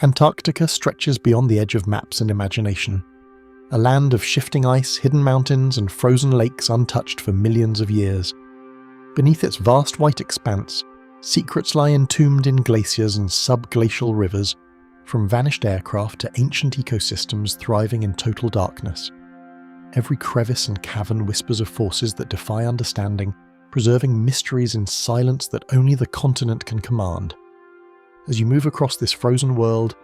Antarctica stretches beyond the edge of maps and imagination. A land of shifting ice, hidden mountains, and frozen lakes untouched for millions of years. Beneath its vast white expanse, secrets lie entombed in glaciers and subglacial rivers, from vanished aircraft to ancient ecosystems thriving in total darkness. Every crevice and cavern whispers of forces that defy understanding, preserving mysteries in silence that only the continent can command. As you move across this frozen world,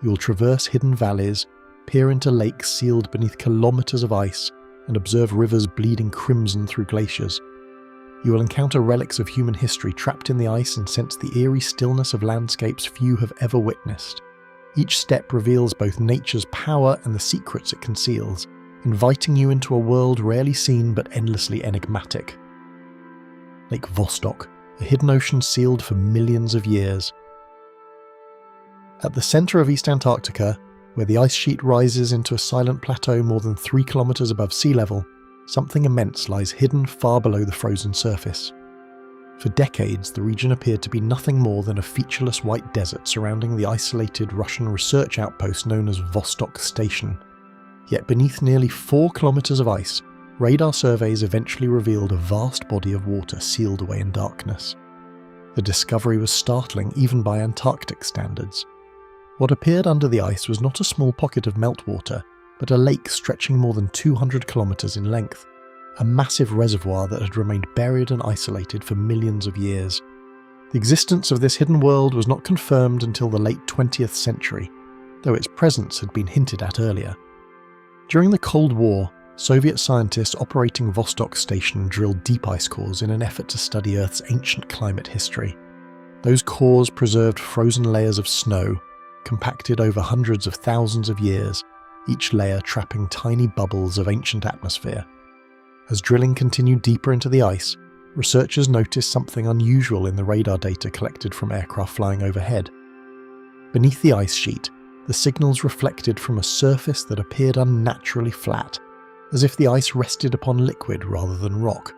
you will traverse hidden valleys, peer into lakes sealed beneath kilometers of ice, and observe rivers bleeding crimson through glaciers. You will encounter relics of human history trapped in the ice and sense the eerie stillness of landscapes few have ever witnessed. Each step reveals both nature's power and the secrets it conceals, inviting you into a world rarely seen but endlessly enigmatic. Lake Vostok, a hidden ocean sealed for millions of years. At the centre of East Antarctica, where the ice sheet rises into a silent plateau more than 3 kilometres above sea level, something immense lies hidden far below the frozen surface. For decades, the region appeared to be nothing more than a featureless white desert surrounding the isolated Russian research outpost known as Vostok Station. Yet beneath nearly 4 kilometres of ice, radar surveys eventually revealed a vast body of water sealed away in darkness. The discovery was startling even by Antarctic standards. What appeared under the ice was not a small pocket of meltwater, but a lake stretching more than 200 kilometres in length, a massive reservoir that had remained buried and isolated for millions of years. The existence of this hidden world was not confirmed until the late 20th century, though its presence had been hinted at earlier. During the Cold War, Soviet scientists operating Vostok Station drilled deep ice cores in an effort to study Earth's ancient climate history. Those cores preserved frozen layers of snow, compacted over hundreds of thousands of years, each layer trapping tiny bubbles of ancient atmosphere. As drilling continued deeper into the ice, researchers noticed something unusual in the radar data collected from aircraft flying overhead. Beneath the ice sheet, the signals reflected from a surface that appeared unnaturally flat, as if the ice rested upon liquid rather than rock.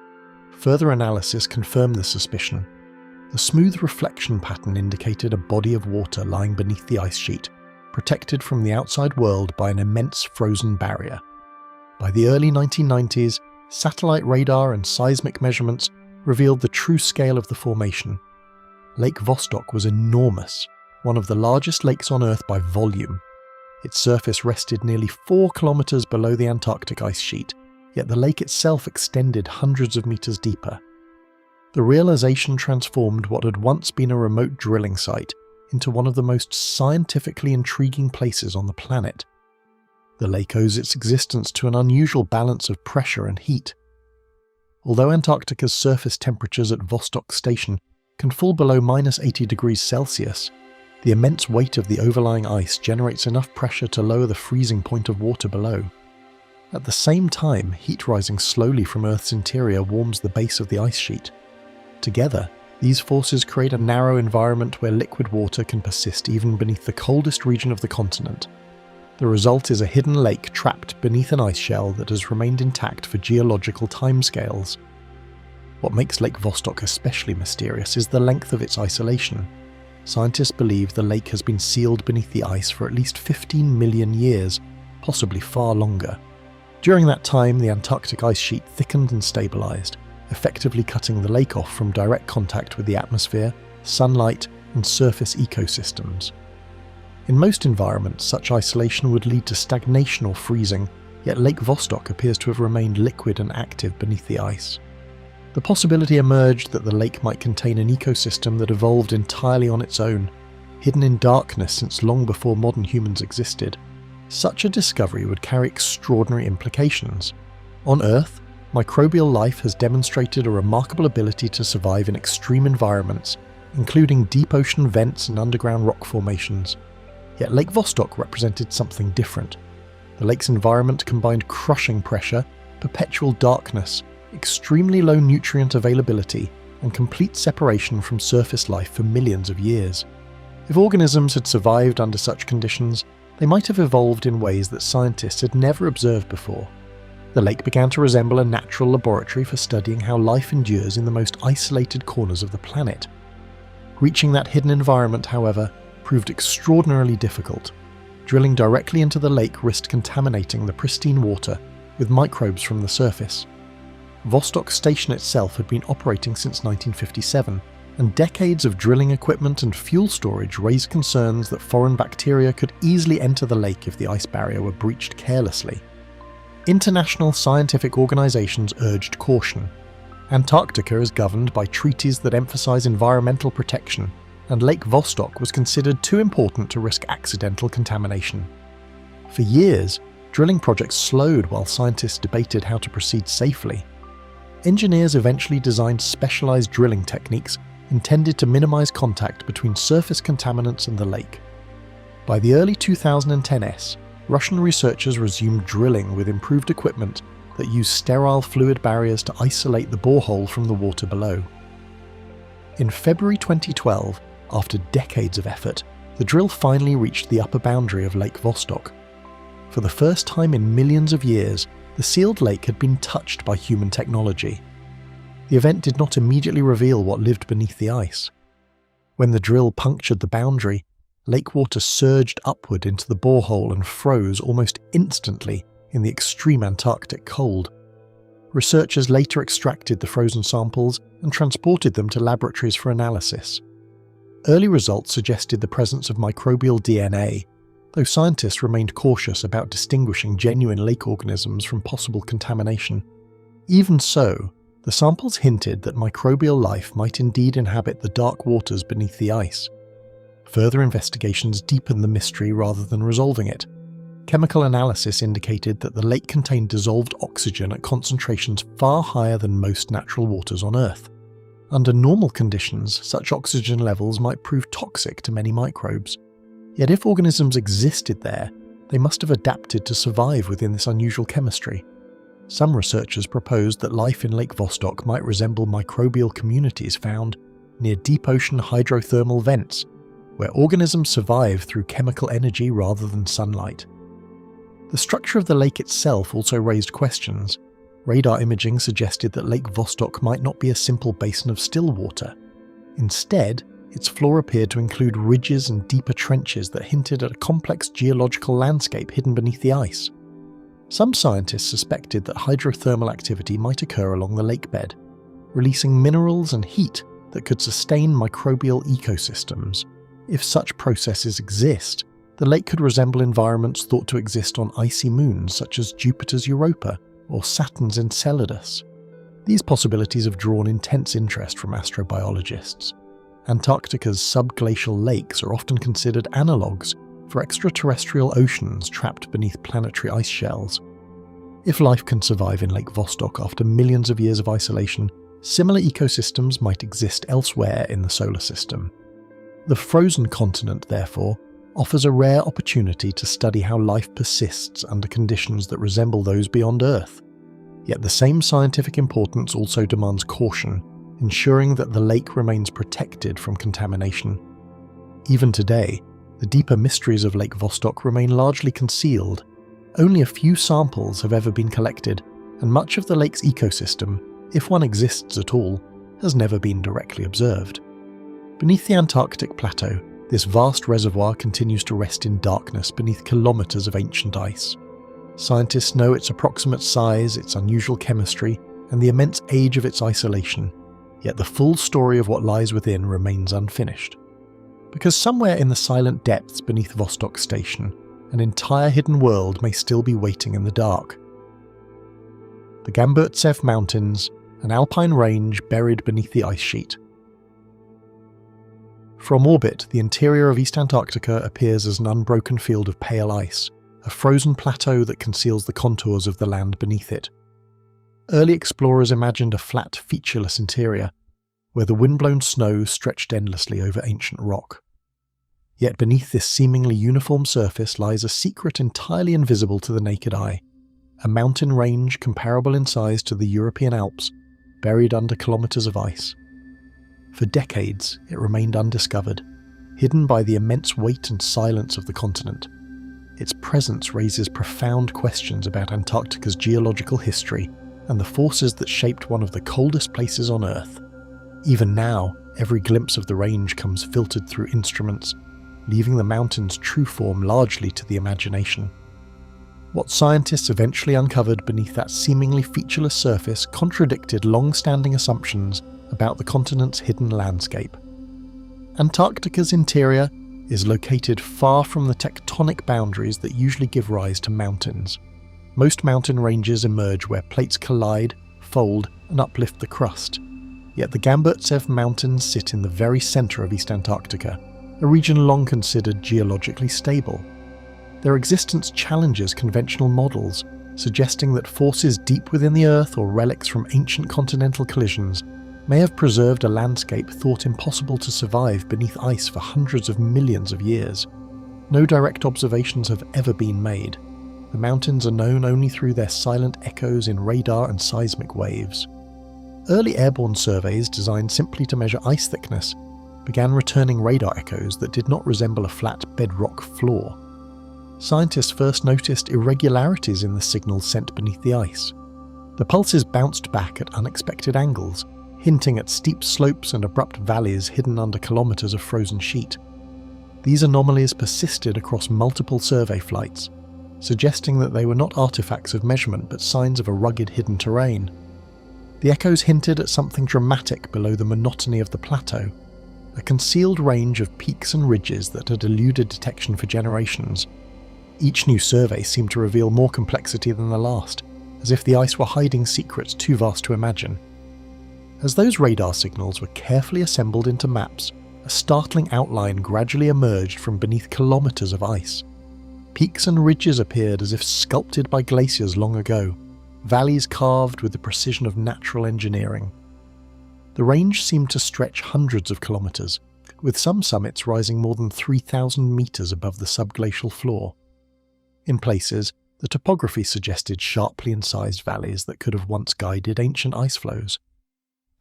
Further analysis confirmed the suspicion. The smooth reflection pattern indicated a body of water lying beneath the ice sheet, protected from the outside world by an immense frozen barrier. By the early 1990s, satellite radar and seismic measurements revealed the true scale of the formation. Lake Vostok was enormous, one of the largest lakes on Earth by volume. Its surface rested nearly 4 kilometres below the Antarctic ice sheet, yet the lake itself extended hundreds of metres deeper. The realization transformed what had once been a remote drilling site into one of the most scientifically intriguing places on the planet. The lake owes its existence to an unusual balance of pressure and heat. Although Antarctica's surface temperatures at Vostok Station can fall below -80 degrees Celsius, the immense weight of the overlying ice generates enough pressure to lower the freezing point of water below. At the same time, heat rising slowly from Earth's interior warms the base of the ice sheet. Together, these forces create a narrow environment where liquid water can persist even beneath the coldest region of the continent. The result is a hidden lake trapped beneath an ice shell that has remained intact for geological timescales. What makes Lake Vostok especially mysterious is the length of its isolation. Scientists believe the lake has been sealed beneath the ice for at least 15 million years, possibly far longer. During that time, the Antarctic ice sheet thickened and stabilised, effectively cutting the lake off from direct contact with the atmosphere, sunlight, and surface ecosystems. In most environments, such isolation would lead to stagnation or freezing, yet Lake Vostok appears to have remained liquid and active beneath the ice. The possibility emerged that the lake might contain an ecosystem that evolved entirely on its own, hidden in darkness since long before modern humans existed. Such a discovery would carry extraordinary implications. On Earth, microbial life has demonstrated a remarkable ability to survive in extreme environments, including deep ocean vents and underground rock formations. Yet Lake Vostok represented something different. The lake's environment combined crushing pressure, perpetual darkness, extremely low nutrient availability, and complete separation from surface life for millions of years. If organisms had survived under such conditions, they might have evolved in ways that scientists had never observed before. The lake began to resemble a natural laboratory for studying how life endures in the most isolated corners of the planet. Reaching that hidden environment, however, proved extraordinarily difficult. Drilling directly into the lake risked contaminating the pristine water with microbes from the surface. Vostok station itself had been operating since 1957, and decades of drilling equipment and fuel storage raised concerns that foreign bacteria could easily enter the lake if the ice barrier were breached carelessly. International scientific organizations urged caution. Antarctica is governed by treaties that emphasize environmental protection, and Lake Vostok was considered too important to risk accidental contamination. For years, drilling projects slowed while scientists debated how to proceed safely. Engineers eventually designed specialized drilling techniques intended to minimize contact between surface contaminants and the lake. By the early 2010s, Russian researchers resumed drilling with improved equipment that used sterile fluid barriers to isolate the borehole from the water below. In February 2012, after decades of effort, the drill finally reached the upper boundary of Lake Vostok. For the first time in millions of years, the sealed lake had been touched by human technology. The event did not immediately reveal what lived beneath the ice. When the drill punctured the boundary, lake water surged upward into the borehole and froze almost instantly in the extreme Antarctic cold. Researchers later extracted the frozen samples and transported them to laboratories for analysis. Early results suggested the presence of microbial DNA, though scientists remained cautious about distinguishing genuine lake organisms from possible contamination. Even so, the samples hinted that microbial life might indeed inhabit the dark waters beneath the ice. Further investigations deepened the mystery rather than resolving it. Chemical analysis indicated that the lake contained dissolved oxygen at concentrations far higher than most natural waters on Earth. Under normal conditions, such oxygen levels might prove toxic to many microbes. Yet if organisms existed there, they must have adapted to survive within this unusual chemistry. Some researchers proposed that life in Lake Vostok might resemble microbial communities found near deep ocean hydrothermal vents, where organisms survive through chemical energy rather than sunlight. The structure of the lake itself also raised questions. Radar imaging suggested that Lake Vostok might not be a simple basin of still water. Instead, its floor appeared to include ridges and deeper trenches that hinted at a complex geological landscape hidden beneath the ice. Some scientists suspected that hydrothermal activity might occur along the lake bed, releasing minerals and heat that could sustain microbial ecosystems. If such processes exist, the lake could resemble environments thought to exist on icy moons such as Jupiter's Europa or Saturn's Enceladus. These possibilities have drawn intense interest from astrobiologists. Antarctica's subglacial lakes are often considered analogues for extraterrestrial oceans trapped beneath planetary ice shells. If life can survive in Lake Vostok after millions of years of isolation, similar ecosystems might exist elsewhere in the solar system. The frozen continent, therefore, offers a rare opportunity to study how life persists under conditions that resemble those beyond Earth. Yet the same scientific importance also demands caution, ensuring that the lake remains protected from contamination. Even today, the deeper mysteries of Lake Vostok remain largely concealed. Only a few samples have ever been collected, and much of the lake's ecosystem, if one exists at all, has never been directly observed. Beneath the Antarctic plateau, this vast reservoir continues to rest in darkness beneath kilometers of ancient ice. Scientists know its approximate size, its unusual chemistry, and the immense age of its isolation, yet the full story of what lies within remains unfinished. Because somewhere in the silent depths beneath Vostok Station, an entire hidden world may still be waiting in the dark. The Gamburtsev Mountains, an alpine range buried beneath the ice sheet. From orbit, the interior of East Antarctica appears as an unbroken field of pale ice, a frozen plateau that conceals the contours of the land beneath it. Early explorers imagined a flat, featureless interior, where the wind-blown snow stretched endlessly over ancient rock. Yet beneath this seemingly uniform surface lies a secret entirely invisible to the naked eye, a mountain range comparable in size to the European Alps, buried under kilometers of ice. For decades, it remained undiscovered, hidden by the immense weight and silence of the continent. Its presence raises profound questions about Antarctica's geological history and the forces that shaped one of the coldest places on Earth. Even now, every glimpse of the range comes filtered through instruments, leaving the mountain's true form largely to the imagination. What scientists eventually uncovered beneath that seemingly featureless surface contradicted long-standing assumptions about the continent's hidden landscape. Antarctica's interior is located far from the tectonic boundaries that usually give rise to mountains. Most mountain ranges emerge where plates collide, fold, and uplift the crust. Yet the Gamburtsev Mountains sit in the very centre of East Antarctica, a region long considered geologically stable. Their existence challenges conventional models, suggesting that forces deep within the Earth or relics from ancient continental collisions may have preserved a landscape thought impossible to survive beneath ice for hundreds of millions of years. No direct observations have ever been made. The mountains are known only through their silent echoes in radar and seismic waves. Early airborne surveys designed simply to measure ice thickness began returning radar echoes that did not resemble a flat bedrock floor. Scientists first noticed irregularities in the signals sent beneath the ice. The pulses bounced back at unexpected angles, hinting at steep slopes and abrupt valleys hidden under kilometres of frozen sheet. These anomalies persisted across multiple survey flights, suggesting that they were not artifacts of measurement but signs of a rugged hidden terrain. The echoes hinted at something dramatic below the monotony of the plateau, a concealed range of peaks and ridges that had eluded detection for generations. Each new survey seemed to reveal more complexity than the last, as if the ice were hiding secrets too vast to imagine. As those radar signals were carefully assembled into maps, a startling outline gradually emerged from beneath kilometres of ice. Peaks and ridges appeared as if sculpted by glaciers long ago, valleys carved with the precision of natural engineering. The range seemed to stretch hundreds of kilometres, with some summits rising more than 3,000 metres above the subglacial floor. In places, the topography suggested sharply incised valleys that could have once guided ancient ice flows.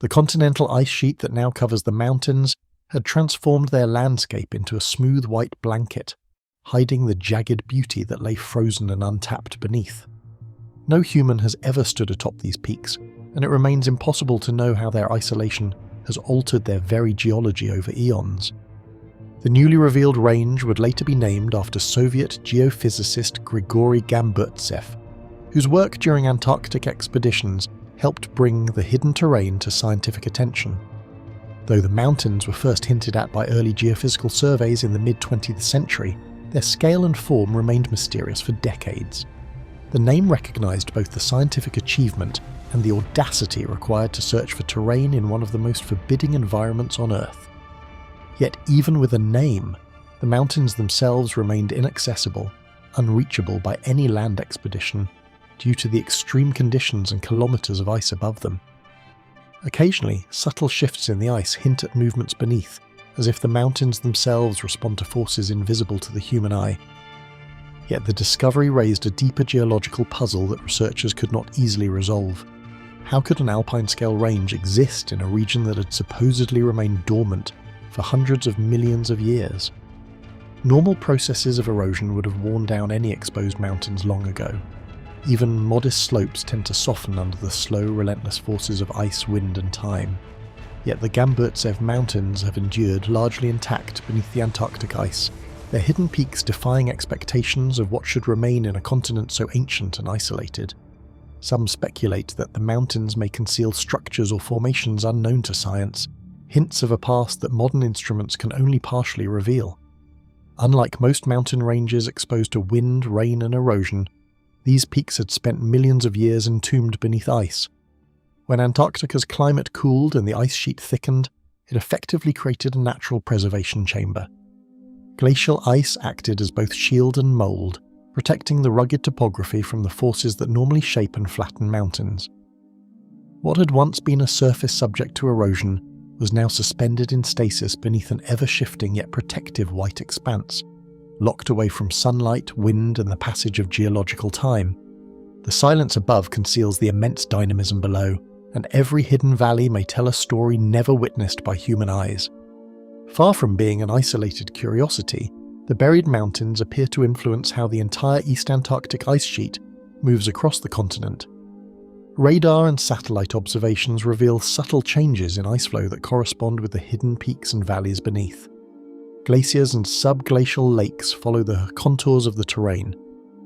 The continental ice sheet that now covers the mountains had transformed their landscape into a smooth white blanket, hiding the jagged beauty that lay frozen and untapped beneath. No human has ever stood atop these peaks, and it remains impossible to know how their isolation has altered their very geology over eons. The newly revealed range would later be named after Soviet geophysicist Grigory Gamburtsev, whose work during Antarctic expeditions helped bring the hidden terrain to scientific attention. Though the mountains were first hinted at by early geophysical surveys in the mid-20th century, their scale and form remained mysterious for decades. The name recognised both the scientific achievement and the audacity required to search for terrain in one of the most forbidding environments on Earth. Yet even with a name, the mountains themselves remained inaccessible, unreachable by any land expedition, due to the extreme conditions and kilometres of ice above them. Occasionally, subtle shifts in the ice hint at movements beneath, as if the mountains themselves respond to forces invisible to the human eye. Yet the discovery raised a deeper geological puzzle that researchers could not easily resolve. How could an alpine-scale range exist in a region that had supposedly remained dormant for hundreds of millions of years? Normal processes of erosion would have worn down any exposed mountains long ago. Even modest slopes tend to soften under the slow, relentless forces of ice, wind and time. Yet the Gamburtsev Mountains have endured largely intact beneath the Antarctic ice, their hidden peaks defying expectations of what should remain in a continent so ancient and isolated. Some speculate that the mountains may conceal structures or formations unknown to science, hints of a past that modern instruments can only partially reveal. Unlike most mountain ranges exposed to wind, rain and erosion, these peaks had spent millions of years entombed beneath ice. When Antarctica's climate cooled and the ice sheet thickened, it effectively created a natural preservation chamber. Glacial ice acted as both shield and mould, protecting the rugged topography from the forces that normally shape and flatten mountains. What had once been a surface subject to erosion was now suspended in stasis beneath an ever-shifting yet protective white expanse, locked away from sunlight, wind and the passage of geological time. The silence above conceals the immense dynamism below, and every hidden valley may tell a story never witnessed by human eyes. Far from being an isolated curiosity, the buried mountains appear to influence how the entire East Antarctic ice sheet moves across the continent. Radar and satellite observations reveal subtle changes in ice flow that correspond with the hidden peaks and valleys beneath. Glaciers and subglacial lakes follow the contours of the terrain,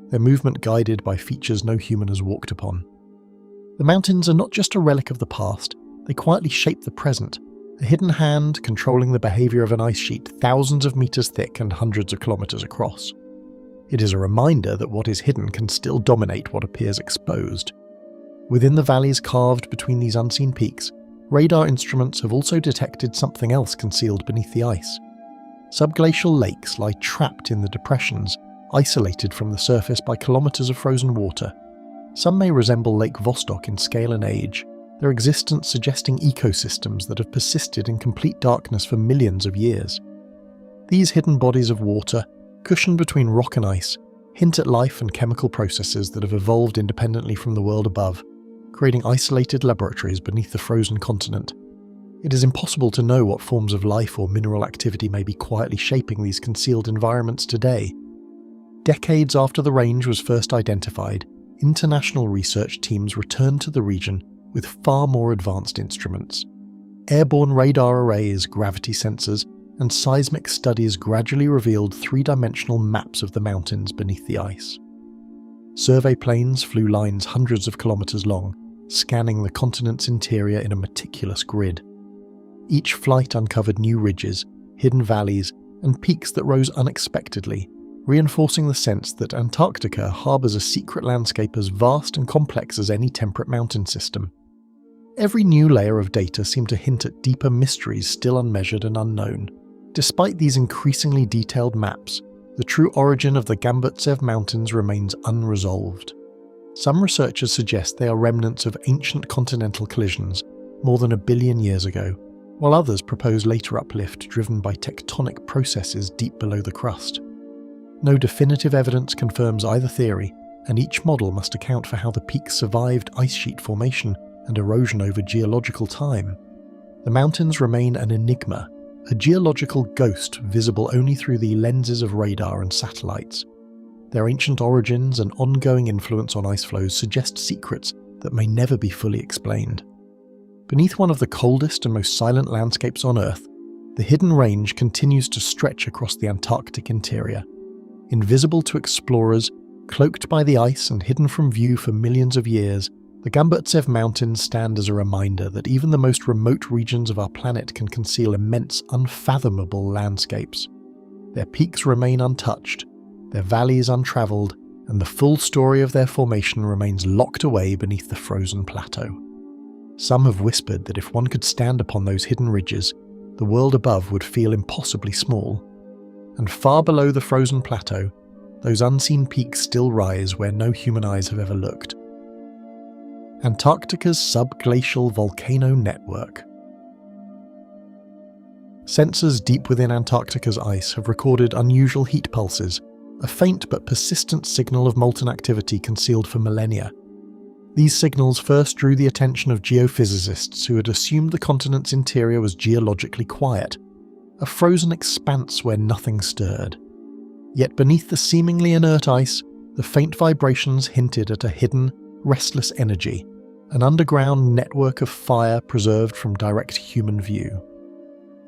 their movement guided by features no human has walked upon. The mountains are not just a relic of the past, they quietly shape the present, a hidden hand controlling the behaviour of an ice sheet thousands of metres thick and hundreds of kilometres across. It is a reminder that what is hidden can still dominate what appears exposed. Within the valleys carved between these unseen peaks, radar instruments have also detected something else concealed beneath the ice. Subglacial lakes lie trapped in the depressions, isolated from the surface by kilometres of frozen water. Some may resemble Lake Vostok in scale and age, their existence suggesting ecosystems that have persisted in complete darkness for millions of years. These hidden bodies of water, cushioned between rock and ice, hint at life and chemical processes that have evolved independently from the world above, creating isolated laboratories beneath the frozen continent. It is impossible to know what forms of life or mineral activity may be quietly shaping these concealed environments today. Decades after the range was first identified, international research teams returned to the region with far more advanced instruments. Airborne radar arrays, gravity sensors, and seismic studies gradually revealed three-dimensional maps of the mountains beneath the ice. Survey planes flew lines hundreds of kilometers long, scanning the continent's interior in a meticulous grid. Each flight uncovered new ridges, hidden valleys, and peaks that rose unexpectedly, reinforcing the sense that Antarctica harbours a secret landscape as vast and complex as any temperate mountain system. Every new layer of data seemed to hint at deeper mysteries still unmeasured and unknown. Despite these increasingly detailed maps, the true origin of the Gamburtsev Mountains remains unresolved. Some researchers suggest they are remnants of ancient continental collisions more than 1 billion years ago, while others propose later uplift driven by tectonic processes deep below the crust. No definitive evidence confirms either theory, and each model must account for how the peaks survived ice sheet formation and erosion over geological time. The mountains remain an enigma, a geological ghost visible only through the lenses of radar and satellites. Their ancient origins and ongoing influence on ice flows suggest secrets that may never be fully explained. Beneath one of the coldest and most silent landscapes on Earth, the hidden range continues to stretch across the Antarctic interior. Invisible to explorers, cloaked by the ice and hidden from view for millions of years, the Gamburtsev Mountains stand as a reminder that even the most remote regions of our planet can conceal immense, unfathomable landscapes. Their peaks remain untouched, their valleys untravelled, and the full story of their formation remains locked away beneath the frozen plateau. Some have whispered that if one could stand upon those hidden ridges, the world above would feel impossibly small. And far below the frozen plateau, those unseen peaks still rise where no human eyes have ever looked. Antarctica's subglacial volcano network. Sensors deep within Antarctica's ice have recorded unusual heat pulses, a faint but persistent signal of molten activity concealed for millennia. These signals first drew the attention of geophysicists who had assumed the continent's interior was geologically quiet, a frozen expanse where nothing stirred. Yet beneath the seemingly inert ice, the faint vibrations hinted at a hidden, restless energy, an underground network of fire preserved from direct human view.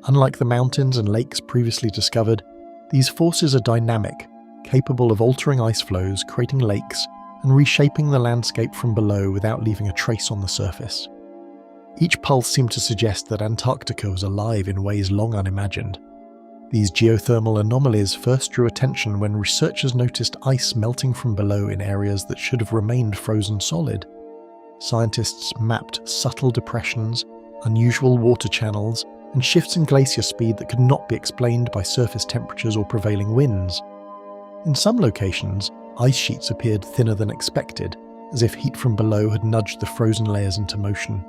Unlike the mountains and lakes previously discovered, these forces are dynamic, capable of altering ice flows, creating lakes, and reshaping the landscape from below without leaving a trace on the surface. Each pulse seemed to suggest that Antarctica was alive in ways long unimagined. These geothermal anomalies first drew attention when researchers noticed ice melting from below in areas that should have remained frozen solid. Scientists mapped subtle depressions, unusual water channels, and shifts in glacier speed that could not be explained by surface temperatures or prevailing winds. In some locations, ice sheets appeared thinner than expected, as if heat from below had nudged the frozen layers into motion.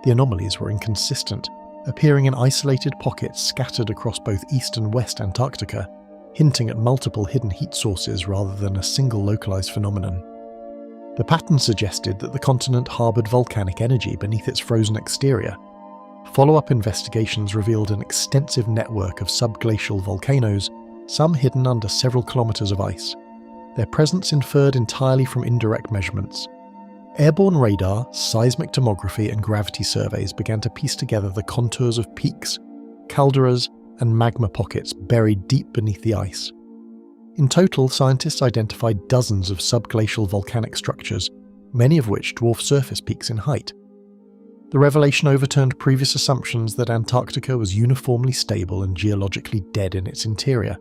The anomalies were inconsistent, appearing in isolated pockets scattered across both East and West Antarctica, hinting at multiple hidden heat sources rather than a single localized phenomenon. The pattern suggested that the continent harbored volcanic energy beneath its frozen exterior. Follow-up investigations revealed an extensive network of subglacial volcanoes, some hidden under several kilometers of ice. Their presence inferred entirely from indirect measurements. Airborne radar, seismic tomography, and gravity surveys began to piece together the contours of peaks, calderas, and magma pockets buried deep beneath the ice. In total, scientists identified dozens of subglacial volcanic structures, many of which dwarf surface peaks in height. The revelation overturned previous assumptions that Antarctica was uniformly stable and geologically dead in its interior.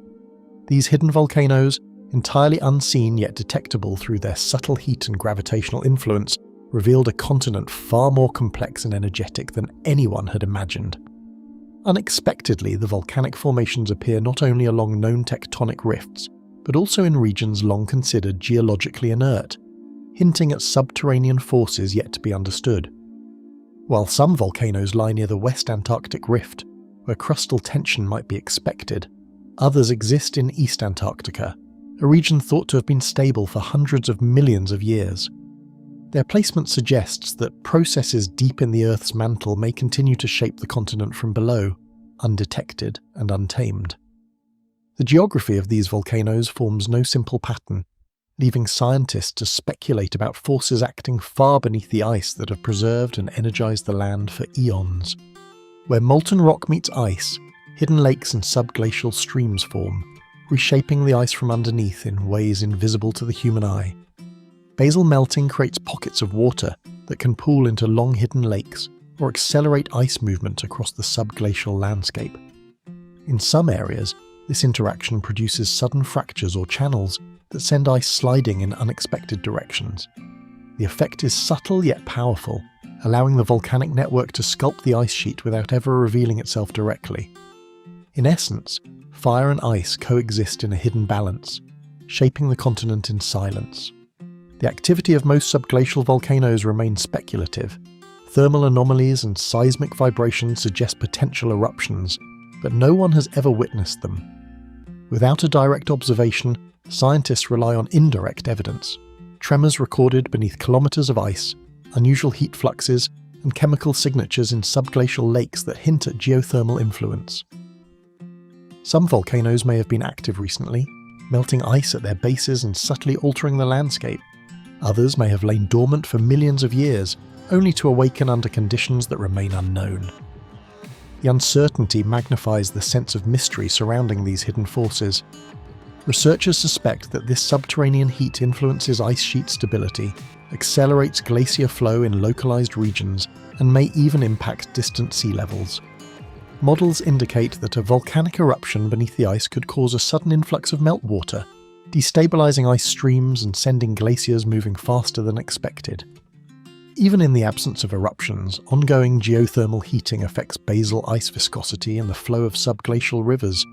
These hidden volcanoes, entirely unseen yet detectable through their subtle heat and gravitational influence, revealed a continent far more complex and energetic than anyone had imagined. Unexpectedly, the volcanic formations appear not only along known tectonic rifts, but also in regions long considered geologically inert, hinting at subterranean forces yet to be understood. While some volcanoes lie near the West Antarctic Rift, where crustal tension might be expected, others exist in East Antarctica, a region thought to have been stable for hundreds of millions of years. Their placement suggests that processes deep in the Earth's mantle may continue to shape the continent from below, undetected and untamed. The geography of these volcanoes forms no simple pattern, leaving scientists to speculate about forces acting far beneath the ice that have preserved and energized the land for eons. Where molten rock meets ice, hidden lakes and subglacial streams form, reshaping the ice from underneath in ways invisible to the human eye. Basal melting creates pockets of water that can pool into long-hidden lakes or accelerate ice movement across the subglacial landscape. In some areas, this interaction produces sudden fractures or channels that send ice sliding in unexpected directions. The effect is subtle yet powerful, allowing the volcanic network to sculpt the ice sheet without ever revealing itself directly. In essence, fire and ice coexist in a hidden balance, shaping the continent in silence. The activity of most subglacial volcanoes remains speculative. Thermal anomalies and seismic vibrations suggest potential eruptions, but no one has ever witnessed them. Without a direct observation, scientists rely on indirect evidence. Tremors recorded beneath kilometers of ice, unusual heat fluxes, and chemical signatures in subglacial lakes that hint at geothermal influence. Some volcanoes may have been active recently, melting ice at their bases and subtly altering the landscape. Others may have lain dormant for millions of years, only to awaken under conditions that remain unknown. The uncertainty magnifies the sense of mystery surrounding these hidden forces. Researchers suspect that this subterranean heat influences ice sheet stability, accelerates glacier flow in localized regions, and may even impact distant sea levels. Models indicate that a volcanic eruption beneath the ice could cause a sudden influx of meltwater, destabilizing ice streams and sending glaciers moving faster than expected. Even in the absence of eruptions, ongoing geothermal heating affects basal ice viscosity and the flow of subglacial rivers.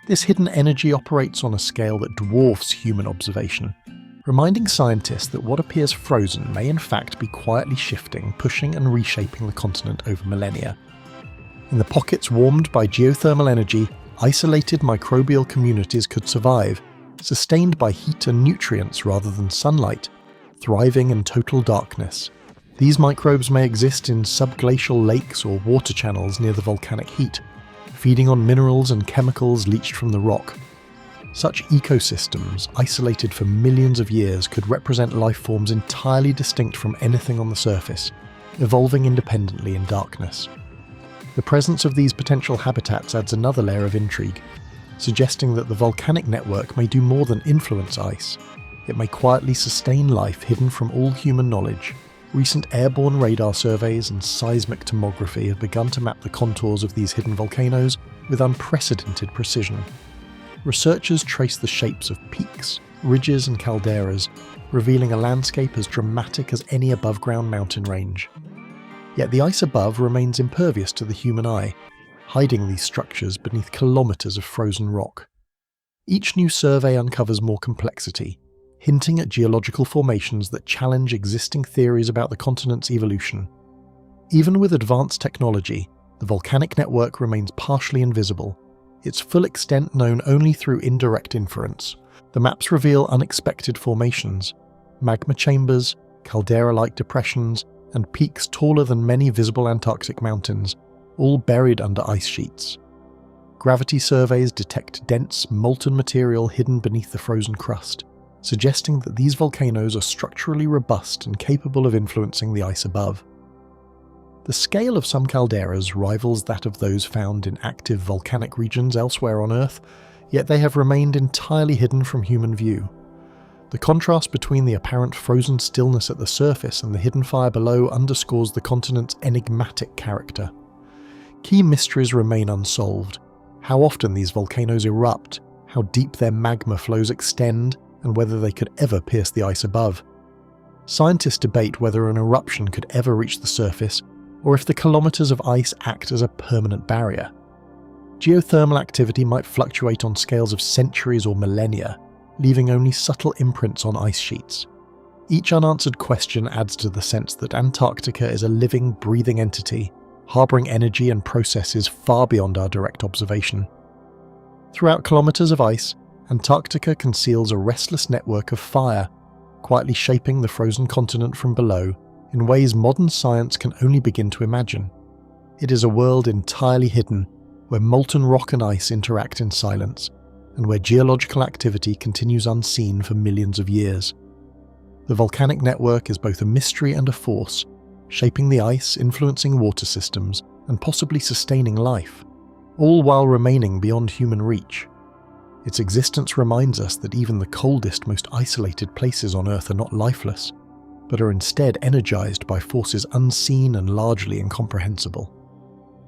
This hidden energy operates on a scale that dwarfs human observation, reminding scientists that what appears frozen may in fact be quietly shifting, pushing and reshaping the continent over millennia. In the pockets warmed by geothermal energy, isolated microbial communities could survive, sustained by heat and nutrients rather than sunlight, thriving in total darkness. These microbes may exist in subglacial lakes or water channels near the volcanic heat, feeding on minerals and chemicals leached from the rock. Such ecosystems, isolated for millions of years, could represent life forms entirely distinct from anything on the surface, evolving independently in darkness. The presence of these potential habitats adds another layer of intrigue, suggesting that the volcanic network may do more than influence ice. It may quietly sustain life hidden from all human knowledge. Recent airborne radar surveys and seismic tomography have begun to map the contours of these hidden volcanoes with unprecedented precision. Researchers trace the shapes of peaks, ridges and calderas, revealing a landscape as dramatic as any above-ground mountain range. Yet the ice above remains impervious to the human eye, hiding these structures beneath kilometers of frozen rock. Each new survey uncovers more complexity, hinting at geological formations that challenge existing theories about the continent's evolution. Even with advanced technology, the volcanic network remains partially invisible, its full extent known only through indirect inference. The maps reveal unexpected formations, magma chambers, caldera-like depressions, and peaks taller than many visible Antarctic mountains, all buried under ice sheets. Gravity surveys detect dense, molten material hidden beneath the frozen crust, suggesting that these volcanoes are structurally robust and capable of influencing the ice above. The scale of some calderas rivals that of those found in active volcanic regions elsewhere on Earth, yet they have remained entirely hidden from human view. The contrast between the apparent frozen stillness at the surface and the hidden fire below underscores the continent's enigmatic character. Key mysteries remain unsolved: how often these volcanoes erupt, how deep their magma flows extend, and whether they could ever pierce the ice above. Scientists debate whether an eruption could ever reach the surface, or if the kilometers of ice act as a permanent barrier. Geothermal activity might fluctuate on scales of centuries or millennia, leaving only subtle imprints on ice sheets. Each unanswered question adds to the sense that Antarctica is a living, breathing entity, harboring energy and processes far beyond our direct observation. Throughout kilometers of ice, Antarctica conceals a restless network of fire, quietly shaping the frozen continent from below in ways modern science can only begin to imagine. It is a world entirely hidden, where molten rock and ice interact in silence, and where geological activity continues unseen for millions of years. The volcanic network is both a mystery and a force, shaping the ice, influencing water systems, and possibly sustaining life, all while remaining beyond human reach. Its existence reminds us that even the coldest, most isolated places on Earth are not lifeless, but are instead energized by forces unseen and largely incomprehensible.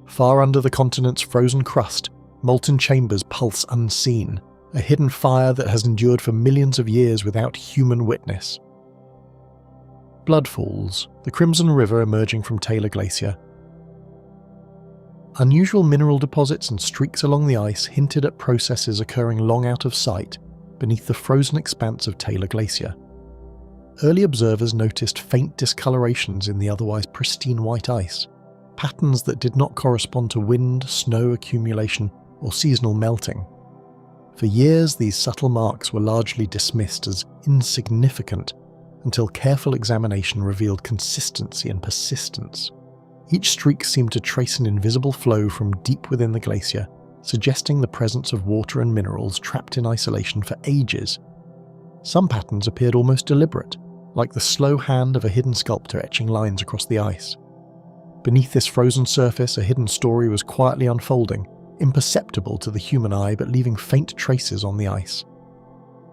Far under the continent's frozen crust, molten chambers pulse unseen, a hidden fire that has endured for millions of years without human witness. Blood Falls, the Crimson River emerging from Taylor Glacier. Unusual mineral deposits and streaks along the ice hinted at processes occurring long out of sight beneath the frozen expanse of Taylor Glacier. Early observers noticed faint discolorations in the otherwise pristine white ice, patterns that did not correspond to wind, snow accumulation, or seasonal melting. For years, these subtle marks were largely dismissed as insignificant until careful examination revealed consistency and persistence. Each streak seemed to trace an invisible flow from deep within the glacier, suggesting the presence of water and minerals trapped in isolation for ages. Some patterns appeared almost deliberate, like the slow hand of a hidden sculptor etching lines across the ice. Beneath this frozen surface, a hidden story was quietly unfolding, imperceptible to the human eye but leaving faint traces on the ice.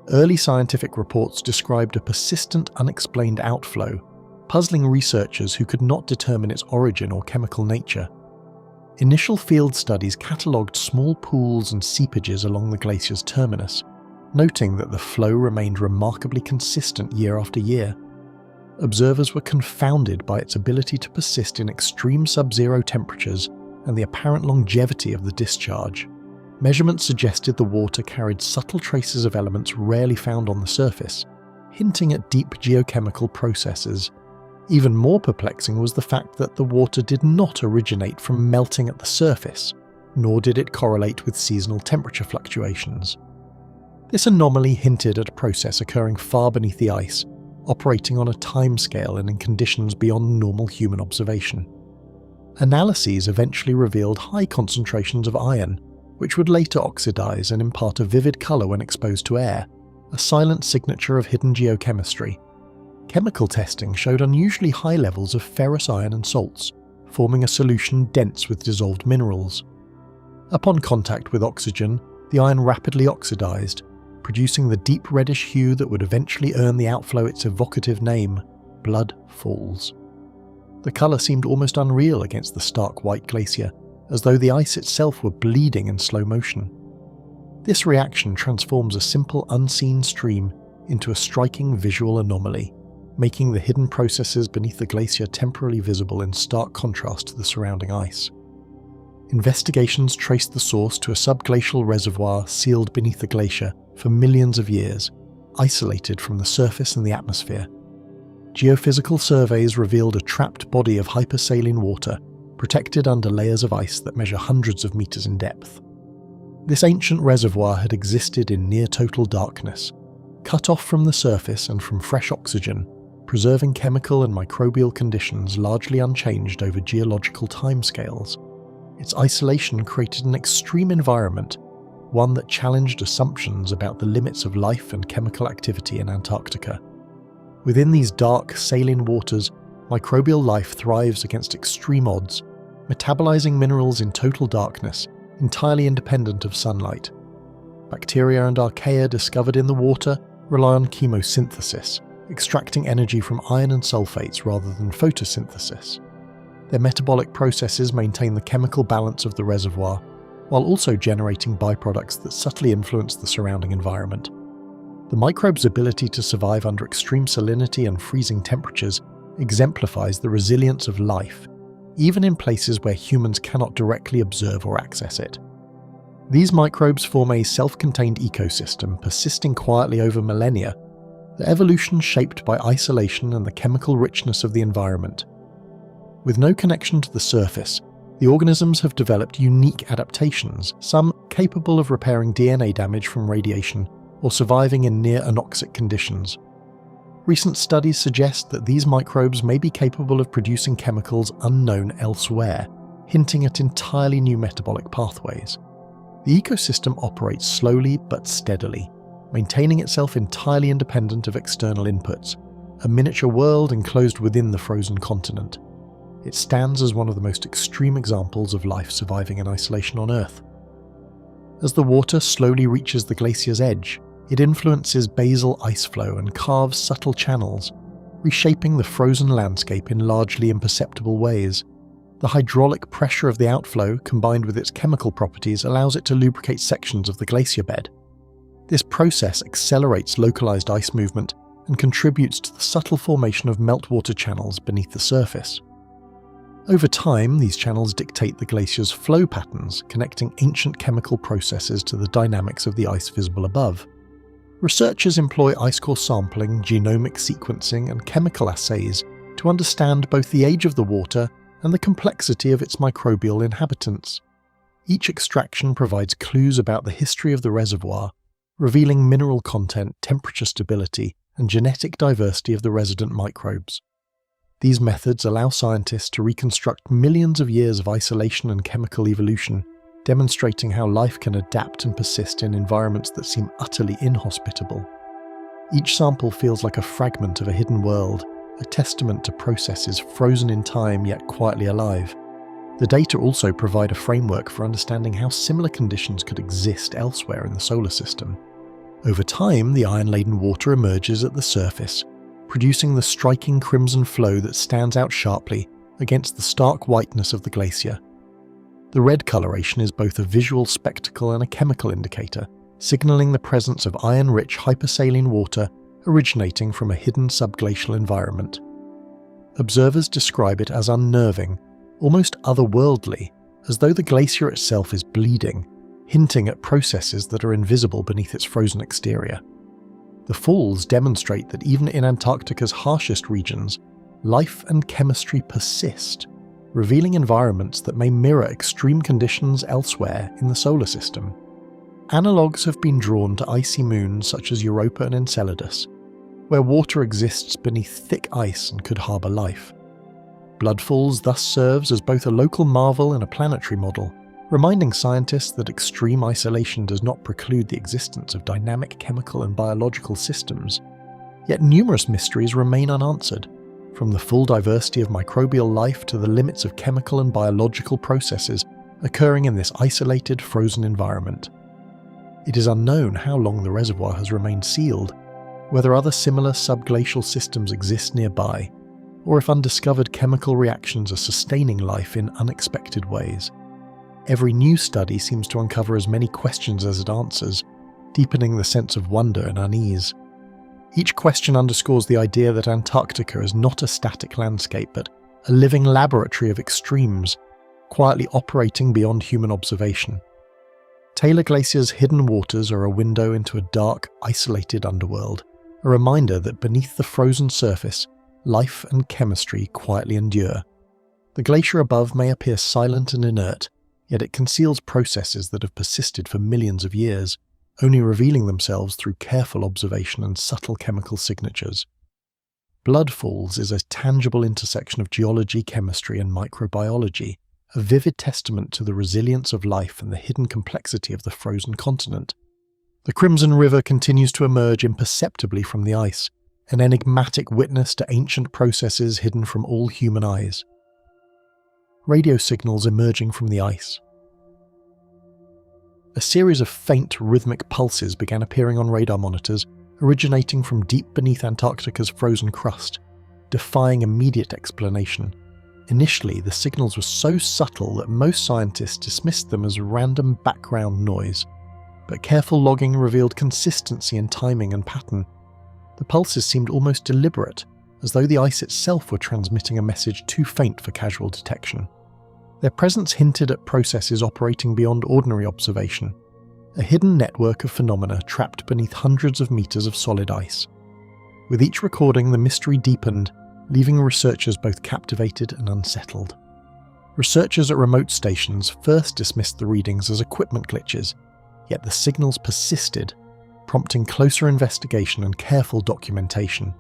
Early scientific reports described a persistent, unexplained outflow, puzzling researchers who could not determine its origin or chemical nature. Initial field studies catalogued small pools and seepages along the glacier's terminus, noting that the flow remained remarkably consistent year after year. Observers were confounded by its ability to persist in extreme sub-zero temperatures and the apparent longevity of the discharge. Measurements suggested the water carried subtle traces of elements rarely found on the surface, hinting at deep geochemical processes. Even more perplexing was the fact that the water did not originate from melting at the surface, nor did it correlate with seasonal temperature fluctuations. This anomaly hinted at a process occurring far beneath the ice, operating on a timescale and in conditions beyond normal human observation. Analyses eventually revealed high concentrations of iron, which would later oxidize and impart a vivid color when exposed to air, a silent signature of hidden geochemistry. Chemical testing showed unusually high levels of ferrous iron and salts, forming a solution dense with dissolved minerals. Upon contact with oxygen, the iron rapidly oxidized, producing the deep reddish hue that would eventually earn the outflow its evocative name, Blood Falls. The color seemed almost unreal against the stark white glacier, as though the ice itself were bleeding in slow motion. This reaction transforms a simple unseen stream into a striking visual anomaly, making the hidden processes beneath the glacier temporarily visible in stark contrast to the surrounding ice. Investigations traced the source to a subglacial reservoir sealed beneath the glacier for millions of years, isolated from the surface and the atmosphere. Geophysical surveys revealed a trapped body of hypersaline water, protected under layers of ice that measure hundreds of meters in depth. This ancient reservoir had existed in near-total darkness, cut off from the surface and from fresh oxygen, preserving chemical and microbial conditions largely unchanged over geological timescales. Its isolation created an extreme environment, one that challenged assumptions about the limits of life and chemical activity in Antarctica. Within these dark, saline waters, microbial life thrives against extreme odds, metabolizing minerals in total darkness, entirely independent of sunlight. Bacteria and archaea discovered in the water rely on chemosynthesis, extracting energy from iron and sulfates rather than photosynthesis. Their metabolic processes maintain the chemical balance of the reservoir, while also generating byproducts that subtly influence the surrounding environment. The microbes' ability to survive under extreme salinity and freezing temperatures exemplifies the resilience of life, even in places where humans cannot directly observe or access it. These microbes form a self-contained ecosystem persisting quietly over millennia, the evolution shaped by isolation and the chemical richness of the environment. With no connection to the surface, the organisms have developed unique adaptations, some capable of repairing DNA damage from radiation or surviving in near-anoxic conditions. Recent studies suggest that these microbes may be capable of producing chemicals unknown elsewhere, hinting at entirely new metabolic pathways. The ecosystem operates slowly but steadily, maintaining itself entirely independent of external inputs, a miniature world enclosed within the frozen continent. It stands as one of the most extreme examples of life surviving in isolation on Earth. As the water slowly reaches the glacier's edge, it influences basal ice flow and carves subtle channels, reshaping the frozen landscape in largely imperceptible ways. The hydraulic pressure of the outflow, combined with its chemical properties, allows it to lubricate sections of the glacier bed. This process accelerates localized ice movement and contributes to the subtle formation of meltwater channels beneath the surface. Over time, these channels dictate the glacier's flow patterns, connecting ancient chemical processes to the dynamics of the ice visible above. Researchers employ ice core sampling, genomic sequencing, and chemical assays to understand both the age of the water and the complexity of its microbial inhabitants. Each extraction provides clues about the history of the reservoir, revealing mineral content, temperature stability, and genetic diversity of the resident microbes. These methods allow scientists to reconstruct millions of years of isolation and chemical evolution, demonstrating how life can adapt and persist in environments that seem utterly inhospitable. Each sample feels like a fragment of a hidden world, a testament to processes frozen in time yet quietly alive. The data also provide a framework for understanding how similar conditions could exist elsewhere in the solar system. Over time, the iron-laden water emerges at the surface, producing the striking crimson flow that stands out sharply against the stark whiteness of the glacier. The red coloration is both a visual spectacle and a chemical indicator, signaling the presence of iron-rich hypersaline water originating from a hidden subglacial environment. Observers describe it as unnerving, almost otherworldly, as though the glacier itself is bleeding, hinting at processes that are invisible beneath its frozen exterior. The falls demonstrate that even in Antarctica's harshest regions, life and chemistry persist, revealing environments that may mirror extreme conditions elsewhere in the solar system. Analogues have been drawn to icy moons such as Europa and Enceladus, where water exists beneath thick ice and could harbour life. Bloodfalls thus serves as both a local marvel and a planetary model, reminding scientists that extreme isolation does not preclude the existence of dynamic chemical and biological systems. Yet numerous mysteries remain unanswered, from the full diversity of microbial life to the limits of chemical and biological processes occurring in this isolated, frozen environment. It is unknown how long the reservoir has remained sealed, whether other similar subglacial systems exist nearby, or if undiscovered chemical reactions are sustaining life in unexpected ways. Every new study seems to uncover as many questions as it answers, deepening the sense of wonder and unease. Each question underscores the idea that Antarctica is not a static landscape, but a living laboratory of extremes, quietly operating beyond human observation. Taylor Glacier's hidden waters are a window into a dark, isolated underworld, a reminder that beneath the frozen surface, life and chemistry quietly endure. The glacier above may appear silent and inert, yet it conceals processes that have persisted for millions of years, only revealing themselves through careful observation and subtle chemical signatures. Bloodfalls is a tangible intersection of geology, chemistry, and microbiology, a vivid testament to the resilience of life and the hidden complexity of the frozen continent. The Crimson River continues to emerge imperceptibly from the ice, an enigmatic witness to ancient processes hidden from all human eyes. Radio signals emerging from the ice. A series of faint, rhythmic pulses began appearing on radar monitors, originating from deep beneath Antarctica's frozen crust, defying immediate explanation. Initially, the signals were so subtle that most scientists dismissed them as random background noise, but careful logging revealed consistency in timing and pattern. The pulses seemed almost deliberate, as though the ice itself were transmitting a message too faint for casual detection. Their presence hinted at processes operating beyond ordinary observation, a hidden network of phenomena trapped beneath hundreds of meters of solid ice. With each recording, the mystery deepened, leaving researchers both captivated and unsettled. Researchers at remote stations first dismissed the readings as equipment glitches, yet the signals persisted, prompting closer investigation and careful documentation.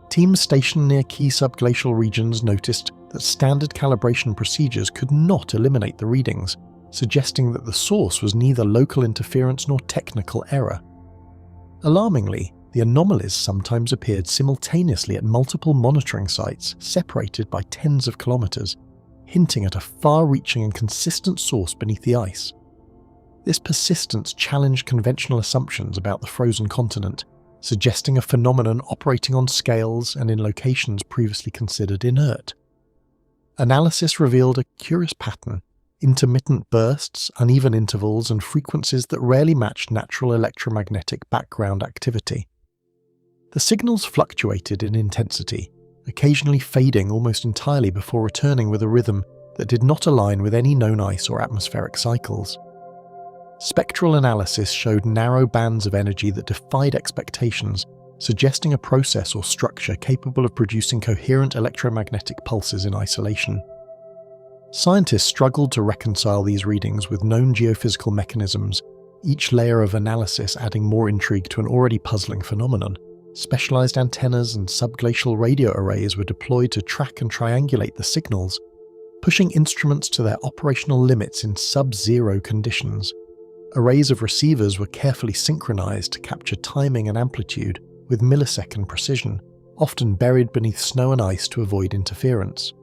Teams stationed near key subglacial regions noticed that standard calibration procedures could not eliminate the readings, suggesting that the source was neither local interference nor technical error. Alarmingly, the anomalies sometimes appeared simultaneously at multiple monitoring sites, separated by tens of kilometers, hinting at a far-reaching and consistent source beneath the ice. This persistence challenged conventional assumptions about the frozen continent, suggesting a phenomenon operating on scales and in locations previously considered inert. Analysis revealed a curious pattern: intermittent bursts, uneven intervals, and frequencies that rarely matched natural electromagnetic background activity. The signals fluctuated in intensity, occasionally fading almost entirely before returning with a rhythm that did not align with any known ice or atmospheric cycles. Spectral analysis showed narrow bands of energy that defied expectations, suggesting a process or structure capable of producing coherent electromagnetic pulses in isolation. Scientists struggled to reconcile these readings with known geophysical mechanisms, each layer of analysis adding more intrigue to an already puzzling phenomenon. Specialized antennas and subglacial radio arrays were deployed to track and triangulate the signals, pushing instruments to their operational limits in sub-zero conditions. Arrays of receivers were carefully synchronized to capture timing and amplitude with millisecond precision, often buried beneath snow and ice to avoid interference.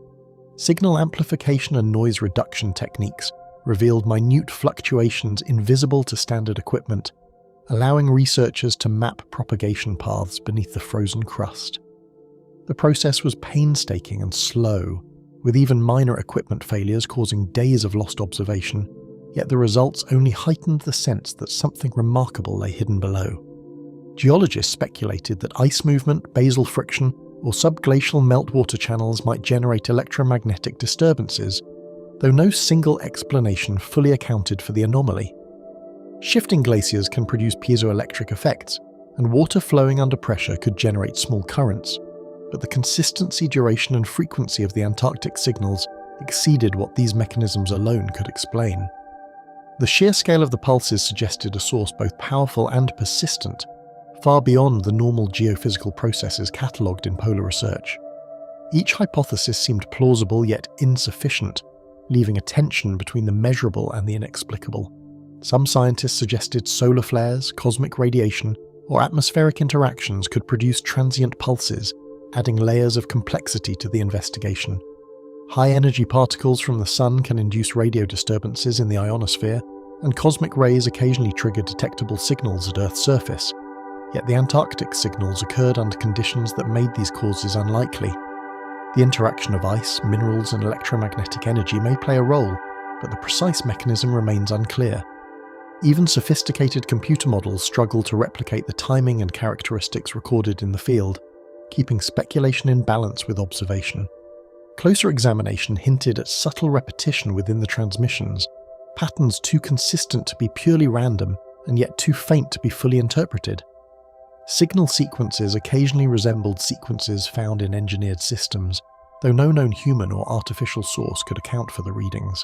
Signal amplification and noise reduction techniques revealed minute fluctuations invisible to standard equipment, allowing researchers to map propagation paths beneath the frozen crust. The process was painstaking and slow, with even minor equipment failures causing days of lost observation, yet the results only heightened the sense that something remarkable lay hidden below. Geologists speculated that ice movement, basal friction, or subglacial meltwater channels might generate electromagnetic disturbances, though no single explanation fully accounted for the anomaly. Shifting glaciers can produce piezoelectric effects, and water flowing under pressure could generate small currents, but the consistency, duration, and frequency of the Antarctic signals exceeded what these mechanisms alone could explain. The sheer scale of the pulses suggested a source both powerful and persistent, far beyond the normal geophysical processes catalogued in polar research. Each hypothesis seemed plausible yet insufficient, leaving a tension between the measurable and the inexplicable. Some scientists suggested solar flares, cosmic radiation, or atmospheric interactions could produce transient pulses, adding layers of complexity to the investigation. High-energy particles from the sun can induce radio disturbances in the ionosphere, and cosmic rays occasionally trigger detectable signals at Earth's surface. Yet the Antarctic signals occurred under conditions that made these causes unlikely. The interaction of ice, minerals, and electromagnetic energy may play a role, but the precise mechanism remains unclear. Even sophisticated computer models struggle to replicate the timing and characteristics recorded in the field, keeping speculation in balance with observation. Closer examination hinted at subtle repetition within the transmissions, patterns too consistent to be purely random and yet too faint to be fully interpreted. Signal sequences occasionally resembled sequences found in engineered systems, though no known human or artificial source could account for the readings.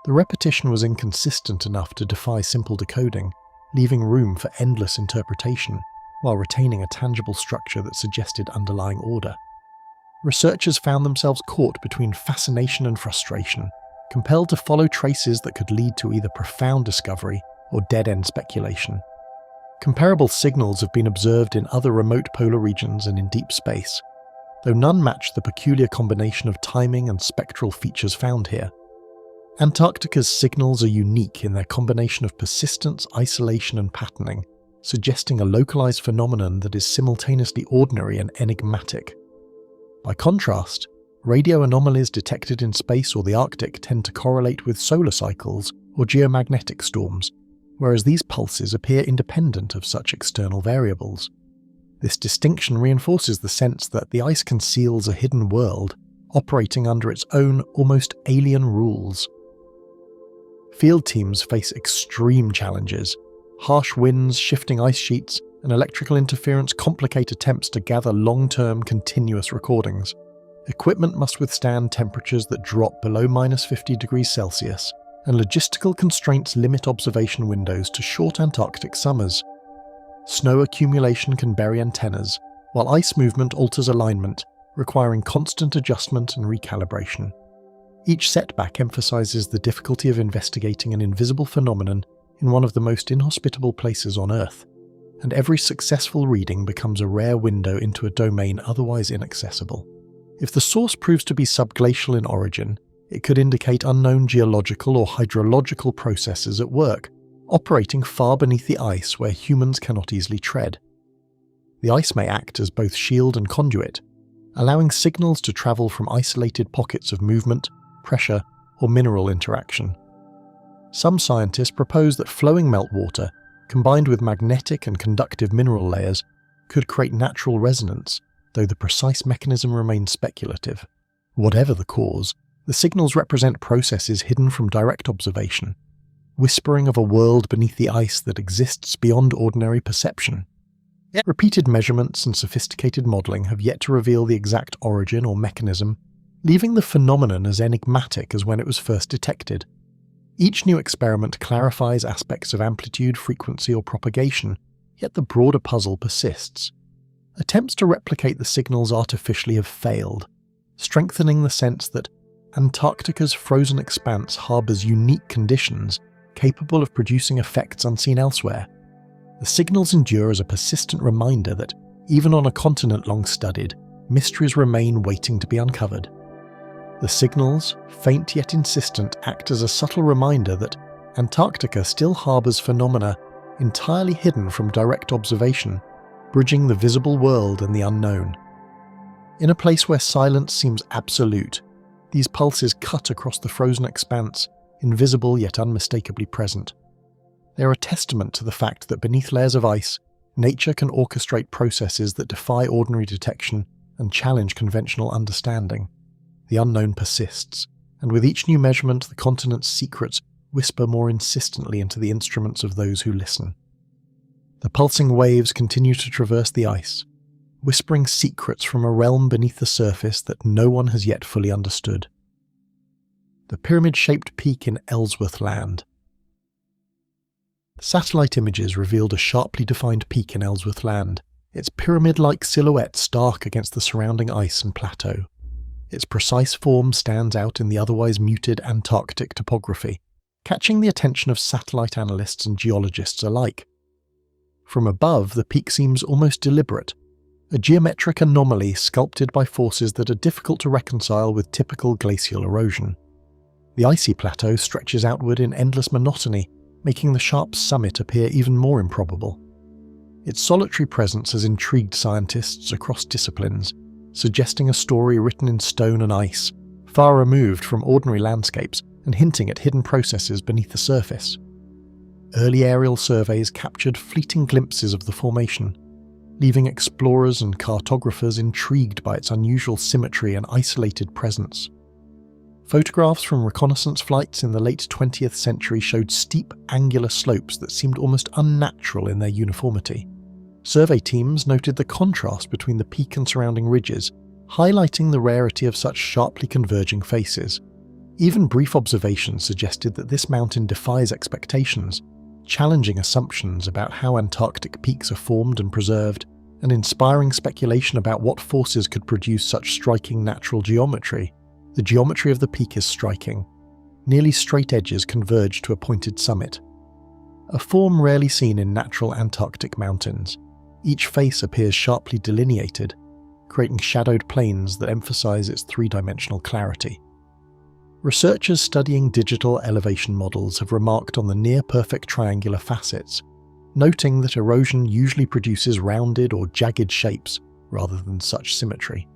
The repetition was inconsistent enough to defy simple decoding, leaving room for endless interpretation, while retaining a tangible structure that suggested underlying order. Researchers found themselves caught between fascination and frustration, compelled to follow traces that could lead to either profound discovery or dead-end speculation. Comparable signals have been observed in other remote polar regions and in deep space, though none match the peculiar combination of timing and spectral features found here. Antarctica's signals are unique in their combination of persistence, isolation, and patterning, suggesting a localized phenomenon that is simultaneously ordinary and enigmatic. By contrast, radio anomalies detected in space or the Arctic tend to correlate with solar cycles or geomagnetic storms, whereas these pulses appear independent of such external variables. This distinction reinforces the sense that the ice conceals a hidden world, operating under its own almost alien rules. Field teams face extreme challenges. Harsh winds, shifting ice sheets, and electrical interference complicate attempts to gather long-term, continuous recordings. Equipment must withstand temperatures that drop below -50 degrees Celsius, and logistical constraints limit observation windows to short Antarctic summers. Snow accumulation can bury antennas, while ice movement alters alignment, requiring constant adjustment and recalibration. Each setback emphasizes the difficulty of investigating an invisible phenomenon in one of the most inhospitable places on Earth, and every successful reading becomes a rare window into a domain otherwise inaccessible. If the source proves to be subglacial in origin, it could indicate unknown geological or hydrological processes at work, operating far beneath the ice where humans cannot easily tread. The ice may act as both shield and conduit, allowing signals to travel from isolated pockets of movement, pressure, or mineral interaction. Some scientists propose that flowing meltwater, combined with magnetic and conductive mineral layers, could create natural resonance, though the precise mechanism remains speculative. Whatever the cause, the signals represent processes hidden from direct observation, whispering of a world beneath the ice that exists beyond ordinary perception. Repeated measurements and sophisticated modelling have yet to reveal the exact origin or mechanism, leaving the phenomenon as enigmatic as when it was first detected. Each new experiment clarifies aspects of amplitude, frequency, or propagation, yet the broader puzzle persists. Attempts to replicate the signals artificially have failed, strengthening the sense that Antarctica's frozen expanse harbours unique conditions capable of producing effects unseen elsewhere. The signals endure as a persistent reminder that, even on a continent long studied, mysteries remain waiting to be uncovered. The signals, faint yet insistent, act as a subtle reminder that Antarctica still harbours phenomena entirely hidden from direct observation, bridging the visible world and the unknown. In a place where silence seems absolute, these pulses cut across the frozen expanse, invisible yet unmistakably present. They are a testament to the fact that beneath layers of ice, nature can orchestrate processes that defy ordinary detection and challenge conventional understanding. The unknown persists, and with each new measurement the continent's secrets whisper more insistently into the instruments of those who listen. The pulsing waves continue to traverse the ice, whispering secrets from a realm beneath the surface that no one has yet fully understood. The pyramid-shaped peak in Ellsworth Land. Satellite images revealed a sharply defined peak in Ellsworth Land, its pyramid-like silhouette stark against the surrounding ice and plateau. Its precise form stands out in the otherwise muted Antarctic topography, catching the attention of satellite analysts and geologists alike. From above, the peak seems almost deliberate, a geometric anomaly sculpted by forces that are difficult to reconcile with typical glacial erosion. The icy plateau stretches outward in endless monotony, making the sharp summit appear even more improbable. Its solitary presence has intrigued scientists across disciplines, suggesting a story written in stone and ice, far removed from ordinary landscapes and hinting at hidden processes beneath the surface. Early aerial surveys captured fleeting glimpses of the formation, leaving explorers and cartographers intrigued by its unusual symmetry and isolated presence. Photographs from reconnaissance flights in the late 20th century showed steep, angular slopes that seemed almost unnatural in their uniformity. Survey teams noted the contrast between the peak and surrounding ridges, highlighting the rarity of such sharply converging faces. Even brief observations suggested that this mountain defies expectations, challenging assumptions about how Antarctic peaks are formed and preserved, and inspiring speculation about what forces could produce such striking natural geometry. The geometry of the peak is striking. Nearly straight edges converge to a pointed summit. a form rarely seen in natural Antarctic mountains. Each face appears sharply delineated, creating shadowed planes that emphasize its three-dimensional clarity. Researchers studying digital elevation models have remarked on the near-perfect triangular facets, noting that erosion usually produces rounded or jagged shapes rather than such symmetry.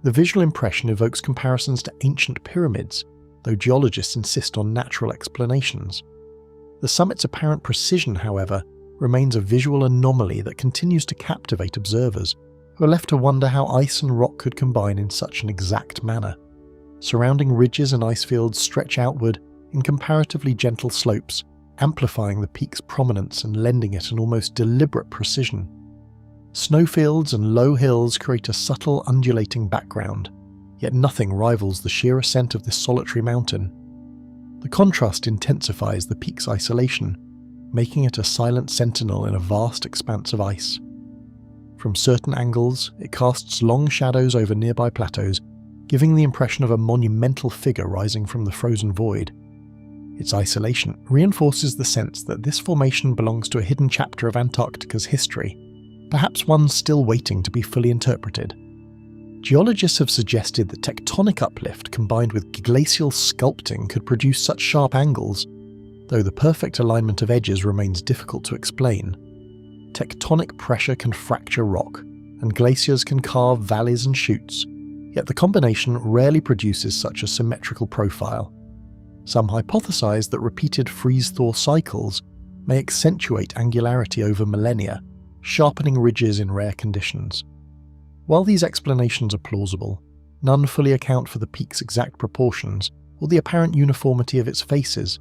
The visual impression evokes comparisons to ancient pyramids, though geologists insist on natural explanations. The summit's apparent precision, however, remains a visual anomaly that continues to captivate observers, who are left to wonder how ice and rock could combine in such an exact manner. Surrounding ridges and ice fields stretch outward in comparatively gentle slopes, amplifying the peak's prominence and lending it an almost deliberate precision. Snowfields and low hills create a subtle undulating background, yet nothing rivals the sheer ascent of this solitary mountain. The contrast intensifies the peak's isolation, making it a silent sentinel in a vast expanse of ice. From certain angles, it casts long shadows over nearby plateaus, giving the impression of a monumental figure rising from the frozen void. Its isolation reinforces the sense that this formation belongs to a hidden chapter of Antarctica's history, perhaps one still waiting to be fully interpreted. Geologists have suggested that tectonic uplift combined with glacial sculpting could produce such sharp angles, though the perfect alignment of edges remains difficult to explain. Tectonic pressure can fracture rock, and glaciers can carve valleys and chutes, yet the combination rarely produces such a symmetrical profile. Some hypothesize that repeated freeze-thaw cycles may accentuate angularity over millennia, sharpening ridges in rare conditions. While these explanations are plausible, none fully account for the peak's exact proportions or the apparent uniformity of its faces,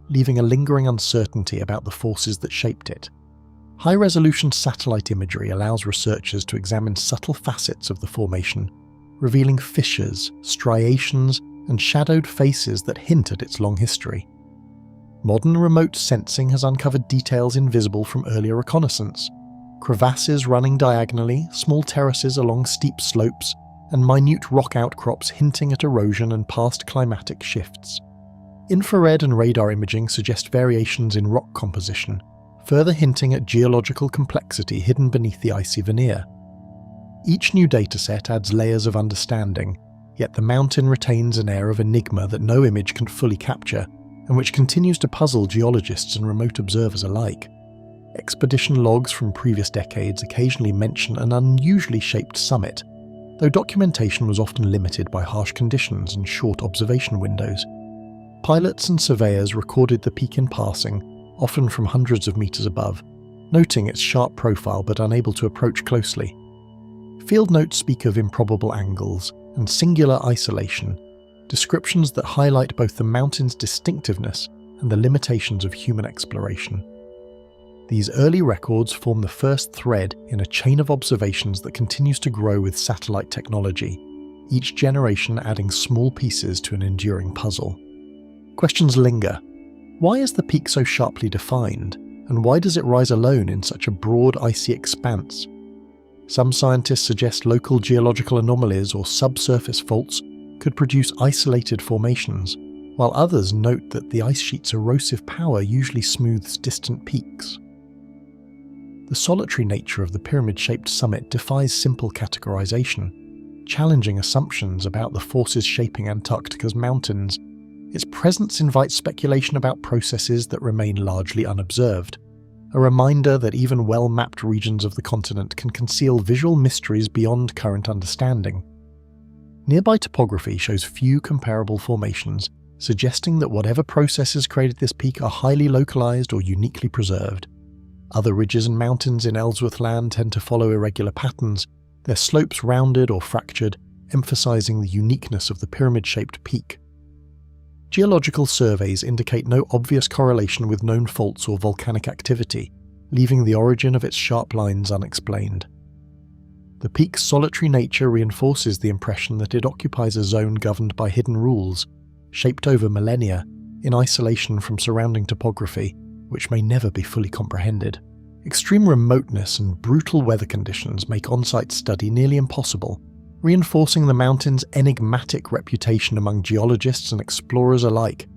leaving a lingering uncertainty about the forces that shaped it. High-resolution satellite imagery allows researchers to examine subtle facets of the formation, revealing fissures, striations, and shadowed faces that hint at its long history. Modern remote sensing has uncovered details invisible from earlier reconnaissance: crevasses running diagonally, small terraces along steep slopes, and minute rock outcrops hinting at erosion and past climatic shifts. Infrared and radar imaging suggest variations in rock composition, further hinting at geological complexity hidden beneath the icy veneer. Each new dataset adds layers of understanding, yet the mountain retains an air of enigma that no image can fully capture, and which continues to puzzle geologists and remote observers alike. Expedition logs from previous decades occasionally mention an unusually shaped summit, though documentation was often limited by harsh conditions and short observation windows. Pilots and surveyors recorded the peak in passing, often from hundreds of meters above, noting its sharp profile but unable to approach closely. Field notes speak of improbable angles and singular isolation, descriptions that highlight both the mountain's distinctiveness and the limitations of human exploration. These early records form the first thread in a chain of observations that continues to grow with satellite technology, each generation adding small pieces to an enduring puzzle. Questions linger. Why is the peak so sharply defined, and why does it rise alone in such a broad icy expanse? Some scientists suggest local geological anomalies or subsurface faults could produce isolated formations, while others note that the ice sheet's erosive power usually smooths distant peaks. The solitary nature of the pyramid-shaped summit defies simple categorization, challenging assumptions about the forces shaping Antarctica's mountains. Its presence invites speculation about processes that remain largely unobserved, a reminder that even well-mapped regions of the continent can conceal visual mysteries beyond current understanding. Nearby topography shows few comparable formations, suggesting that whatever processes created this peak are highly localized or uniquely preserved. Other ridges and mountains in Ellsworth Land tend to follow irregular patterns, their slopes rounded or fractured, emphasizing the uniqueness of the pyramid-shaped peak. Geological surveys indicate no obvious correlation with known faults or volcanic activity, leaving the origin of its sharp lines unexplained. The peak's solitary nature reinforces the impression that it occupies a zone governed by hidden rules, shaped over millennia, in isolation from surrounding topography, which may never be fully comprehended. Extreme remoteness and brutal weather conditions make on-site study nearly impossible, reinforcing the mountain's enigmatic reputation among geologists and explorers alike.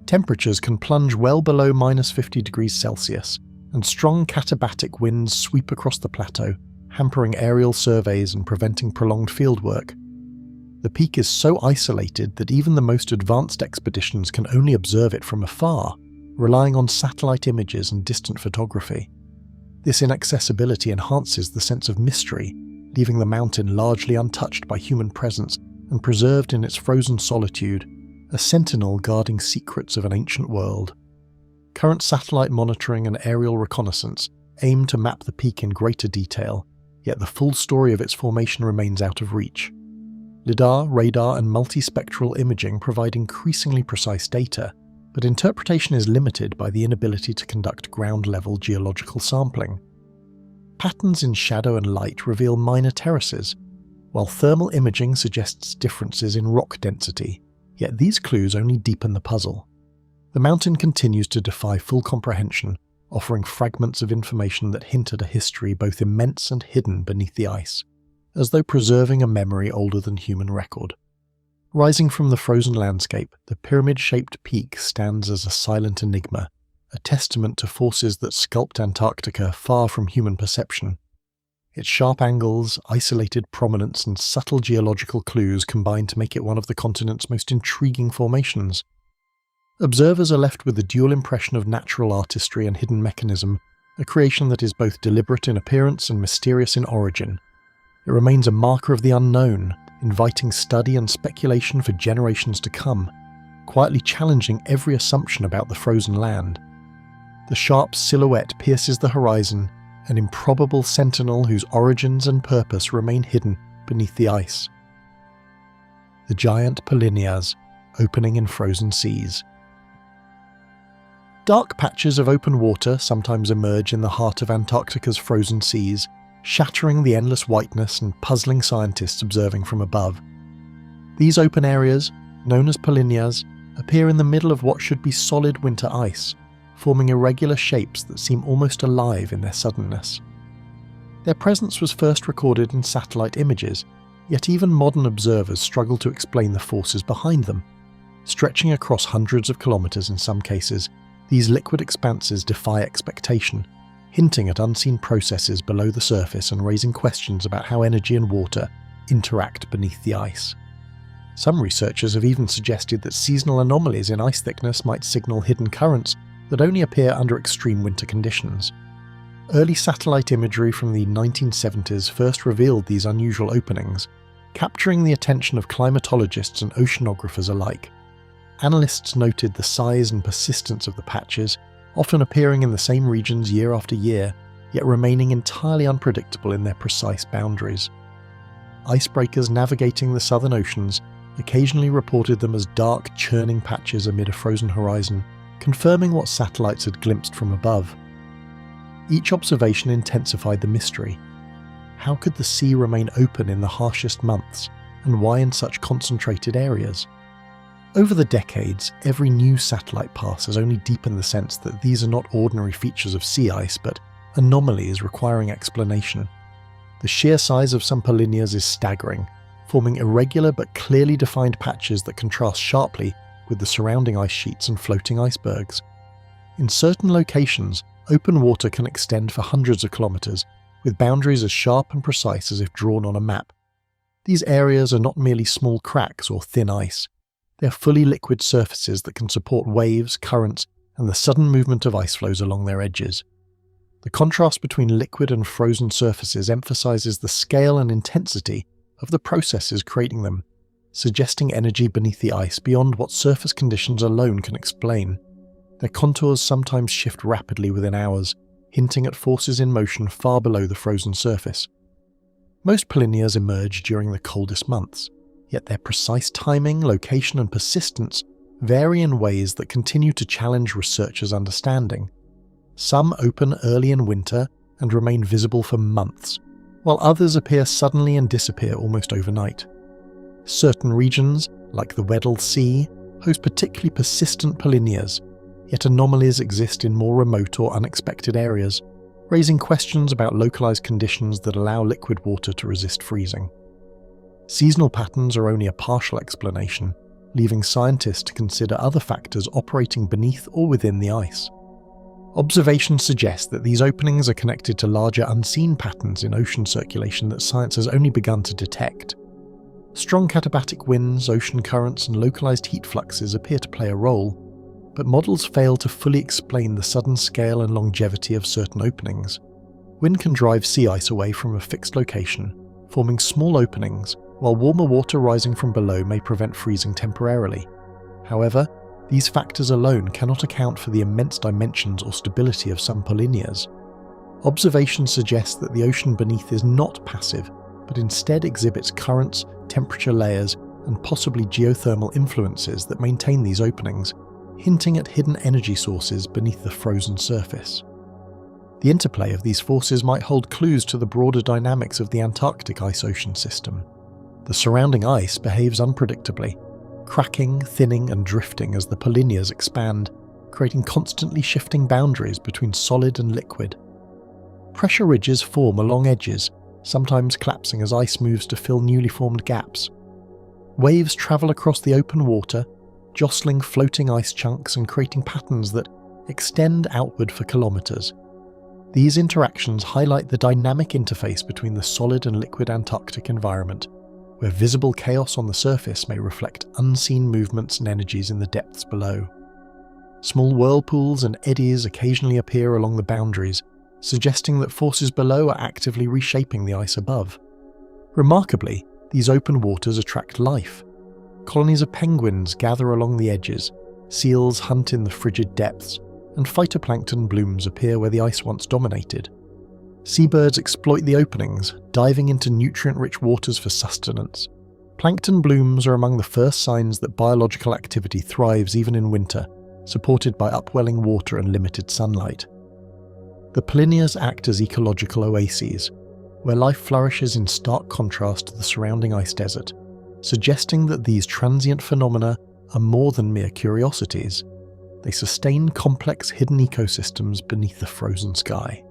Temperatures can plunge well below -50 degrees Celsius, and strong katabatic winds sweep across the plateau, hampering aerial surveys and preventing prolonged fieldwork. The peak is so isolated that even the most advanced expeditions can only observe it from afar, relying on satellite images and distant photography. This inaccessibility enhances the sense of mystery, leaving the mountain largely untouched by human presence and preserved in its frozen solitude, a sentinel guarding secrets of an ancient world. Current satellite monitoring and aerial reconnaissance aim to map the peak in greater detail, yet the full story of its formation remains out of reach. LIDAR, radar, and multispectral imaging provide increasingly precise data, but interpretation is limited by the inability to conduct ground-level geological sampling. Patterns in shadow and light reveal minor terraces, while thermal imaging suggests differences in rock density, yet these clues only deepen the puzzle. The mountain continues to defy full comprehension, offering fragments of information that hint at a history both immense and hidden beneath the ice, as though preserving a memory older than human record. Rising from the frozen landscape, the pyramid-shaped peak stands as a silent enigma, a testament to forces that sculpt Antarctica far from human perception. Its sharp angles, isolated prominence, and subtle geological clues combine to make it one of the continent's most intriguing formations. Observers are left with the dual impression of natural artistry and hidden mechanism, a creation that is both deliberate in appearance and mysterious in origin. It remains a marker of the unknown, inviting study and speculation for generations to come, quietly challenging every assumption about the frozen land. The sharp silhouette pierces the horizon, an improbable sentinel whose origins and purpose remain hidden beneath the ice. The giant polynyas, opening in frozen seas. Dark patches of open water sometimes emerge in the heart of Antarctica's frozen seas, shattering the endless whiteness and puzzling scientists observing from above. These open areas, known as polynyas, appear in the middle of what should be solid winter ice, forming irregular shapes that seem almost alive in their suddenness. Their presence was first recorded in satellite images, yet even modern observers struggle to explain the forces behind them. Stretching across hundreds of kilometers in some cases, these liquid expanses defy expectation, hinting at unseen processes below the surface and raising questions about how energy and water interact beneath the ice. Some researchers have even suggested that seasonal anomalies in ice thickness might signal hidden currents that only appear under extreme winter conditions. Early satellite imagery from the 1970s first revealed these unusual openings, capturing the attention of climatologists and oceanographers alike. Analysts noted the size and persistence of the patches, often appearing in the same regions year after year, yet remaining entirely unpredictable in their precise boundaries. Icebreakers navigating the southern oceans occasionally reported them as dark, churning patches amid a frozen horizon, confirming what satellites had glimpsed from above. Each observation intensified the mystery. How could the sea remain open in the harshest months, and why in such concentrated areas? Over the decades, every new satellite pass has only deepened the sense that these are not ordinary features of sea ice, but anomalies requiring explanation. The sheer size of some polynyas is staggering, forming irregular but clearly defined patches that contrast sharply with the surrounding ice sheets and floating icebergs. In certain locations, open water can extend for hundreds of kilometers, with boundaries as sharp and precise as if drawn on a map. These areas are not merely small cracks or thin ice. They are fully liquid surfaces that can support waves, currents, and the sudden movement of ice flows along their edges. The contrast between liquid and frozen surfaces emphasizes the scale and intensity of the processes creating them, suggesting energy beneath the ice beyond what surface conditions alone can explain. Their contours sometimes shift rapidly within hours, hinting at forces in motion far below the frozen surface. Most polynyas emerge during the coldest months, yet their precise timing, location, and persistence vary in ways that continue to challenge researchers' understanding. Some open early in winter and remain visible for months, while others appear suddenly and disappear almost overnight. Certain regions, like the Weddell Sea, host particularly persistent polynyas, yet anomalies exist in more remote or unexpected areas, raising questions about localized conditions that allow liquid water to resist freezing. Seasonal patterns are only a partial explanation, leaving scientists to consider other factors operating beneath or within the ice. Observations suggest that these openings are connected to larger unseen patterns in ocean circulation that science has only begun to detect. Strong katabatic winds, ocean currents, and localized heat fluxes appear to play a role, but models fail to fully explain the sudden scale and longevity of certain openings. Wind can drive sea ice away from a fixed location, forming small openings, while warmer water rising from below may prevent freezing temporarily. However, these factors alone cannot account for the immense dimensions or stability of some polynyas. Observations suggest that the ocean beneath is not passive, but instead exhibits currents, temperature layers, and possibly geothermal influences that maintain these openings, hinting at hidden energy sources beneath the frozen surface. The interplay of these forces might hold clues to the broader dynamics of the Antarctic ice-ocean system. The surrounding ice behaves unpredictably, cracking, thinning, and drifting as the polynyas expand, creating constantly shifting boundaries between solid and liquid. Pressure ridges form along edges, sometimes collapsing as ice moves to fill newly formed gaps. Waves travel across the open water, jostling floating ice chunks and creating patterns that extend outward for kilometers. These interactions highlight the dynamic interface between the solid and liquid Antarctic environment, where visible chaos on the surface may reflect unseen movements and energies in the depths below. Small whirlpools and eddies occasionally appear along the boundaries, suggesting that forces below are actively reshaping the ice above. Remarkably, these open waters attract life. Colonies of penguins gather along the edges, seals hunt in the frigid depths, and phytoplankton blooms appear where the ice once dominated. Seabirds exploit the openings, diving into nutrient-rich waters for sustenance. Plankton blooms are among the first signs that biological activity thrives even in winter, supported by upwelling water and limited sunlight. The polynyas act as ecological oases, where life flourishes in stark contrast to the surrounding ice desert, suggesting that these transient phenomena are more than mere curiosities. They sustain complex hidden ecosystems beneath the frozen sky.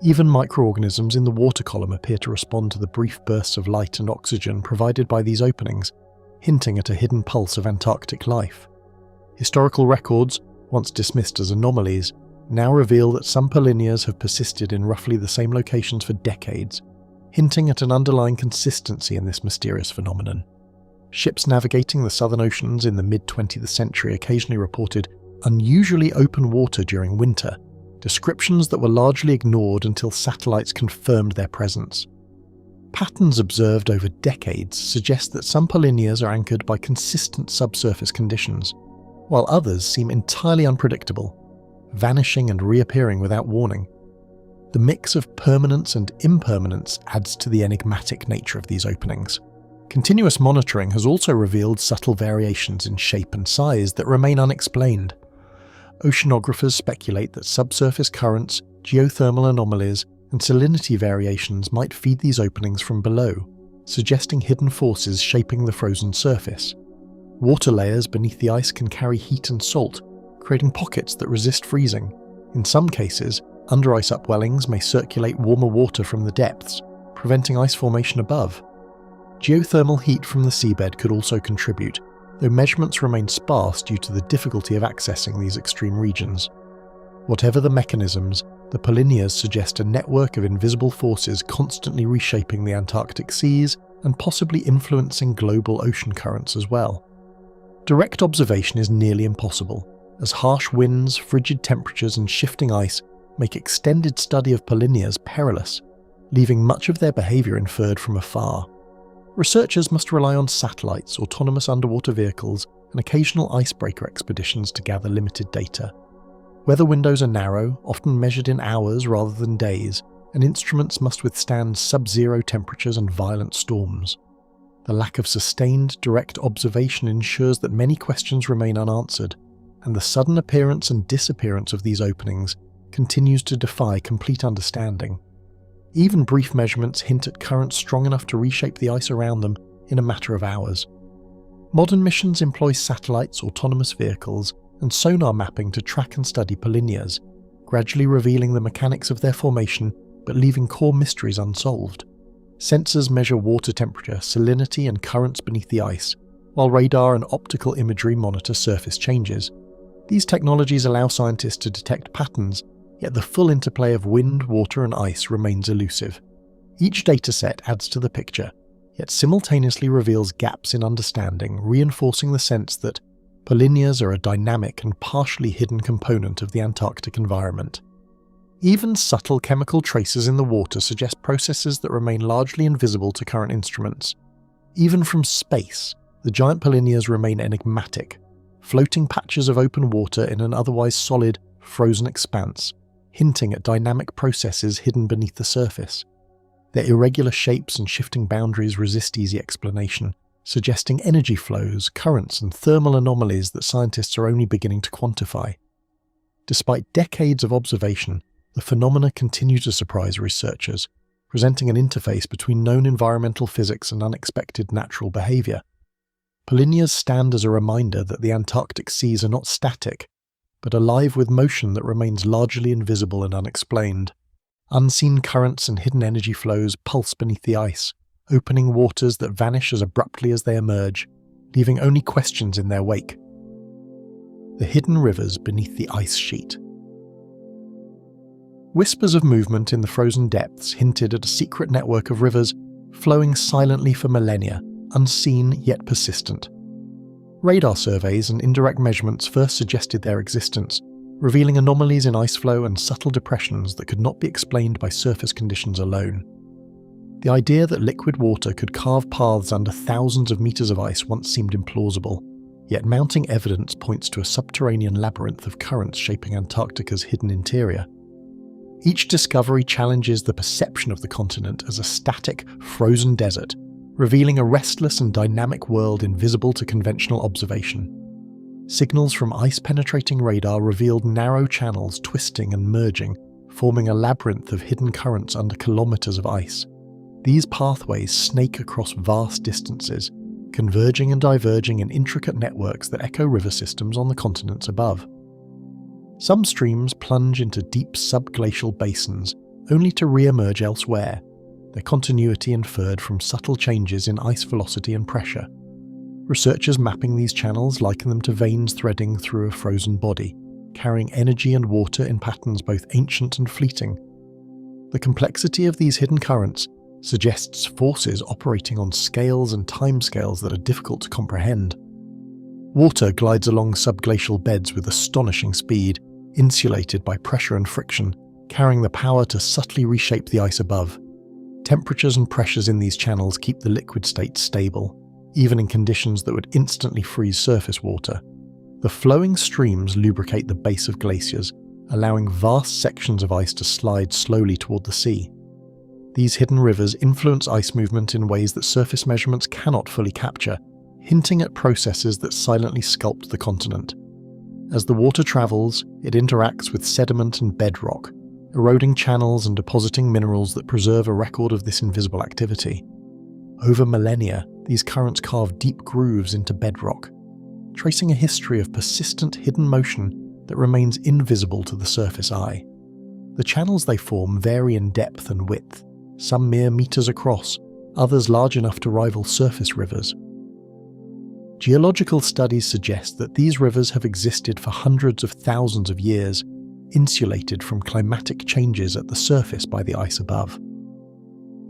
Even microorganisms in the water column appear to respond to the brief bursts of light and oxygen provided by these openings, hinting at a hidden pulse of Antarctic life. Historical records, once dismissed as anomalies, now reveal that some polynyas have persisted in roughly the same locations for decades, hinting at an underlying consistency in this mysterious phenomenon. Ships navigating the southern oceans in the mid-20th century occasionally reported unusually open water during winter, descriptions that were largely ignored until satellites confirmed their presence. Patterns observed over decades suggest that some polynyas are anchored by consistent subsurface conditions, while others seem entirely unpredictable, vanishing and reappearing without warning. The mix of permanence and impermanence adds to the enigmatic nature of these openings. Continuous monitoring has also revealed subtle variations in shape and size that remain unexplained. Oceanographers speculate that subsurface currents, geothermal anomalies, and salinity variations might feed these openings from below, suggesting hidden forces shaping the frozen surface. Water layers beneath the ice can carry heat and salt, creating pockets that resist freezing. In some cases, under-ice upwellings may circulate warmer water from the depths, preventing ice formation above. Geothermal heat from the seabed could also contribute, though measurements remain sparse due to the difficulty of accessing these extreme regions. Whatever the mechanisms, the polynyas suggest a network of invisible forces constantly reshaping the Antarctic seas and possibly influencing global ocean currents as well. Direct observation is nearly impossible, as harsh winds, frigid temperatures, and shifting ice make extended study of polynyas perilous, leaving much of their behavior inferred from afar. Researchers must rely on satellites, autonomous underwater vehicles, and occasional icebreaker expeditions to gather limited data. Weather windows are narrow, often measured in hours rather than days, and instruments must withstand sub-zero temperatures and violent storms. The lack of sustained, direct observation ensures that many questions remain unanswered, and the sudden appearance and disappearance of these openings continues to defy complete understanding. Even brief measurements hint at currents strong enough to reshape the ice around them in a matter of hours. Modern missions employ satellites, autonomous vehicles, and sonar mapping to track and study polynyas, gradually revealing the mechanics of their formation but leaving core mysteries unsolved. Sensors measure water temperature, salinity, and currents beneath the ice, while radar and optical imagery monitor surface changes. These technologies allow scientists to detect patterns, yet the full interplay of wind, water and ice remains elusive. Each dataset adds to the picture, yet simultaneously reveals gaps in understanding, reinforcing the sense that polynyas are a dynamic and partially hidden component of the Antarctic environment. Even subtle chemical traces in the water suggest processes that remain largely invisible to current instruments. Even from space, the giant polynyas remain enigmatic, floating patches of open water in an otherwise solid, frozen expanse, hinting at dynamic processes hidden beneath the surface. Their irregular shapes and shifting boundaries resist easy explanation, suggesting energy flows, currents, and thermal anomalies that scientists are only beginning to quantify. Despite decades of observation, the phenomena continue to surprise researchers, presenting an interface between known environmental physics and unexpected natural behavior. Polynyas stand as a reminder that the Antarctic seas are not static, but alive with motion that remains largely invisible and unexplained. Unseen currents and hidden energy flows pulse beneath the ice, opening waters that vanish as abruptly as they emerge, leaving only questions in their wake. The hidden rivers beneath the ice sheet. Whispers of movement in the frozen depths hinted at a secret network of rivers flowing silently for millennia, unseen yet persistent. Radar surveys and indirect measurements first suggested their existence, revealing anomalies in ice flow and subtle depressions that could not be explained by surface conditions alone. The idea that liquid water could carve paths under thousands of meters of ice once seemed implausible, yet mounting evidence points to a subterranean labyrinth of currents shaping Antarctica's hidden interior. Each discovery challenges the perception of the continent as a static, frozen desert, revealing a restless and dynamic world invisible to conventional observation. Signals from ice-penetrating radar revealed narrow channels twisting and merging, forming a labyrinth of hidden currents under kilometers of ice. These pathways snake across vast distances, converging and diverging in intricate networks that echo river systems on the continents above. Some streams plunge into deep subglacial basins, only to re-emerge elsewhere, their continuity inferred from subtle changes in ice velocity and pressure. Researchers mapping these channels liken them to veins threading through a frozen body, carrying energy and water in patterns both ancient and fleeting. The complexity of these hidden currents suggests forces operating on scales and timescales that are difficult to comprehend. Water glides along subglacial beds with astonishing speed, insulated by pressure and friction, carrying the power to subtly reshape the ice above. Temperatures and pressures in these channels keep the liquid state stable, even in conditions that would instantly freeze surface water. The flowing streams lubricate the base of glaciers, allowing vast sections of ice to slide slowly toward the sea. These hidden rivers influence ice movement in ways that surface measurements cannot fully capture, hinting at processes that silently sculpt the continent. As the water travels, it interacts with sediment and bedrock, eroding channels and depositing minerals that preserve a record of this invisible activity. Over millennia, these currents carve deep grooves into bedrock, tracing a history of persistent hidden motion that remains invisible to the surface eye. The channels they form vary in depth and width, some mere meters across, others large enough to rival surface rivers. Geological studies suggest that these rivers have existed for hundreds of thousands of years, insulated from climatic changes at the surface by the ice above.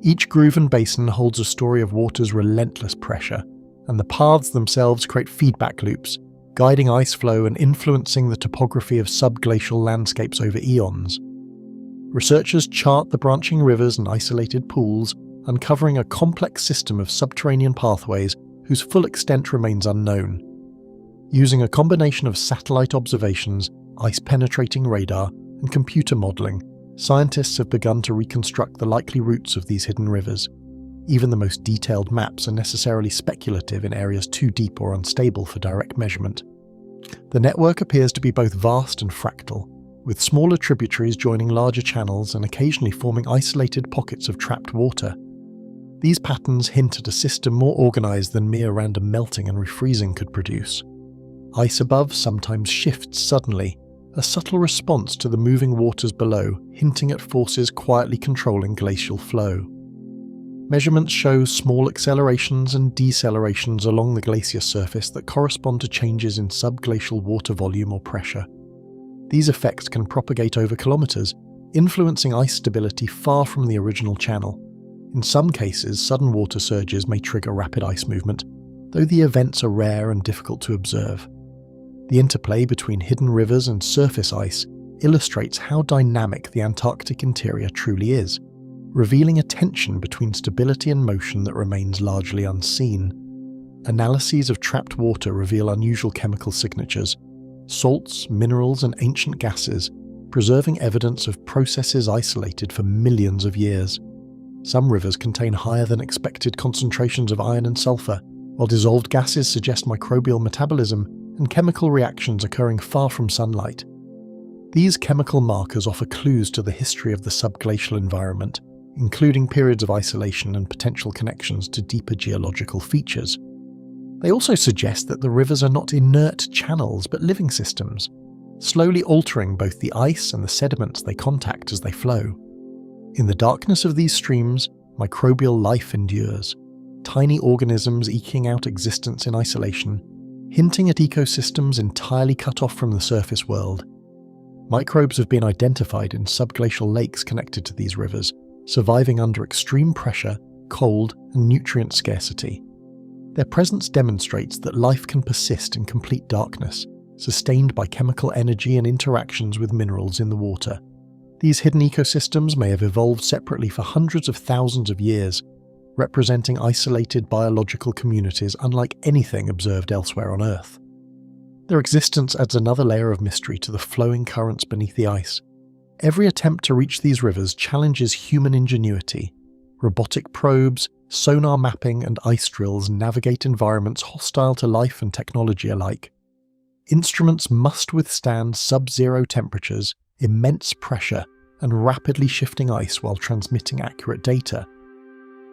Each groove and basin holds a story of water's relentless pressure, and the paths themselves create feedback loops, guiding ice flow and influencing the topography of subglacial landscapes over eons. Researchers chart the branching rivers and isolated pools, uncovering a complex system of subterranean pathways whose full extent remains unknown. Using a combination of satellite observations, ice-penetrating radar, and computer modelling, scientists have begun to reconstruct the likely routes of these hidden rivers. Even the most detailed maps are necessarily speculative in areas too deep or unstable for direct measurement. The network appears to be both vast and fractal, with smaller tributaries joining larger channels and occasionally forming isolated pockets of trapped water. These patterns hint at a system more organised than mere random melting and refreezing could produce. Ice above sometimes shifts suddenly, a subtle response to the moving waters below, hinting at forces quietly controlling glacial flow. Measurements show small accelerations and decelerations along the glacier surface that correspond to changes in subglacial water volume or pressure. These effects can propagate over kilometers, influencing ice stability far from the original channel. In some cases, sudden water surges may trigger rapid ice movement, though the events are rare and difficult to observe. The interplay between hidden rivers and surface ice illustrates how dynamic the Antarctic interior truly is, revealing a tension between stability and motion that remains largely unseen. Analyses of trapped water reveal unusual chemical signatures, salts, minerals, and ancient gases, preserving evidence of processes isolated for millions of years. Some rivers contain higher than expected concentrations of iron and sulfur, while dissolved gases suggest microbial metabolism and chemical reactions occurring far from sunlight. These chemical markers offer clues to the history of the subglacial environment, including periods of isolation and potential connections to deeper geological features. They also suggest that the rivers are not inert channels but living systems, slowly altering both the ice and the sediments they contact as they flow. In the darkness of these streams, microbial life endures, tiny organisms eking out existence in isolation, hinting at ecosystems entirely cut off from the surface world. Microbes have been identified in subglacial lakes connected to these rivers, surviving under extreme pressure, cold, and nutrient scarcity. Their presence demonstrates that life can persist in complete darkness, sustained by chemical energy and interactions with minerals in the water. These hidden ecosystems may have evolved separately for hundreds of thousands of years, representing isolated biological communities unlike anything observed elsewhere on Earth. Their existence adds another layer of mystery to the flowing currents beneath the ice. Every attempt to reach these rivers challenges human ingenuity. Robotic probes, sonar mapping, and ice drills navigate environments hostile to life and technology alike. Instruments must withstand sub-zero temperatures, immense pressure, and rapidly shifting ice while transmitting accurate data.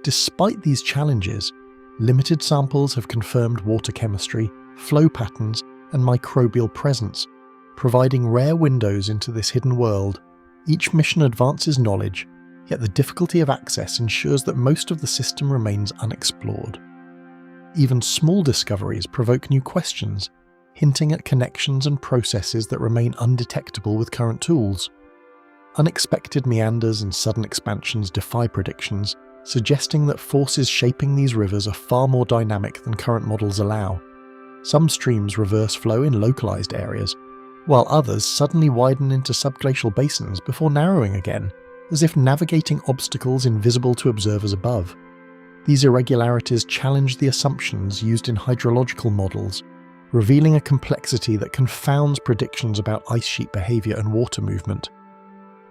Despite these challenges, limited samples have confirmed water chemistry, flow patterns, and microbial presence, providing rare windows into this hidden world. Each mission advances knowledge, yet the difficulty of access ensures that most of the system remains unexplored. Even small discoveries provoke new questions, hinting at connections and processes that remain undetectable with current tools. Unexpected meanders and sudden expansions defy predictions, suggesting that forces shaping these rivers are far more dynamic than current models allow. Some streams reverse flow in localized areas, while others suddenly widen into subglacial basins before narrowing again, as if navigating obstacles invisible to observers above. These irregularities challenge the assumptions used in hydrological models, revealing a complexity that confounds predictions about ice sheet behavior and water movement.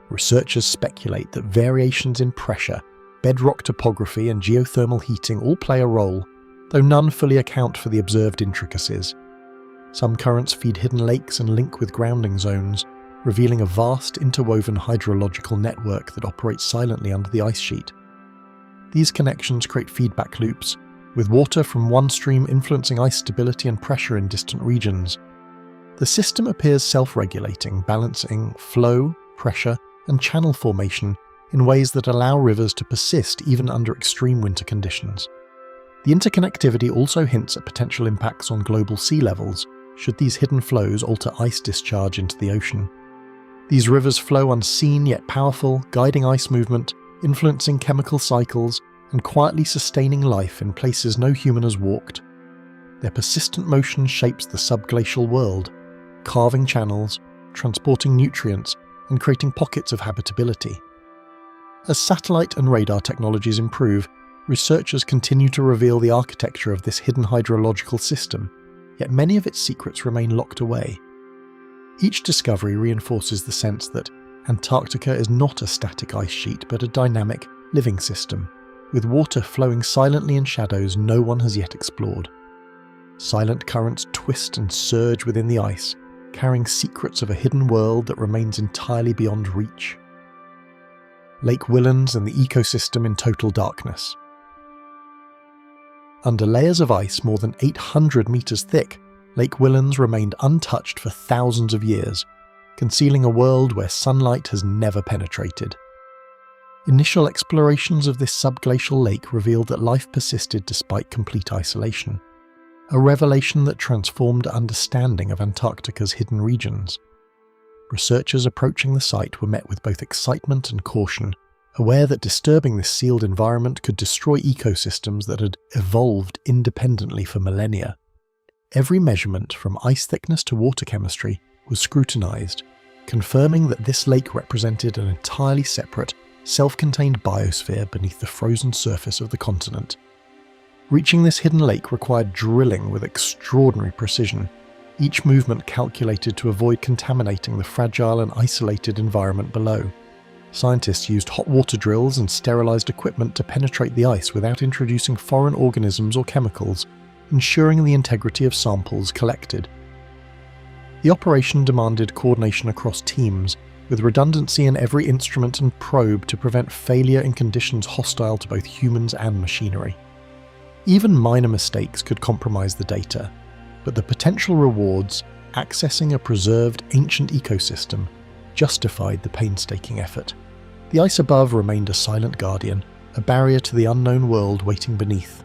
Researchers speculate that variations in pressure, bedrock topography, and geothermal heating all play a role, though none fully account for the observed intricacies. Some currents feed hidden lakes and link with grounding zones, revealing a vast interwoven hydrological network that operates silently under the ice sheet. These connections create feedback loops, with water from one stream influencing ice stability and pressure in distant regions. The system appears self-regulating, balancing flow, pressure, and channel formation in ways that allow rivers to persist even under extreme winter conditions. The interconnectivity also hints at potential impacts on global sea levels, should these hidden flows alter ice discharge into the ocean. These rivers flow unseen yet powerful, guiding ice movement, influencing chemical cycles, and quietly sustaining life in places no human has walked. Their persistent motion shapes the subglacial world, carving channels, transporting nutrients, and creating pockets of habitability. As satellite and radar technologies improve, researchers continue to reveal the architecture of this hidden hydrological system, yet many of its secrets remain locked away. Each discovery reinforces the sense that Antarctica is not a static ice sheet but a dynamic, living system, with water flowing silently in shadows no one has yet explored. Silent currents twist and surge within the ice, carrying secrets of a hidden world that remains entirely beyond reach. Lake Willans and the ecosystem in total darkness. Under layers of ice more than 800 meters thick, Lake Willans remained untouched for thousands of years, concealing a world where sunlight has never penetrated. Initial explorations of this subglacial lake revealed that life persisted despite complete isolation, a revelation that transformed understanding of Antarctica's hidden regions. Researchers approaching the site were met with both excitement and caution, aware that disturbing this sealed environment could destroy ecosystems that had evolved independently for millennia. Every measurement, from ice thickness to water chemistry, was scrutinized, confirming that this lake represented an entirely separate, self-contained biosphere beneath the frozen surface of the continent. Reaching this hidden lake required drilling with extraordinary precision, each movement calculated to avoid contaminating the fragile and isolated environment below. Scientists used hot water drills and sterilized equipment to penetrate the ice without introducing foreign organisms or chemicals, ensuring the integrity of samples collected. The operation demanded coordination across teams, with redundancy in every instrument and probe to prevent failure in conditions hostile to both humans and machinery. Even minor mistakes could compromise the data, but the potential rewards, accessing a preserved ancient ecosystem, justified the painstaking effort. The ice above remained a silent guardian, a barrier to the unknown world waiting beneath.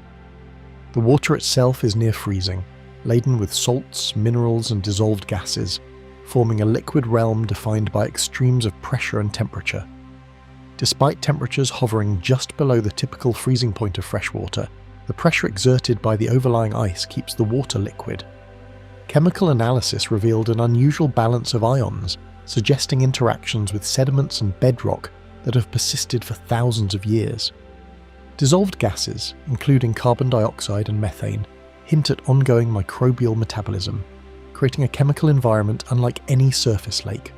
The water itself is near freezing, laden with salts, minerals and dissolved gases, forming a liquid realm defined by extremes of pressure and temperature. Despite temperatures hovering just below the typical freezing point of freshwater, the pressure exerted by the overlying ice keeps the water liquid. Chemical analysis revealed an unusual balance of ions, suggesting interactions with sediments and bedrock that have persisted for thousands of years. Dissolved gases, including carbon dioxide and methane, hint at ongoing microbial metabolism, creating a chemical environment unlike any surface lake.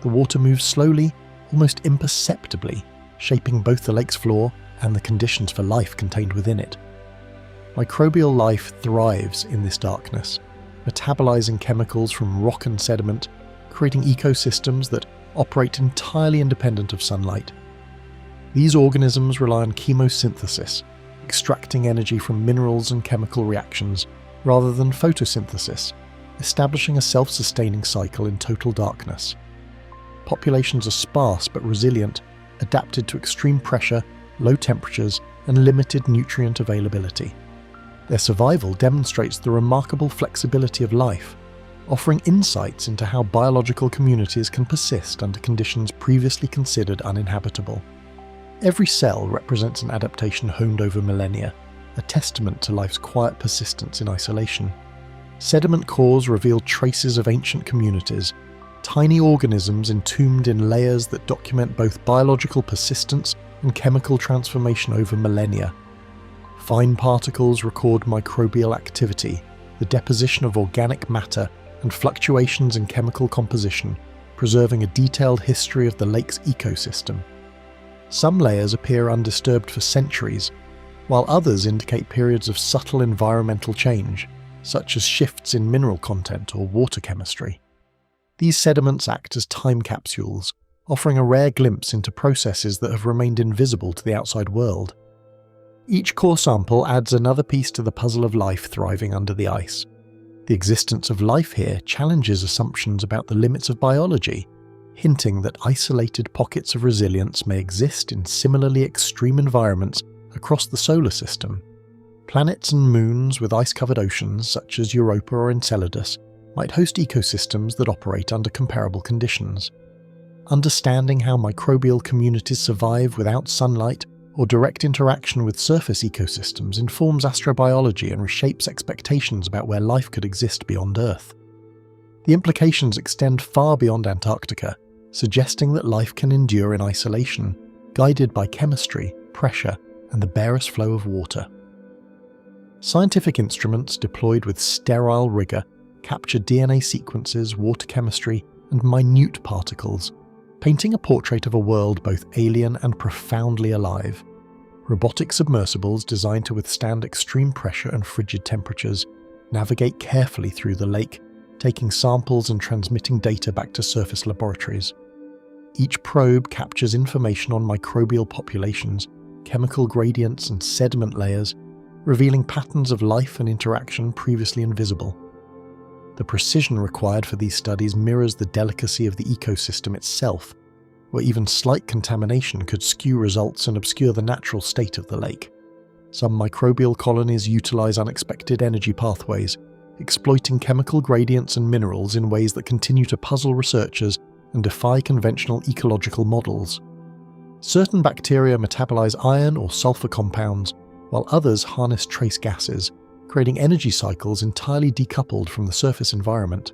The water moves slowly, almost imperceptibly, shaping both the lake's floor and the conditions for life contained within it. Microbial life thrives in this darkness, metabolizing chemicals from rock and sediment, creating ecosystems that operate entirely independent of sunlight. These organisms rely on chemosynthesis, extracting energy from minerals and chemical reactions, rather than photosynthesis, establishing a self-sustaining cycle in total darkness. Populations are sparse but resilient, adapted to extreme pressure, low temperatures, and limited nutrient availability. Their survival demonstrates the remarkable flexibility of life, offering insights into how biological communities can persist under conditions previously considered uninhabitable. Every cell represents an adaptation honed over millennia, a testament to life's quiet persistence in isolation. Sediment cores reveal traces of ancient communities, tiny organisms entombed in layers that document both biological persistence and chemical transformation over millennia. Fine particles record microbial activity, the deposition of organic matter, and fluctuations in chemical composition, preserving a detailed history of the lake's ecosystem. Some layers appear undisturbed for centuries, while others indicate periods of subtle environmental change, such as shifts in mineral content or water chemistry. These sediments act as time capsules, offering a rare glimpse into processes that have remained invisible to the outside world. Each core sample adds another piece to the puzzle of life thriving under the ice. The existence of life here challenges assumptions about the limits of biology, hinting that isolated pockets of resilience may exist in similarly extreme environments across the solar system. Planets and moons with ice-covered oceans, such as Europa or Enceladus, might host ecosystems that operate under comparable conditions. Understanding how microbial communities survive without sunlight or direct interaction with surface ecosystems informs astrobiology and reshapes expectations about where life could exist beyond Earth. The implications extend far beyond Antarctica, suggesting that life can endure in isolation, guided by chemistry, pressure, and the barest flow of water. Scientific instruments deployed with sterile rigor capture DNA sequences, water chemistry, and minute particles, painting a portrait of a world both alien and profoundly alive. Robotic submersibles designed to withstand extreme pressure and frigid temperatures navigate carefully through the lake, taking samples and transmitting data back to surface laboratories. Each probe captures information on microbial populations, chemical gradients, and sediment layers, revealing patterns of life and interaction previously invisible. The precision required for these studies mirrors the delicacy of the ecosystem itself, where even slight contamination could skew results and obscure the natural state of the lake. Some microbial colonies utilize unexpected energy pathways, exploiting chemical gradients and minerals in ways that continue to puzzle researchers and defy conventional ecological models. Certain bacteria metabolize iron or sulfur compounds, while others harness trace gases, creating energy cycles entirely decoupled from the surface environment.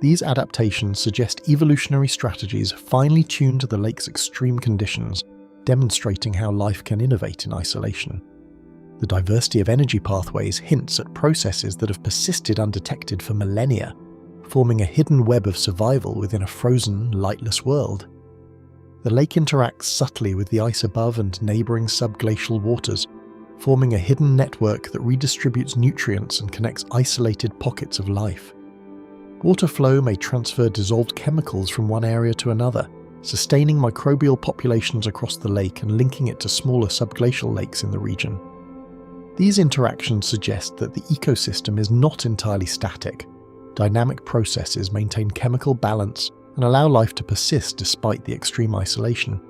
These adaptations suggest evolutionary strategies finely tuned to the lake's extreme conditions, demonstrating how life can innovate in isolation. The diversity of energy pathways hints at processes that have persisted undetected for millennia, forming a hidden web of survival within a frozen, lightless world. The lake interacts subtly with the ice above and neighbouring subglacial waters, forming a hidden network that redistributes nutrients and connects isolated pockets of life. Water flow may transfer dissolved chemicals from one area to another, sustaining microbial populations across the lake and linking it to smaller subglacial lakes in the region. These interactions suggest that the ecosystem is not entirely static. Dynamic processes maintain chemical balance and allow life to persist despite the extreme isolation.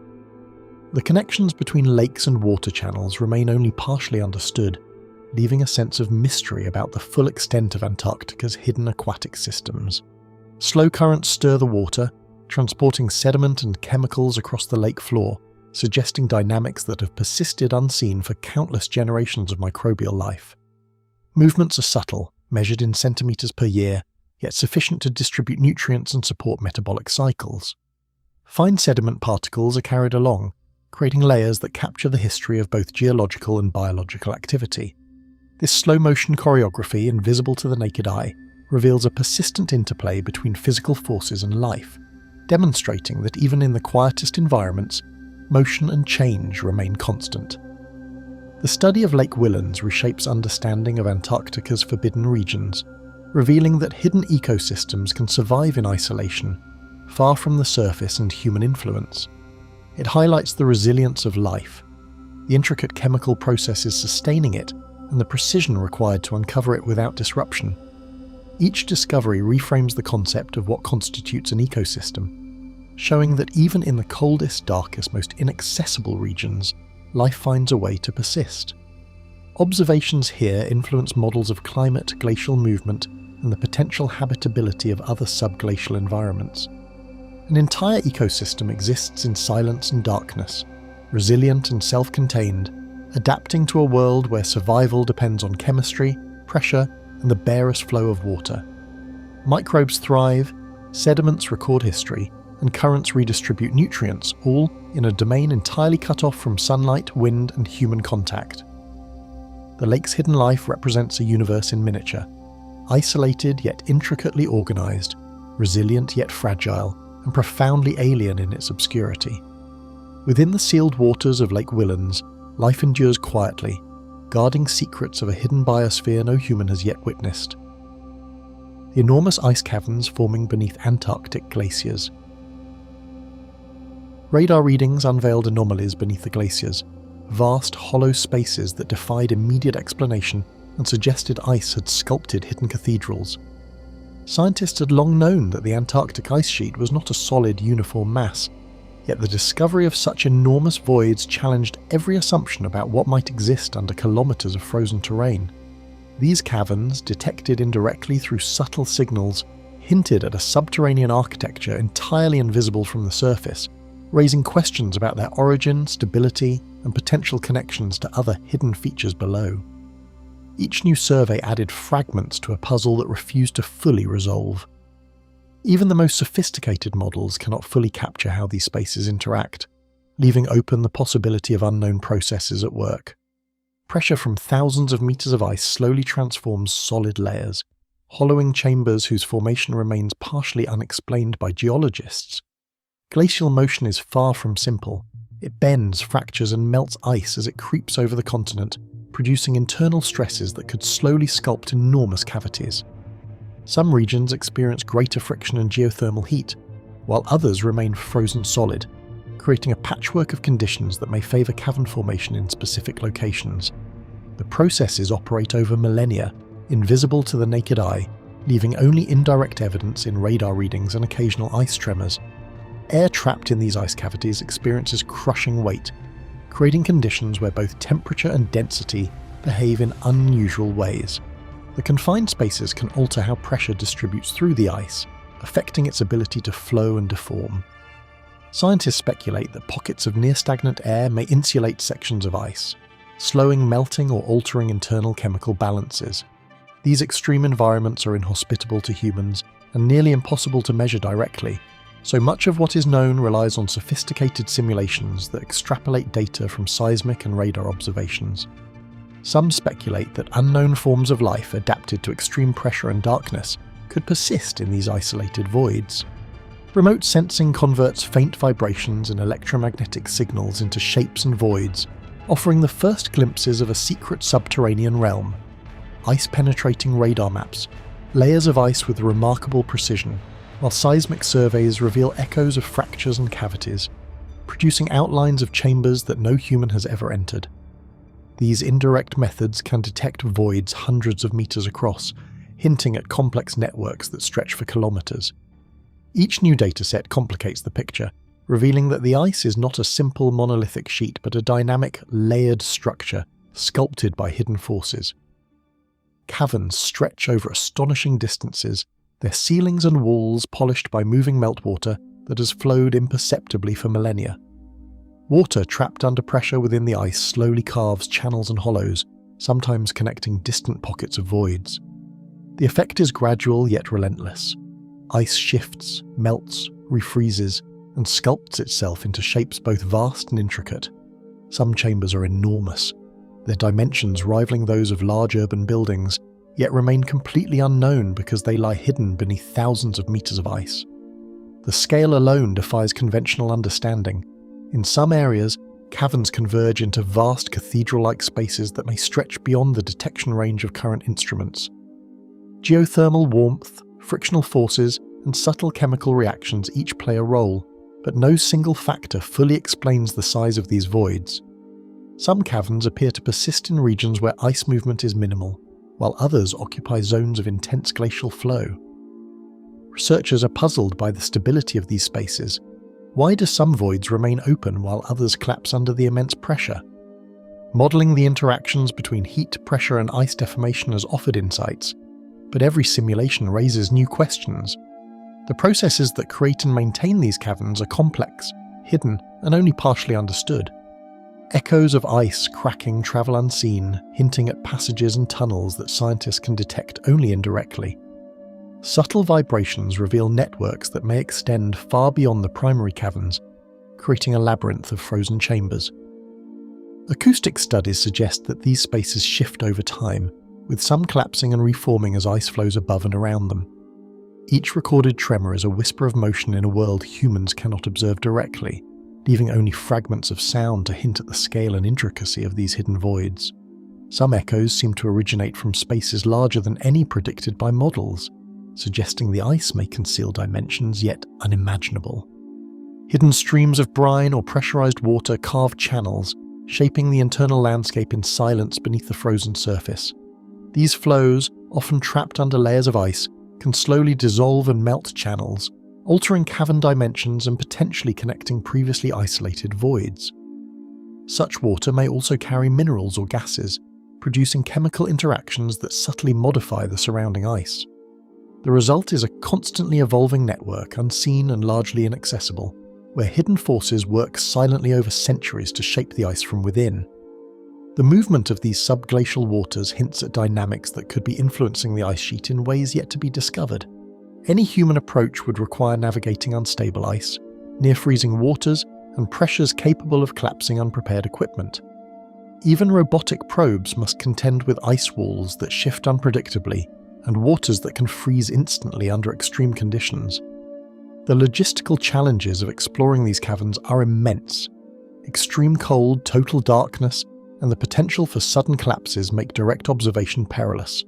The connections between lakes and water channels remain only partially understood, leaving a sense of mystery about the full extent of Antarctica's hidden aquatic systems. Slow currents stir the water, transporting sediment and chemicals across the lake floor, suggesting dynamics that have persisted unseen for countless generations of microbial life. Movements are subtle, measured in centimeters per year, yet sufficient to distribute nutrients and support metabolic cycles. Fine sediment particles are carried along, creating layers that capture the history of both geological and biological activity. This slow-motion choreography, invisible to the naked eye, reveals a persistent interplay between physical forces and life, demonstrating that even in the quietest environments, motion and change remain constant. The study of Lake Willans reshapes understanding of Antarctica's forbidden regions, revealing that hidden ecosystems can survive in isolation, far from the surface and human influence. It highlights the resilience of life, the intricate chemical processes sustaining it, and the precision required to uncover it without disruption. Each discovery reframes the concept of what constitutes an ecosystem, showing that even in the coldest, darkest, most inaccessible regions, life finds a way to persist. Observations here influence models of climate, glacial movement, and the potential habitability of other subglacial environments. An entire ecosystem exists in silence and darkness, resilient and self-contained, adapting to a world where survival depends on chemistry, pressure, and the barest flow of water. Microbes thrive, sediments record history, and currents redistribute nutrients, all in a domain entirely cut off from sunlight, wind, and human contact. The lake's hidden life represents a universe in miniature, isolated yet intricately organized, resilient yet fragile, and profoundly alien in its obscurity. Within the sealed waters of Lake Willans, life endures quietly, guarding secrets of a hidden biosphere no human has yet witnessed. The enormous ice caverns forming beneath Antarctic glaciers. Radar readings unveiled anomalies beneath the glaciers, vast hollow spaces that defied immediate explanation and suggested ice had sculpted hidden cathedrals. Scientists had long known that the Antarctic ice sheet was not a solid, uniform mass, yet the discovery of such enormous voids challenged every assumption about what might exist under kilometers of frozen terrain. These caverns, detected indirectly through subtle signals, hinted at a subterranean architecture entirely invisible from the surface, raising questions about their origin, stability, and potential connections to other hidden features below. Each new survey added fragments to a puzzle that refused to fully resolve. Even the most sophisticated models cannot fully capture how these spaces interact, leaving open the possibility of unknown processes at work. Pressure from thousands of meters of ice slowly transforms solid layers, hollowing chambers whose formation remains partially unexplained by geologists. Glacial motion is far from simple. It bends, fractures, and melts ice as it creeps over the continent, producing internal stresses that could slowly sculpt enormous cavities. Some regions experience greater friction and geothermal heat, while others remain frozen solid, creating a patchwork of conditions that may favour cavern formation in specific locations. The processes operate over millennia, invisible to the naked eye, leaving only indirect evidence in radar readings and occasional ice tremors. Air trapped in these ice cavities experiences crushing weight, creating conditions where both temperature and density behave in unusual ways. The confined spaces can alter how pressure distributes through the ice, affecting its ability to flow and deform. Scientists speculate that pockets of near-stagnant air may insulate sections of ice, slowing melting or altering internal chemical balances. These extreme environments are inhospitable to humans and nearly impossible to measure directly, so much of what is known relies on sophisticated simulations that extrapolate data from seismic and radar observations. Some speculate that unknown forms of life adapted to extreme pressure and darkness could persist in these isolated voids. Remote sensing converts faint vibrations and electromagnetic signals into shapes and voids, offering the first glimpses of a secret subterranean realm. Ice-penetrating radar maps, layers of ice with remarkable precision, while seismic surveys reveal echoes of fractures and cavities, producing outlines of chambers that no human has ever entered. These indirect methods can detect voids hundreds of meters across, hinting at complex networks that stretch for kilometers. Each new dataset complicates the picture, revealing that the ice is not a simple monolithic sheet but a dynamic, layered structure sculpted by hidden forces. Caverns stretch over astonishing distances, their ceilings and walls polished by moving meltwater that has flowed imperceptibly for millennia. Water trapped under pressure within the ice slowly carves channels and hollows, sometimes connecting distant pockets of voids. The effect is gradual yet relentless. Ice shifts, melts, refreezes, and sculpts itself into shapes both vast and intricate. Some chambers are enormous, their dimensions rivaling those of large urban buildings, yet remain completely unknown because they lie hidden beneath thousands of meters of ice. The scale alone defies conventional understanding. In some areas, caverns converge into vast cathedral-like spaces that may stretch beyond the detection range of current instruments. Geothermal warmth, frictional forces, and subtle chemical reactions each play a role, but no single factor fully explains the size of these voids. Some caverns appear to persist in regions where ice movement is minimal, while others occupy zones of intense glacial flow. Researchers are puzzled by the stability of these spaces. Why do some voids remain open while others collapse under the immense pressure? Modelling the interactions between heat, pressure, and ice deformation has offered insights, but every simulation raises new questions. The processes that create and maintain these caverns are complex, hidden, and only partially understood. Echoes of ice cracking travel unseen, hinting at passages and tunnels that scientists can detect only indirectly. Subtle vibrations reveal networks that may extend far beyond the primary caverns, creating a labyrinth of frozen chambers. Acoustic studies suggest that these spaces shift over time, with some collapsing and reforming as ice flows above and around them. Each recorded tremor is a whisper of motion in a world humans cannot observe directly, leaving only fragments of sound to hint at the scale and intricacy of these hidden voids. Some echoes seem to originate from spaces larger than any predicted by models, suggesting the ice may conceal dimensions yet unimaginable. Hidden streams of brine or pressurized water carve channels, shaping the internal landscape in silence beneath the frozen surface. These flows, often trapped under layers of ice, can slowly dissolve and melt channels, altering cavern dimensions and potentially connecting previously isolated voids. Such water may also carry minerals or gases, producing chemical interactions that subtly modify the surrounding ice. The result is a constantly evolving network, unseen and largely inaccessible, where hidden forces work silently over centuries to shape the ice from within. The movement of these subglacial waters hints at dynamics that could be influencing the ice sheet in ways yet to be discovered. Any human approach would require navigating unstable ice, near-freezing waters, and pressures capable of collapsing unprepared equipment. Even robotic probes must contend with ice walls that shift unpredictably, and waters that can freeze instantly under extreme conditions. The logistical challenges of exploring these caverns are immense. Extreme cold, total darkness, and the potential for sudden collapses make direct observation perilous.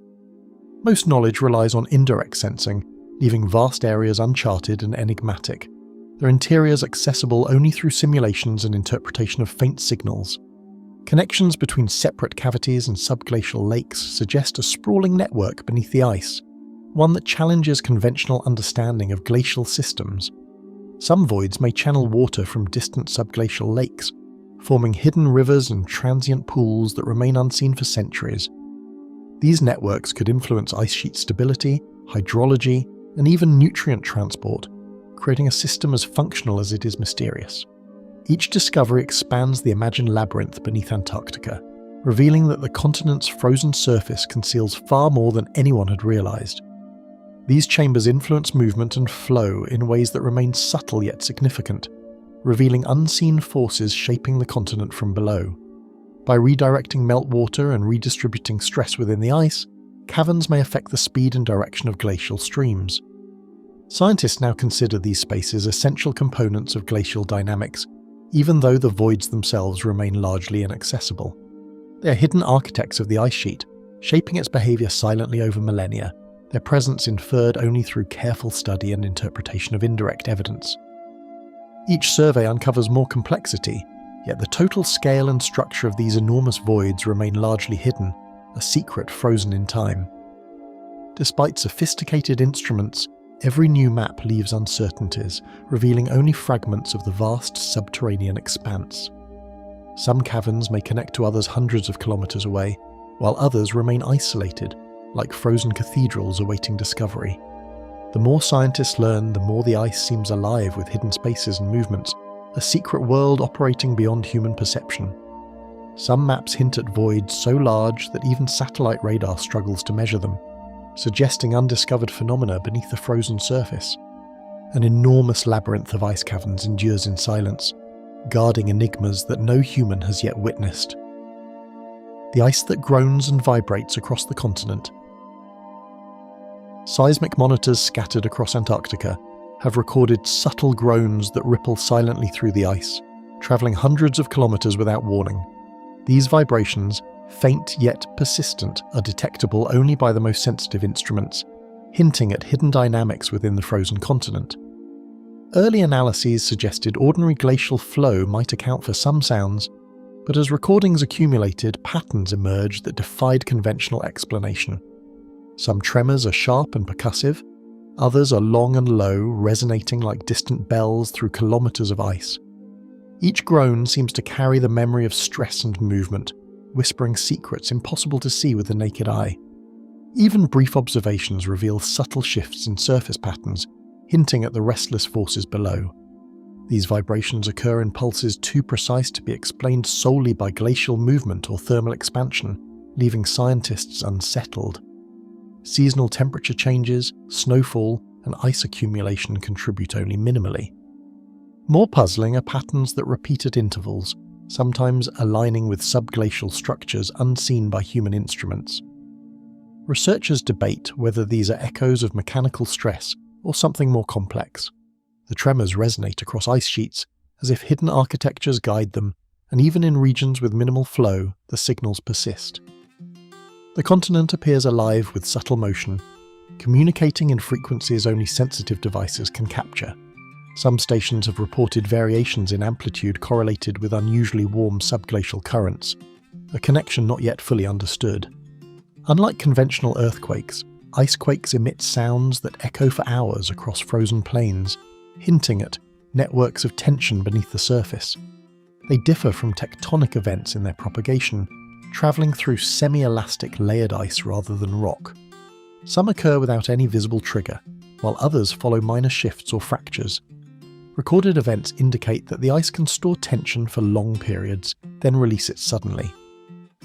Most knowledge relies on indirect sensing, leaving vast areas uncharted and enigmatic, their interiors accessible only through simulations and interpretation of faint signals. Connections between separate cavities and subglacial lakes suggest a sprawling network beneath the ice, one that challenges conventional understanding of glacial systems. Some voids may channel water from distant subglacial lakes, forming hidden rivers and transient pools that remain unseen for centuries. These networks could influence ice sheet stability, hydrology, and even nutrient transport, creating a system as functional as it is mysterious. Each discovery expands the imagined labyrinth beneath Antarctica, revealing that the continent's frozen surface conceals far more than anyone had realized. These chambers influence movement and flow in ways that remain subtle yet significant, revealing unseen forces shaping the continent from below. By redirecting meltwater and redistributing stress within the ice, caverns may affect the speed and direction of glacial streams. Scientists now consider these spaces essential components of glacial dynamics, even though the voids themselves remain largely inaccessible. They are hidden architects of the ice sheet, shaping its behaviour silently over millennia, their presence inferred only through careful study and interpretation of indirect evidence. Each survey uncovers more complexity, yet the total scale and structure of these enormous voids remain largely hidden, a secret frozen in time. Despite sophisticated instruments, every new map leaves uncertainties, revealing only fragments of the vast subterranean expanse. Some caverns may connect to others hundreds of kilometers away, while others remain isolated, like frozen cathedrals awaiting discovery. The more scientists learn, the more the ice seems alive with hidden spaces and movements, a secret world operating beyond human perception. Some maps hint at voids so large that even satellite radar struggles to measure them, suggesting undiscovered phenomena beneath the frozen surface. An enormous labyrinth of ice caverns endures in silence, guarding enigmas that no human has yet witnessed. The ice that groans and vibrates across the continent. Seismic monitors scattered across Antarctica have recorded subtle groans that ripple silently through the ice, travelling hundreds of kilometres without warning. These vibrations, faint yet persistent, are detectable only by the most sensitive instruments, hinting at hidden dynamics within the frozen continent. Early analyses suggested ordinary glacial flow might account for some sounds, but as recordings accumulated, patterns emerged that defied conventional explanation. Some tremors are sharp and percussive, others are long and low, resonating like distant bells through kilometers of ice. Each groan seems to carry the memory of stress and movement, whispering secrets impossible to see with the naked eye. Even brief observations reveal subtle shifts in surface patterns, hinting at the restless forces below. These vibrations occur in pulses too precise to be explained solely by glacial movement or thermal expansion, leaving scientists unsettled. Seasonal temperature changes, snowfall, and ice accumulation contribute only minimally. More puzzling are patterns that repeat at intervals, sometimes aligning with subglacial structures unseen by human instruments. Researchers debate whether these are echoes of mechanical stress or something more complex. The tremors resonate across ice sheets, as if hidden architectures guide them, and even in regions with minimal flow, the signals persist. The continent appears alive with subtle motion, communicating in frequencies only sensitive devices can capture. Some stations have reported variations in amplitude correlated with unusually warm subglacial currents, a connection not yet fully understood. Unlike conventional earthquakes, icequakes emit sounds that echo for hours across frozen plains, hinting at networks of tension beneath the surface. They differ from tectonic events in their propagation, travelling through semi-elastic layered ice rather than rock. Some occur without any visible trigger, while others follow minor shifts or fractures. Recorded events indicate that the ice can store tension for long periods, then release it suddenly.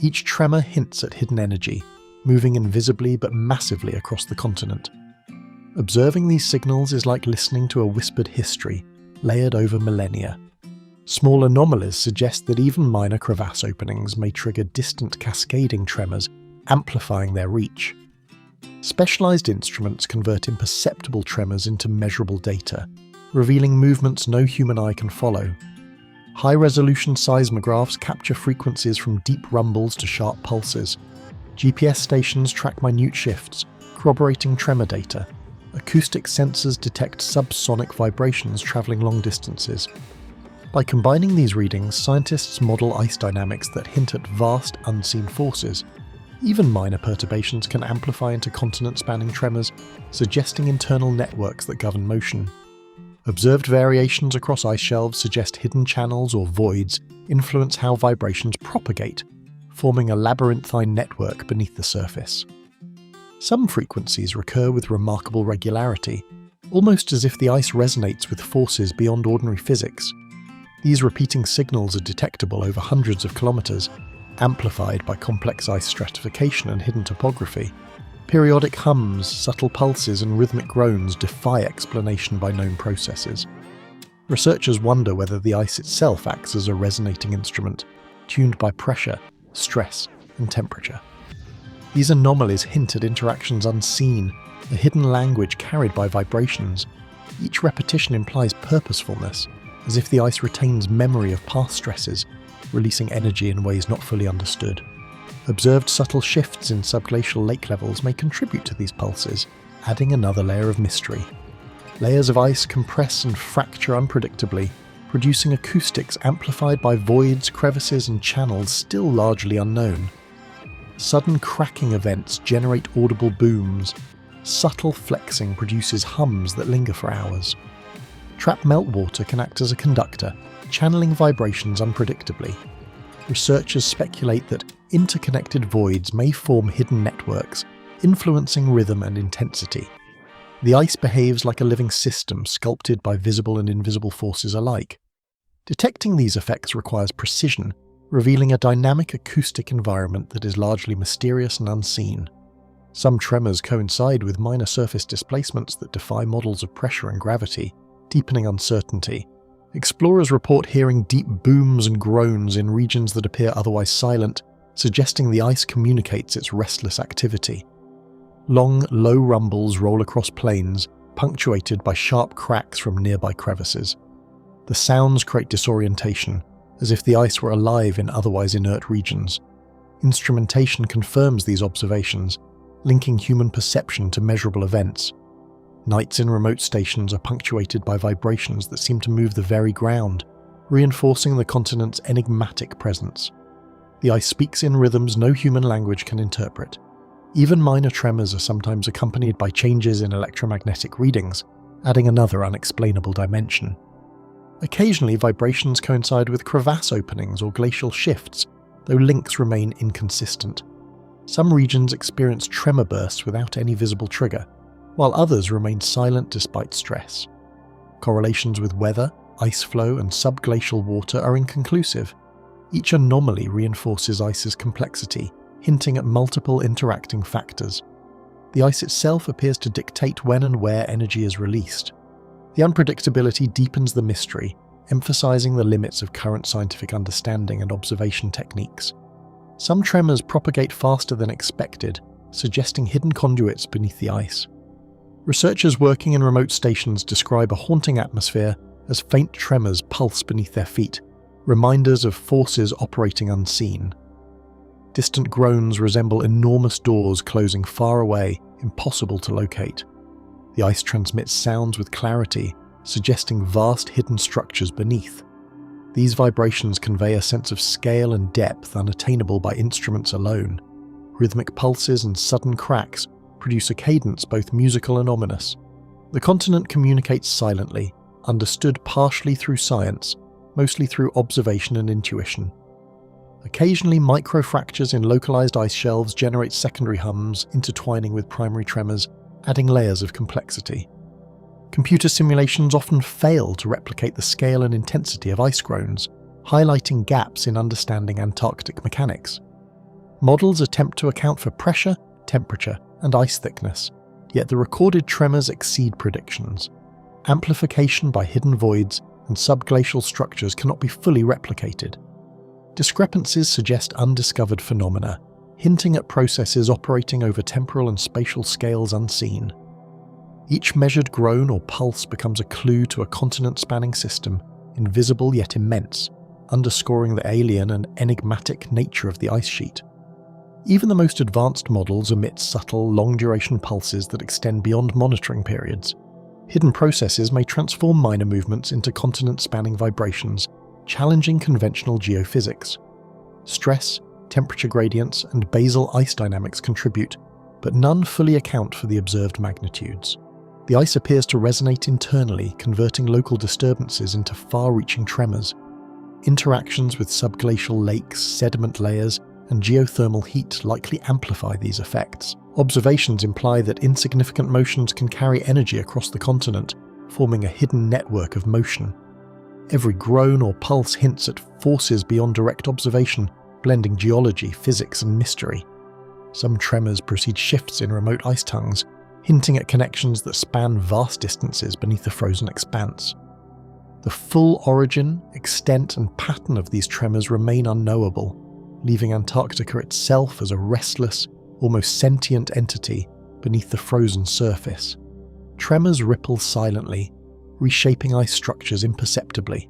Each tremor hints at hidden energy, moving invisibly but massively across the continent. Observing these signals is like listening to a whispered history, layered over millennia. Small anomalies suggest that even minor crevasse openings may trigger distant cascading tremors, amplifying their reach. Specialized instruments convert imperceptible tremors into measurable data, revealing movements no human eye can follow. High-resolution seismographs capture frequencies from deep rumbles to sharp pulses. GPS stations track minute shifts, corroborating tremor data. Acoustic sensors detect subsonic vibrations traveling long distances. By combining these readings, scientists model ice dynamics that hint at vast, unseen forces. Even minor perturbations can amplify into continent-spanning tremors, suggesting internal networks that govern motion. Observed variations across ice shelves suggest hidden channels or voids influence how vibrations propagate, forming a labyrinthine network beneath the surface. Some frequencies recur with remarkable regularity, almost as if the ice resonates with forces beyond ordinary physics. These repeating signals are detectable over hundreds of kilometers, amplified by complex ice stratification and hidden topography. Periodic hums, subtle pulses, and rhythmic groans defy explanation by known processes. Researchers wonder whether the ice itself acts as a resonating instrument, tuned by pressure, stress, and temperature. These anomalies hint at interactions unseen, a hidden language carried by vibrations. Each repetition implies purposefulness, as if the ice retains memory of past stresses, releasing energy in ways not fully understood. Observed subtle shifts in subglacial lake levels may contribute to these pulses, adding another layer of mystery. Layers of ice compress and fracture unpredictably, producing acoustics amplified by voids, crevices, and channels still largely unknown. Sudden cracking events generate audible booms. Subtle flexing produces hums that linger for hours. Trapped meltwater can act as a conductor, channeling vibrations unpredictably. Researchers speculate that interconnected voids may form hidden networks, influencing rhythm and intensity. The ice behaves like a living system sculpted by visible and invisible forces alike. Detecting these effects requires precision, revealing a dynamic acoustic environment that is largely mysterious and unseen. Some tremors coincide with minor surface displacements that defy models of pressure and gravity, deepening uncertainty. Explorers report hearing deep booms and groans in regions that appear otherwise silent, suggesting the ice communicates its restless activity. Long, low rumbles roll across plains, punctuated by sharp cracks from nearby crevices. The sounds create disorientation, as if the ice were alive in otherwise inert regions. Instrumentation confirms these observations, linking human perception to measurable events. Nights in remote stations are punctuated by vibrations that seem to move the very ground, reinforcing the continent's enigmatic presence. The ice speaks in rhythms no human language can interpret. Even minor tremors are sometimes accompanied by changes in electromagnetic readings, adding another unexplainable dimension. Occasionally, vibrations coincide with crevasse openings or glacial shifts, though links remain inconsistent. Some regions experience tremor bursts without any visible trigger, while others remain silent despite stress. Correlations with weather, ice flow, and subglacial water are inconclusive. Each anomaly reinforces ice's complexity, hinting at multiple interacting factors. The ice itself appears to dictate when and where energy is released. The unpredictability deepens the mystery, emphasizing the limits of current scientific understanding and observation techniques. Some tremors propagate faster than expected, suggesting hidden conduits beneath the ice. Researchers working in remote stations describe a haunting atmosphere as faint tremors pulse beneath their feet, reminders of forces operating unseen. Distant groans resemble enormous doors closing far away, impossible to locate. The ice transmits sounds with clarity, suggesting vast hidden structures beneath. These vibrations convey a sense of scale and depth unattainable by instruments alone. Rhythmic pulses and sudden cracks produce a cadence both musical and ominous. The continent communicates silently, understood partially through science, mostly through observation and intuition. Occasionally, microfractures in localized ice shelves generate secondary hums, intertwining with primary tremors, adding layers of complexity. Computer simulations often fail to replicate the scale and intensity of ice groans, highlighting gaps in understanding Antarctic mechanics. Models attempt to account for pressure, temperature, and ice thickness, yet the recorded tremors exceed predictions. Amplification by hidden voids and subglacial structures cannot be fully replicated. Discrepancies suggest undiscovered phenomena, hinting at processes operating over temporal and spatial scales unseen. Each measured groan or pulse becomes a clue to a continent-spanning system, invisible yet immense, underscoring the alien and enigmatic nature of the ice sheet. Even the most advanced models emit subtle, long-duration pulses that extend beyond monitoring periods. Hidden processes may transform minor movements into continent-spanning vibrations, challenging conventional geophysics. Stress, temperature gradients, and basal ice dynamics contribute, but none fully account for the observed magnitudes. The ice appears to resonate internally, converting local disturbances into far-reaching tremors. Interactions with subglacial lakes, sediment layers, and geothermal heat likely amplify these effects. Observations imply that insignificant motions can carry energy across the continent, forming a hidden network of motion. Every groan or pulse hints at forces beyond direct observation, blending geology, physics, and mystery. Some tremors precede shifts in remote ice tongues, hinting at connections that span vast distances beneath the frozen expanse. The full origin, extent, and pattern of these tremors remain unknowable, leaving Antarctica itself as a restless, almost sentient entity beneath the frozen surface. Tremors ripple silently, reshaping ice structures imperceptibly.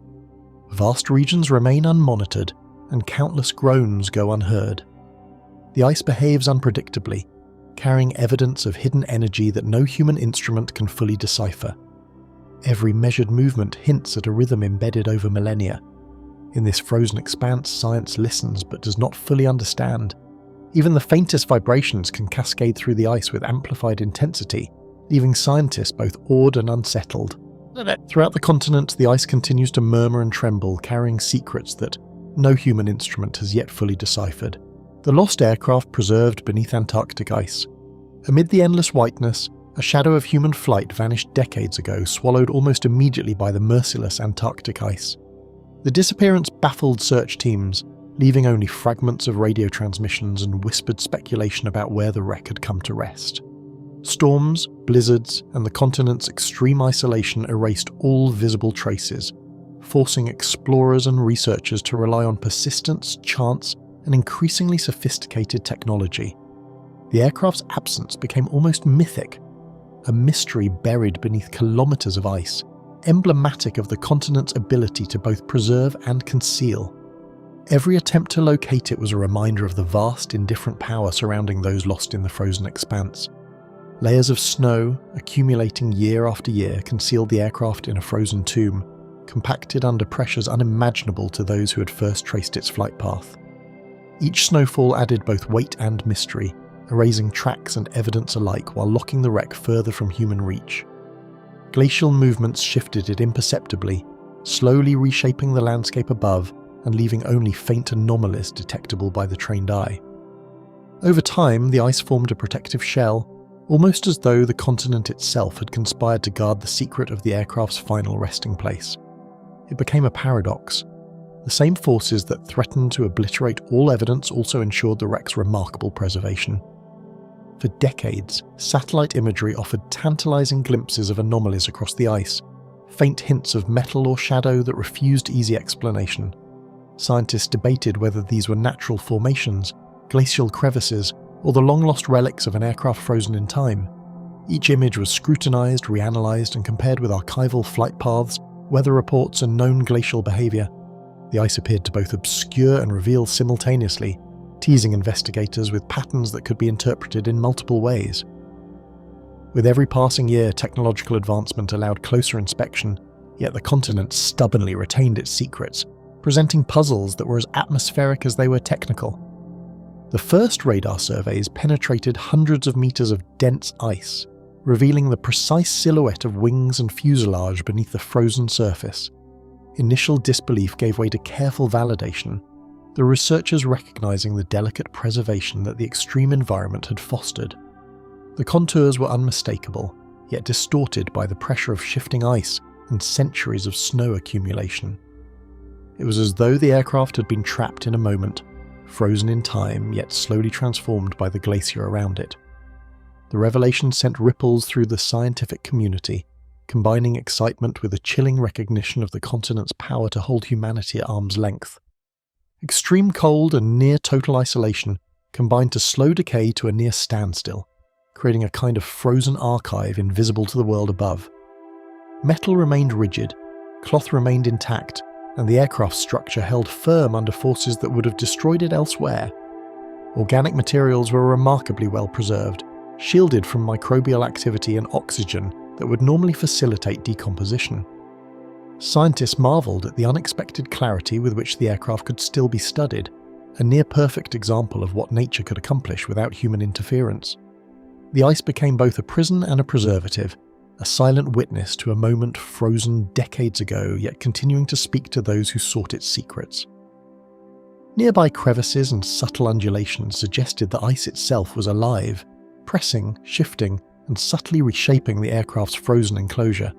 Vast regions remain unmonitored, and countless groans go unheard. The ice behaves unpredictably, carrying evidence of hidden energy that no human instrument can fully decipher. Every measured movement hints at a rhythm embedded over millennia. In this frozen expanse, science listens but does not fully understand. Even the faintest vibrations can cascade through the ice with amplified intensity, leaving scientists both awed and unsettled. Throughout the continent, the ice continues to murmur and tremble, carrying secrets that no human instrument has yet fully deciphered. The lost aircraft preserved beneath Antarctic ice. Amid the endless whiteness, a shadow of human flight vanished decades ago, swallowed almost immediately by the merciless Antarctic ice. The disappearance baffled search teams, leaving only fragments of radio transmissions and whispered speculation about where the wreck had come to rest. Storms, blizzards, and the continent's extreme isolation erased all visible traces, forcing explorers and researchers to rely on persistence, chance, and increasingly sophisticated technology. The aircraft's absence became almost mythic, a mystery buried beneath kilometers of ice, emblematic of the continent's ability to both preserve and conceal. Every attempt to locate it was a reminder of the vast, indifferent power surrounding those lost in the frozen expanse. Layers of snow, accumulating year after year, concealed the aircraft in a frozen tomb, compacted under pressures unimaginable to those who had first traced its flight path. Each snowfall added both weight and mystery, erasing tracks and evidence alike while locking the wreck further from human reach. Glacial movements shifted it imperceptibly, slowly reshaping the landscape above and leaving only faint anomalies detectable by the trained eye. Over time, the ice formed a protective shell, almost as though the continent itself had conspired to guard the secret of the aircraft's final resting place. It became a paradox. The same forces that threatened to obliterate all evidence also ensured the wreck's remarkable preservation. For decades, satellite imagery offered tantalizing glimpses of anomalies across the ice, faint hints of metal or shadow that refused easy explanation. Scientists debated whether these were natural formations, glacial crevices, or the long-lost relics of an aircraft frozen in time. Each image was scrutinized, reanalyzed, and compared with archival flight paths, weather reports, and known glacial behavior. The ice appeared to both obscure and reveal simultaneously, teasing investigators with patterns that could be interpreted in multiple ways. With every passing year, technological advancement allowed closer inspection, yet the continent stubbornly retained its secrets, presenting puzzles that were as atmospheric as they were technical. The first radar surveys penetrated hundreds of meters of dense ice, revealing the precise silhouette of wings and fuselage beneath the frozen surface. Initial disbelief gave way to careful validation, the researchers recognizing the delicate preservation that the extreme environment had fostered. The contours were unmistakable, yet distorted by the pressure of shifting ice and centuries of snow accumulation. It was as though the aircraft had been trapped in a moment, frozen in time, yet slowly transformed by the glacier around it. The revelation sent ripples through the scientific community, combining excitement with a chilling recognition of the continent's power to hold humanity at arm's length. Extreme cold and near-total isolation combined to slow decay to a near standstill, creating a kind of frozen archive invisible to the world above. Metal remained rigid, cloth remained intact, and the aircraft's structure held firm under forces that would have destroyed it elsewhere. Organic materials were remarkably well preserved, shielded from microbial activity and oxygen that would normally facilitate decomposition. Scientists marveled at the unexpected clarity with which the aircraft could still be studied, a near-perfect example of what nature could accomplish without human interference. The ice became both a prison and a preservative, a silent witness to a moment frozen decades ago yet continuing to speak to those who sought its secrets. Nearby crevices and subtle undulations suggested the ice itself was alive, pressing, shifting, and subtly reshaping the aircraft's frozen enclosure.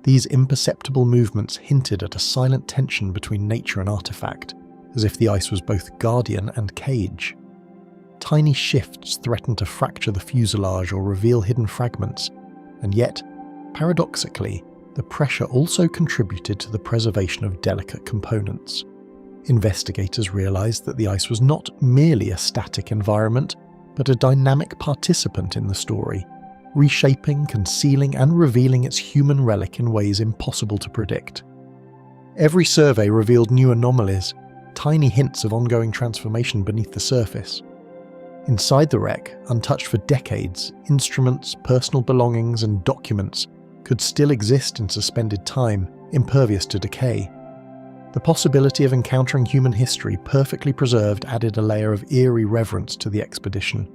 These imperceptible movements hinted at a silent tension between nature and artifact, as if the ice was both guardian and cage. Tiny shifts threatened to fracture the fuselage or reveal hidden fragments, and yet, paradoxically, the pressure also contributed to the preservation of delicate components. Investigators realized that the ice was not merely a static environment, but a dynamic participant in the story, reshaping, concealing, and revealing its human relic in ways impossible to predict. Every survey revealed new anomalies, tiny hints of ongoing transformation beneath the surface. Inside the wreck, untouched for decades, instruments, personal belongings, and documents could still exist in suspended time, impervious to decay. The possibility of encountering human history perfectly preserved added a layer of eerie reverence to the expedition.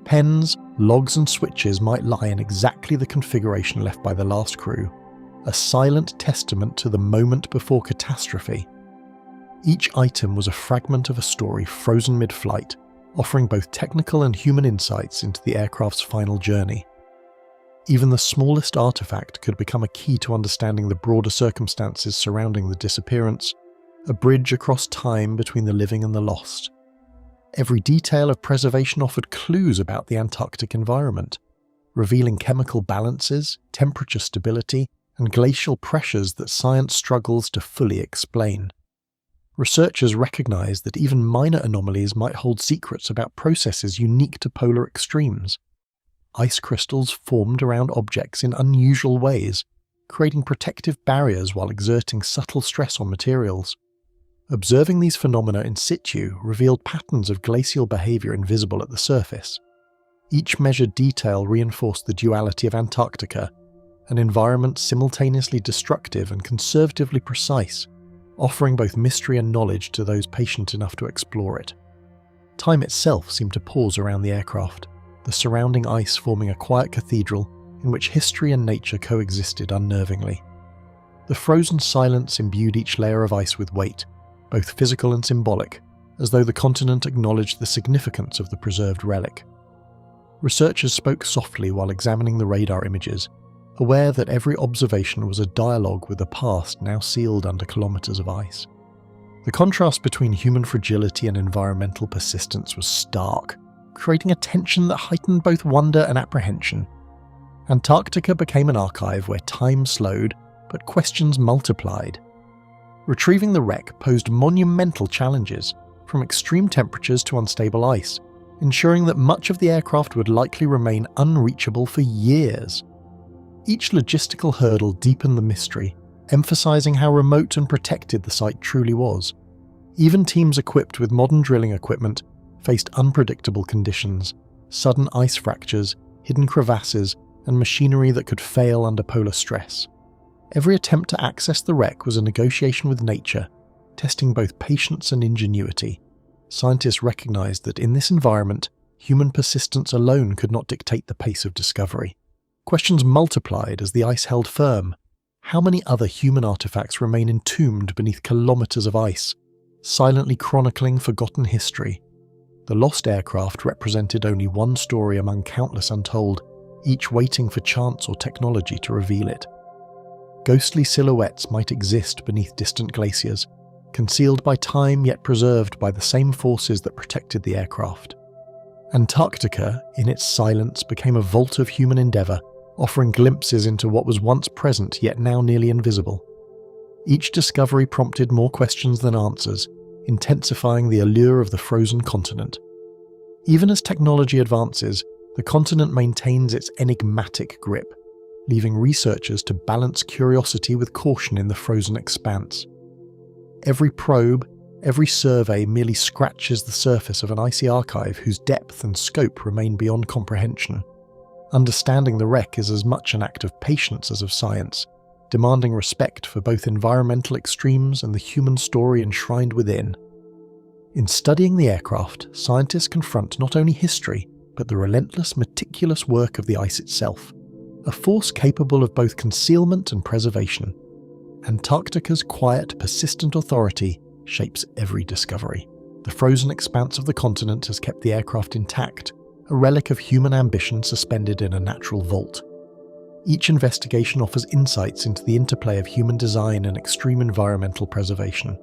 Pens, logs, and switches might lie in exactly the configuration left by the last crew, a silent testament to the moment before catastrophe. Each item was a fragment of a story frozen mid-flight, offering both technical and human insights into the aircraft's final journey. Even the smallest artifact could become a key to understanding the broader circumstances surrounding the disappearance, a bridge across time between the living and the lost. Every detail of preservation offered clues about the Antarctic environment, revealing chemical balances, temperature stability, and glacial pressures that science struggles to fully explain. Researchers recognized that even minor anomalies might hold secrets about processes unique to polar extremes. Ice crystals formed around objects in unusual ways, creating protective barriers while exerting subtle stress on materials. Observing these phenomena in situ revealed patterns of glacial behavior invisible at the surface. Each measured detail reinforced the duality of Antarctica, an environment simultaneously destructive and conservatively precise, offering both mystery and knowledge to those patient enough to explore it. Time itself seemed to pause around the aircraft, the surrounding ice forming a quiet cathedral in which history and nature coexisted unnervingly. The frozen silence imbued each layer of ice with weight, both physical and symbolic, as though the continent acknowledged the significance of the preserved relic. Researchers spoke softly while examining the radar images, aware that every observation was a dialogue with a past now sealed under kilometers of ice. The contrast between human fragility and environmental persistence was stark, creating a tension that heightened both wonder and apprehension. Antarctica became an archive where time slowed, but questions multiplied. Retrieving the wreck posed monumental challenges, from extreme temperatures to unstable ice, ensuring that much of the aircraft would likely remain unreachable for years. Each logistical hurdle deepened the mystery, emphasizing how remote and protected the site truly was. Even teams equipped with modern drilling equipment faced unpredictable conditions, sudden ice fractures, hidden crevasses, and machinery that could fail under polar stress. Every attempt to access the wreck was a negotiation with nature, testing both patience and ingenuity. Scientists recognized that in this environment, human persistence alone could not dictate the pace of discovery. Questions multiplied as the ice held firm. How many other human artifacts remain entombed beneath kilometers of ice, silently chronicling forgotten history? The lost aircraft represented only one story among countless untold, each waiting for chance or technology to reveal it. Ghostly silhouettes might exist beneath distant glaciers, concealed by time yet preserved by the same forces that protected the aircraft. Antarctica, in its silence, became a vault of human endeavour, offering glimpses into what was once present yet now nearly invisible. Each discovery prompted more questions than answers, intensifying the allure of the frozen continent. Even as technology advances, the continent maintains its enigmatic grip, leaving researchers to balance curiosity with caution in the frozen expanse. Every probe, every survey merely scratches the surface of an icy archive whose depth and scope remain beyond comprehension. Understanding the wreck is as much an act of patience as of science, demanding respect for both environmental extremes and the human story enshrined within. In studying the aircraft, scientists confront not only history, but the relentless, meticulous work of the ice itself. a force capable of both concealment and preservation. Antarctica's quiet, persistent authority shapes every discovery. The frozen expanse of the continent has kept the aircraft intact, a relic of human ambition suspended in a natural vault. Each investigation offers insights into the interplay of human design and extreme environmental preservation.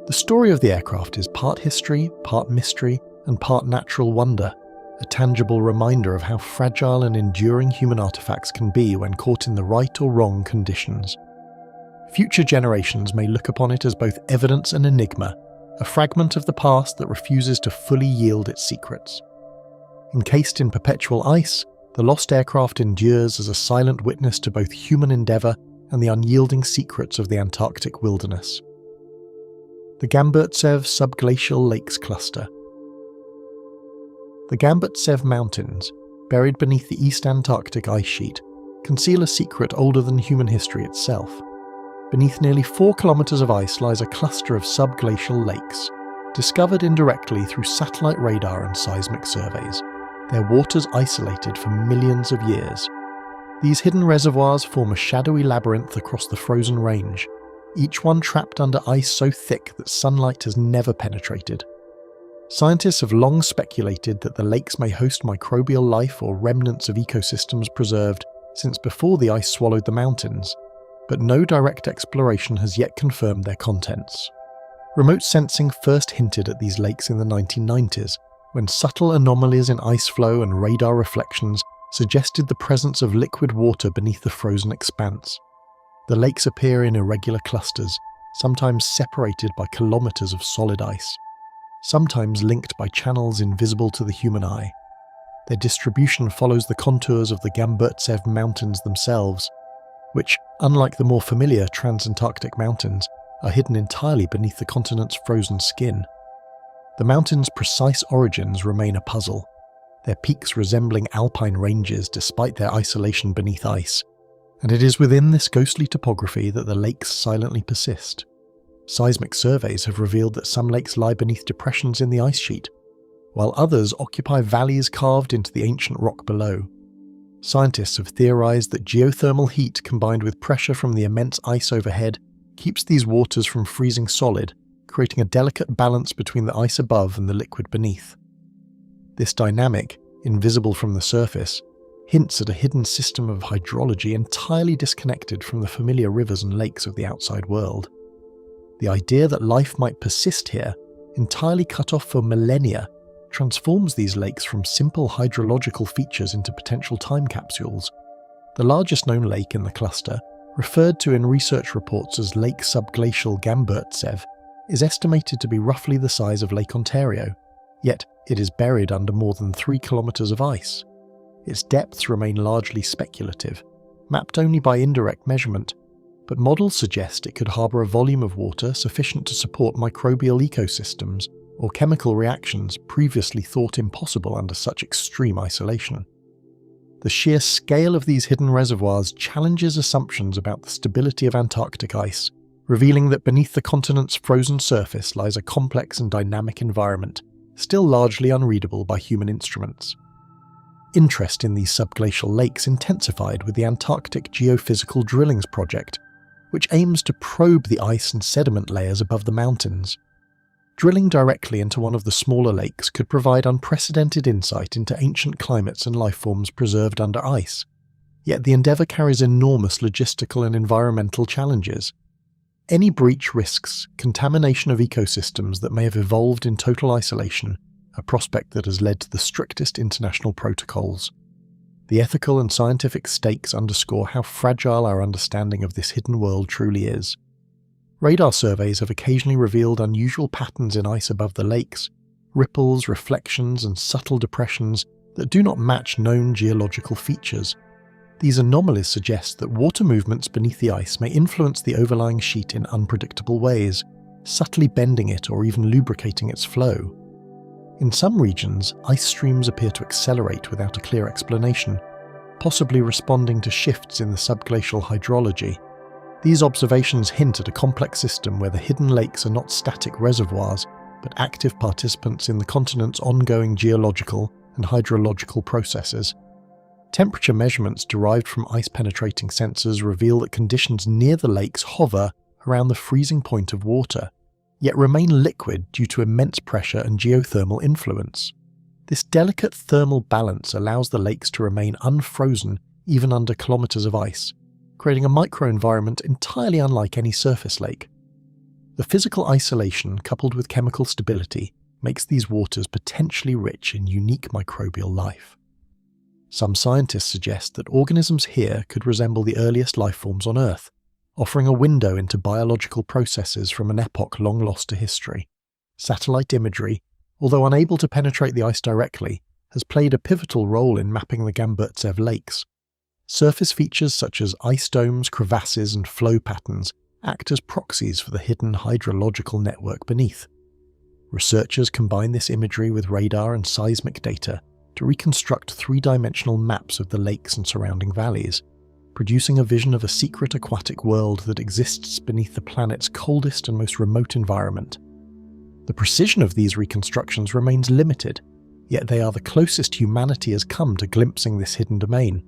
The story of the aircraft is part history, part mystery, and part natural wonder, a tangible reminder of how fragile and enduring human artifacts can be when caught in the right or wrong conditions. Future generations may look upon it as both evidence and enigma, a fragment of the past that refuses to fully yield its secrets. Encased in perpetual ice, the lost aircraft endures as a silent witness to both human endeavour and the unyielding secrets of the Antarctic wilderness. The Gamburtsev Subglacial Lakes Cluster. The Gamburtsev Mountains, buried beneath the East Antarctic ice sheet, conceal a secret older than human history itself. Beneath nearly 4 kilometres of ice lies a cluster of subglacial lakes, discovered indirectly through satellite radar and seismic surveys, their waters isolated for millions of years. These hidden reservoirs form a shadowy labyrinth across the frozen range, each one trapped under ice so thick that sunlight has never penetrated. Scientists have long speculated that the lakes may host microbial life or remnants of ecosystems preserved since before the ice swallowed the mountains, but no direct exploration has yet confirmed their contents. Remote sensing first hinted at these lakes in the 1990s, when subtle anomalies in ice flow and radar reflections suggested the presence of liquid water beneath the frozen expanse. The lakes appear in irregular clusters, sometimes separated by kilometres of solid ice, sometimes linked by channels invisible to the human eye. Their distribution follows the contours of the Gamburtsev Mountains themselves, which, unlike the more familiar Transantarctic mountains, are hidden entirely beneath the continent's frozen skin. The mountains' precise origins remain a puzzle, their peaks resembling alpine ranges despite their isolation beneath ice, and it is within this ghostly topography that the lakes silently persist. Seismic surveys have revealed that some lakes lie beneath depressions in the ice sheet, while others occupy valleys carved into the ancient rock below. Scientists have theorized that geothermal heat combined with pressure from the immense ice overhead keeps these waters from freezing solid, creating a delicate balance between the ice above and the liquid beneath. This dynamic, invisible from the surface, hints at a hidden system of hydrology entirely disconnected from the familiar rivers and lakes of the outside world. The idea that life might persist here, entirely cut off for millennia, transforms these lakes from simple hydrological features into potential time capsules. The largest known lake in the cluster, referred to in research reports as Lake Subglacial Gamburtsev, is estimated to be roughly the size of Lake Ontario, yet it is buried under more than 3 kilometres of ice. Its depths remain largely speculative, mapped only by indirect measurement, but models suggest it could harbour a volume of water sufficient to support microbial ecosystems or chemical reactions previously thought impossible under such extreme isolation. The sheer scale of these hidden reservoirs challenges assumptions about the stability of Antarctic ice, revealing that beneath the continent's frozen surface lies a complex and dynamic environment, still largely unreadable by human instruments. Interest in these subglacial lakes intensified with the Antarctic Geophysical Drillings project, which aims to probe the ice and sediment layers above the mountains. Drilling directly into one of the smaller lakes could provide unprecedented insight into ancient climates and life forms preserved under ice. Yet the endeavour carries enormous logistical and environmental challenges. Any breach risks contamination of ecosystems that may have evolved in total isolation, a prospect that has led to the strictest international protocols. The ethical and scientific stakes underscore how fragile our understanding of this hidden world truly is. Radar surveys have occasionally revealed unusual patterns in ice above the lakes, ripples, reflections, and subtle depressions that do not match known geological features. These anomalies suggest that water movements beneath the ice may influence the overlying sheet in unpredictable ways, subtly bending it or even lubricating its flow. In some regions, ice streams appear to accelerate without a clear explanation, possibly responding to shifts in the subglacial hydrology. These observations hint at a complex system where the hidden lakes are not static reservoirs, but active participants in the continent's ongoing geological and hydrological processes. Temperature measurements derived from ice-penetrating sensors reveal that conditions near the lakes hover around the freezing point of water, yet remain liquid due to immense pressure and geothermal influence. This delicate thermal balance allows the lakes to remain unfrozen even under kilometers of ice, creating a microenvironment entirely unlike any surface lake. The physical isolation coupled with chemical stability makes these waters potentially rich in unique microbial life. Some scientists suggest that organisms here could resemble the earliest life forms on Earth, offering a window into biological processes from an epoch long lost to history. Satellite imagery, although unable to penetrate the ice directly, has played a pivotal role in mapping the Gamburtsev lakes. Surface features such as ice domes, crevasses, and flow patterns act as proxies for the hidden hydrological network beneath. Researchers combine this imagery with radar and seismic data to reconstruct three-dimensional maps of the lakes and surrounding valleys, producing a vision of a secret aquatic world that exists beneath the planet's coldest and most remote environment. The precision of these reconstructions remains limited, yet they are the closest humanity has come to glimpsing this hidden domain.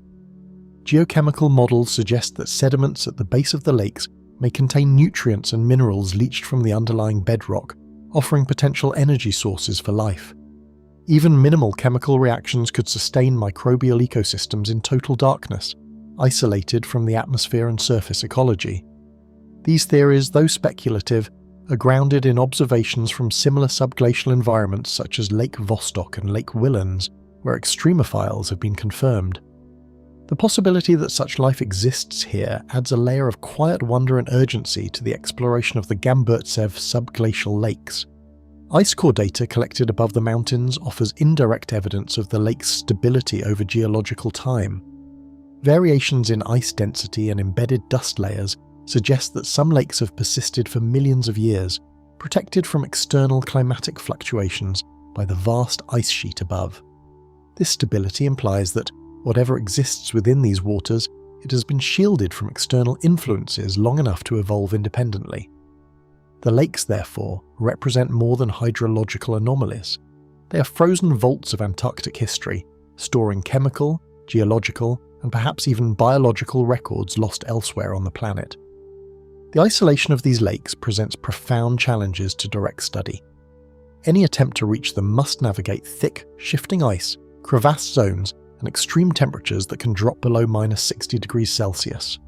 Geochemical models suggest that sediments at the base of the lakes may contain nutrients and minerals leached from the underlying bedrock, offering potential energy sources for life. Even minimal chemical reactions could sustain microbial ecosystems in total darkness, isolated from the atmosphere and surface ecology. These theories, though speculative, are grounded in observations from similar subglacial environments such as Lake Vostok and Lake Willans, where extremophiles have been confirmed. The possibility that such life exists here adds a layer of quiet wonder and urgency to the exploration of the Gamburtsev subglacial lakes. Ice core data collected above the mountains offers indirect evidence of the lake's stability over geological time. Variations in ice density and embedded dust layers suggest that some lakes have persisted for millions of years, protected from external climatic fluctuations by the vast ice sheet above. This stability implies that, whatever exists within these waters, it has been shielded from external influences long enough to evolve independently. The lakes, therefore, represent more than hydrological anomalies. They are frozen vaults of Antarctic history, storing chemical, geological, and perhaps even biological records lost elsewhere on the planet. The isolation of these lakes presents profound challenges to direct study. Any attempt to reach them must navigate thick, shifting ice, crevasse zones, and extreme temperatures that can drop below -60°C.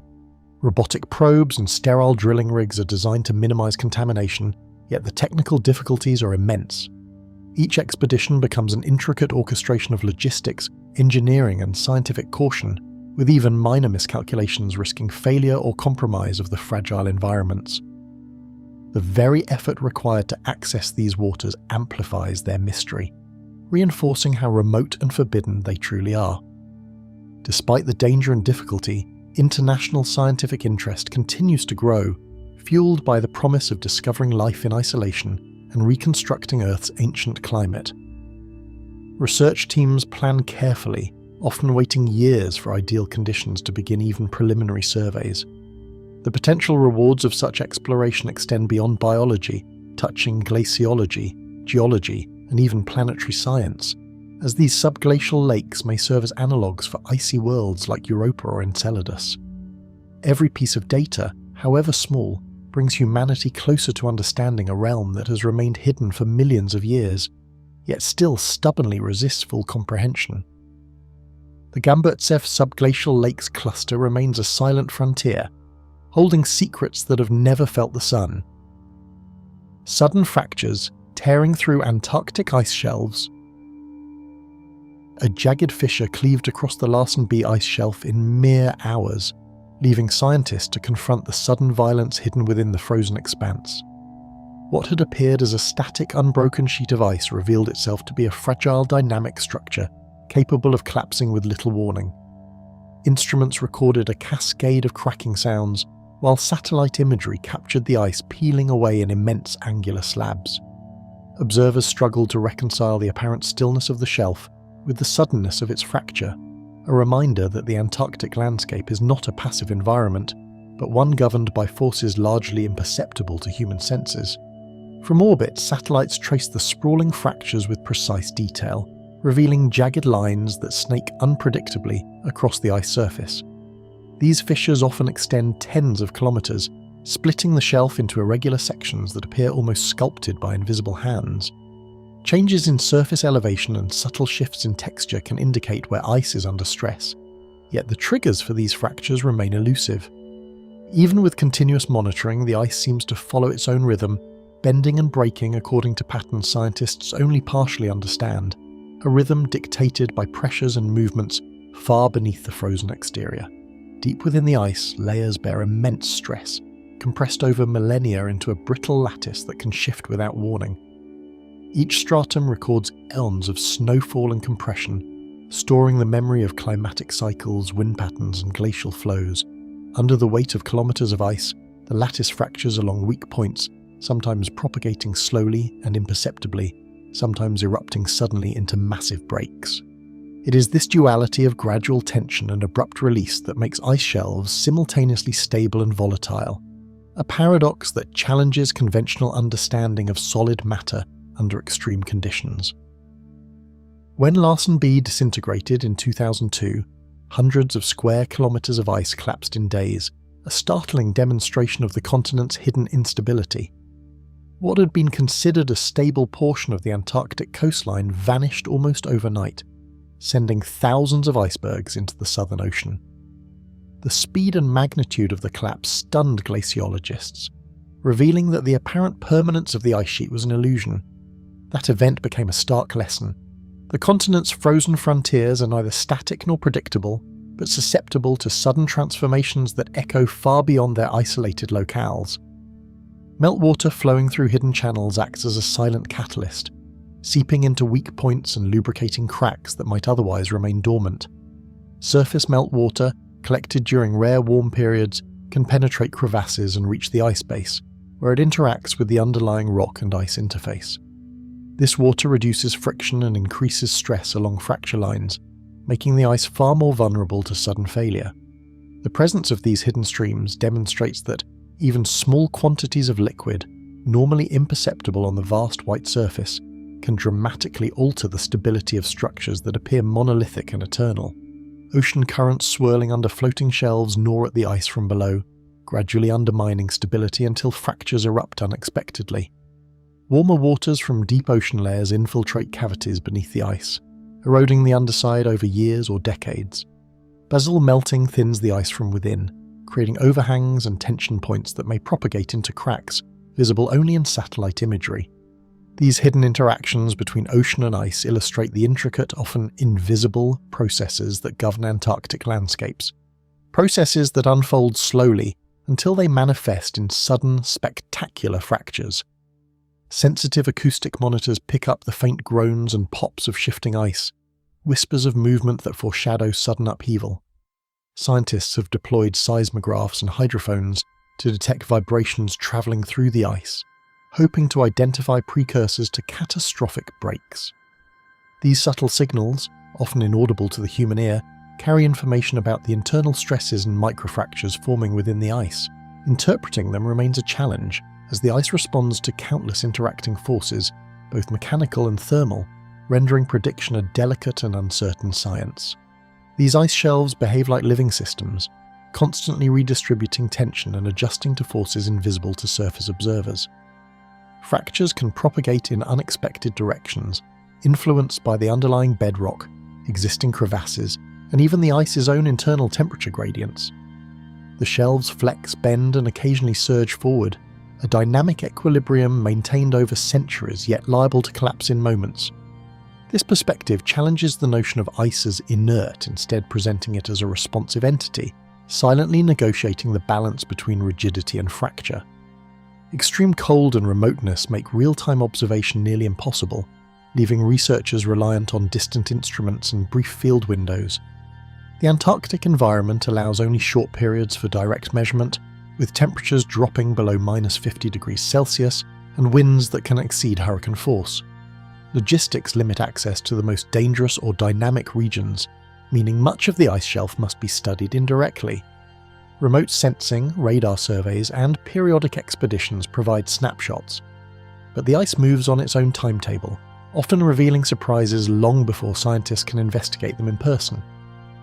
Robotic probes and sterile drilling rigs are designed to minimize contamination, yet the technical difficulties are immense. Each expedition becomes an intricate orchestration of logistics, engineering, and scientific caution, with even minor miscalculations risking failure or compromise of the fragile environments. The very effort required to access these waters amplifies their mystery, reinforcing how remote and forbidden they truly are. Despite the danger and difficulty, international scientific interest continues to grow, fueled by the promise of discovering life in isolation and reconstructing Earth's ancient climate. Research teams plan carefully, often waiting years for ideal conditions to begin even preliminary surveys. The potential rewards of such exploration extend beyond biology, touching glaciology, geology, and even planetary science, as these subglacial lakes may serve as analogues for icy worlds like Europa or Enceladus. Every piece of data, however small, brings humanity closer to understanding a realm that has remained hidden for millions of years, yet still stubbornly resists full comprehension. The Gamburtsev subglacial lakes cluster remains a silent frontier, holding secrets that have never felt the sun. Sudden fractures tearing through Antarctic ice shelves. A jagged fissure cleaved across the Larsen B ice shelf in mere hours, leaving scientists to confront the sudden violence hidden within the frozen expanse. What had appeared as a static, unbroken sheet of ice revealed itself to be a fragile, dynamic structure, capable of collapsing with little warning. Instruments recorded a cascade of cracking sounds, while satellite imagery captured the ice peeling away in immense angular slabs. Observers struggled to reconcile the apparent stillness of the shelf with the suddenness of its fracture, a reminder that the Antarctic landscape is not a passive environment, but one governed by forces largely imperceptible to human senses. From orbit, satellites traced the sprawling fractures with precise detail, revealing jagged lines that snake unpredictably across the ice surface. These fissures often extend tens of kilometres, splitting the shelf into irregular sections that appear almost sculpted by invisible hands. Changes in surface elevation and subtle shifts in texture can indicate where ice is under stress, yet the triggers for these fractures remain elusive. Even with continuous monitoring, the ice seems to follow its own rhythm, bending and breaking according to patterns scientists only partially understand, a rhythm dictated by pressures and movements far beneath the frozen exterior. Deep within the ice, layers bear immense stress, compressed over millennia into a brittle lattice that can shift without warning. Each stratum records eons of snowfall and compression, storing the memory of climatic cycles, wind patterns, and glacial flows. Under the weight of kilometres of ice, the lattice fractures along weak points, sometimes propagating slowly and imperceptibly, sometimes erupting suddenly into massive breaks. It is this duality of gradual tension and abrupt release that makes ice shelves simultaneously stable and volatile, a paradox that challenges conventional understanding of solid matter under extreme conditions. When Larsen B disintegrated in 2002, hundreds of square kilometres of ice collapsed in days, a startling demonstration of the continent's hidden instability. What had been considered a stable portion of the Antarctic coastline vanished almost overnight, sending thousands of icebergs into the Southern Ocean. The speed and magnitude of the collapse stunned glaciologists, revealing that the apparent permanence of the ice sheet was an illusion. That event became a stark lesson. The continent's frozen frontiers are neither static nor predictable, but susceptible to sudden transformations that echo far beyond their isolated locales. Meltwater flowing through hidden channels acts as a silent catalyst, seeping into weak points and lubricating cracks that might otherwise remain dormant. Surface meltwater, collected during rare warm periods, can penetrate crevasses and reach the ice base, where it interacts with the underlying rock and ice interface. This water reduces friction and increases stress along fracture lines, making the ice far more vulnerable to sudden failure. The presence of these hidden streams demonstrates that even small quantities of liquid, normally imperceptible on the vast white surface, can dramatically alter the stability of structures that appear monolithic and eternal. Ocean currents swirling under floating shelves gnaw at the ice from below, gradually undermining stability until fractures erupt unexpectedly. Warmer waters from deep ocean layers infiltrate cavities beneath the ice, eroding the underside over years or decades. Basal melting thins the ice from within, creating overhangs and tension points that may propagate into cracks, visible only in satellite imagery. These hidden interactions between ocean and ice illustrate the intricate, often invisible, processes that govern Antarctic landscapes. Processes that unfold slowly until they manifest in sudden, spectacular fractures. Sensitive acoustic monitors pick up the faint groans and pops of shifting ice, whispers of movement that foreshadow sudden upheaval. Scientists have deployed seismographs and hydrophones to detect vibrations travelling through the ice, hoping to identify precursors to catastrophic breaks. These subtle signals, often inaudible to the human ear, carry information about the internal stresses and microfractures forming within the ice. Interpreting them remains a challenge, as the ice responds to countless interacting forces, both mechanical and thermal, rendering prediction a delicate and uncertain science. These ice shelves behave like living systems, constantly redistributing tension and adjusting to forces invisible to surface observers. Fractures can propagate in unexpected directions, influenced by the underlying bedrock, existing crevasses, and even the ice's own internal temperature gradients. The shelves flex, bend, and occasionally surge forward, a dynamic equilibrium maintained over centuries yet liable to collapse in moments. This perspective challenges the notion of ice as inert, instead presenting it as a responsive entity, silently negotiating the balance between rigidity and fracture. Extreme cold and remoteness make real-time observation nearly impossible, leaving researchers reliant on distant instruments and brief field windows. The Antarctic environment allows only short periods for direct measurement, with temperatures dropping below -50 degrees Celsius and winds that can exceed hurricane force. Logistics limit access to the most dangerous or dynamic regions, meaning much of the ice shelf must be studied indirectly. Remote sensing, radar surveys, and periodic expeditions provide snapshots. But the ice moves on its own timetable, often revealing surprises long before scientists can investigate them in person.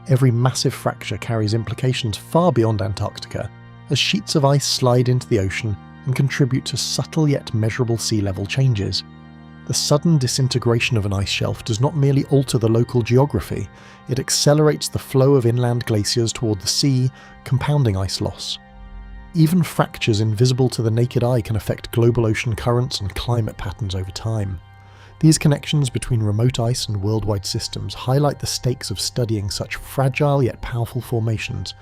Every massive fracture carries implications far beyond Antarctica, as sheets of ice slide into the ocean and contribute to subtle yet measurable sea level changes. The sudden disintegration of an ice shelf does not merely alter the local geography, it accelerates the flow of inland glaciers toward the sea, compounding ice loss. Even fractures invisible to the naked eye can affect global ocean currents and climate patterns over time. These connections between remote ice and worldwide systems highlight the stakes of studying such fragile yet powerful formations,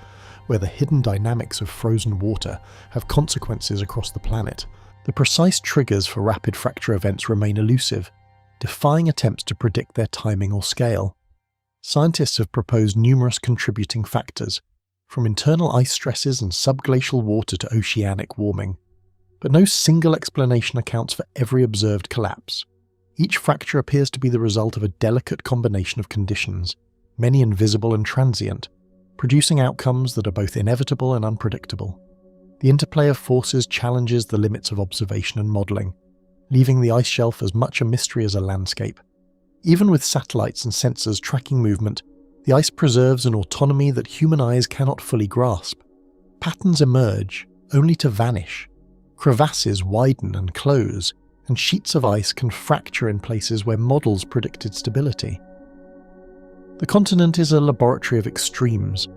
where the hidden dynamics of frozen water have consequences across the planet. The precise triggers for rapid fracture events remain elusive, defying attempts to predict their timing or scale. Scientists have proposed numerous contributing factors, from internal ice stresses and subglacial water to oceanic warming. But no single explanation accounts for every observed collapse. Each fracture appears to be the result of a delicate combination of conditions, many invisible and transient, producing outcomes that are both inevitable and unpredictable. The interplay of forces challenges the limits of observation and modelling, leaving the ice shelf as much a mystery as a landscape. Even with satellites and sensors tracking movement, the ice preserves an autonomy that human eyes cannot fully grasp. Patterns emerge, only to vanish. Crevasses widen and close, and sheets of ice can fracture in places where models predicted stability. The continent is a laboratory of extremes,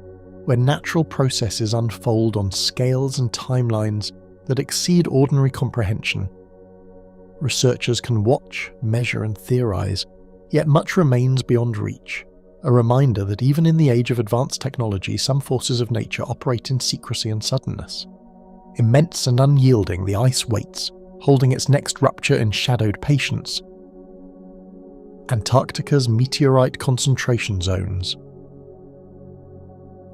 where natural processes unfold on scales and timelines that exceed ordinary comprehension. Researchers can watch, measure, and theorize, yet much remains beyond reach, a reminder that even in the age of advanced technology, some forces of nature operate in secrecy and suddenness. Immense and unyielding, the ice waits, holding its next rupture in shadowed patience. Antarctica's meteorite concentration zones.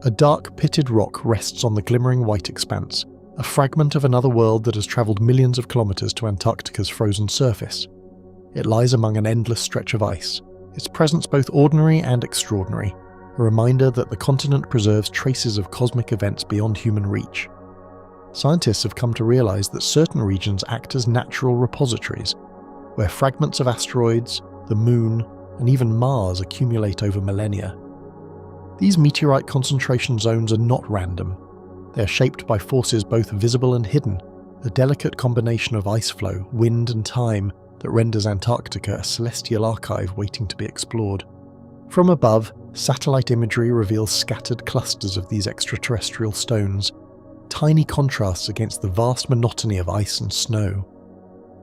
A dark pitted rock rests on the glimmering white expanse, a fragment of another world that has travelled millions of kilometres to Antarctica's frozen surface. It lies among an endless stretch of ice, its presence both ordinary and extraordinary, a reminder that the continent preserves traces of cosmic events beyond human reach. Scientists have come to realise that certain regions act as natural repositories, where fragments of asteroids, the Moon, and even Mars accumulate over millennia. These meteorite concentration zones are not random. They are shaped by forces both visible and hidden, a delicate combination of ice flow, wind, and time that renders Antarctica a celestial archive waiting to be explored. From above, satellite imagery reveals scattered clusters of these extraterrestrial stones, tiny contrasts against the vast monotony of ice and snow.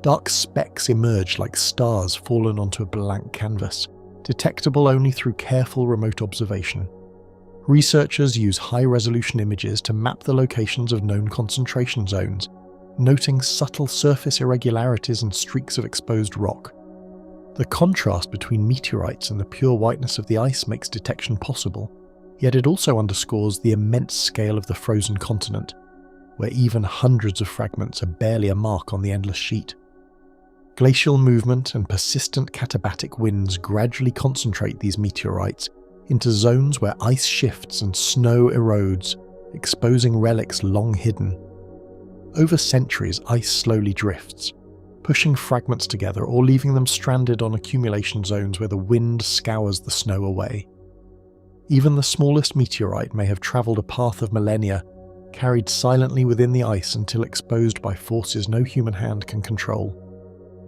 Dark specks emerge like stars fallen onto a blank canvas, detectable only through careful remote observation. Researchers use high-resolution images to map the locations of known concentration zones, noting subtle surface irregularities and streaks of exposed rock. The contrast between meteorites and the pure whiteness of the ice makes detection possible, yet it also underscores the immense scale of the frozen continent, where even hundreds of fragments are barely a mark on the endless sheet. Glacial movement and persistent katabatic winds gradually concentrate these meteorites into zones where ice shifts and snow erodes, exposing relics long hidden. Over centuries, ice slowly drifts, pushing fragments together or leaving them stranded on accumulation zones where the wind scours the snow away. Even the smallest meteorite may have travelled a path of millennia, carried silently within the ice until exposed by forces no human hand can control.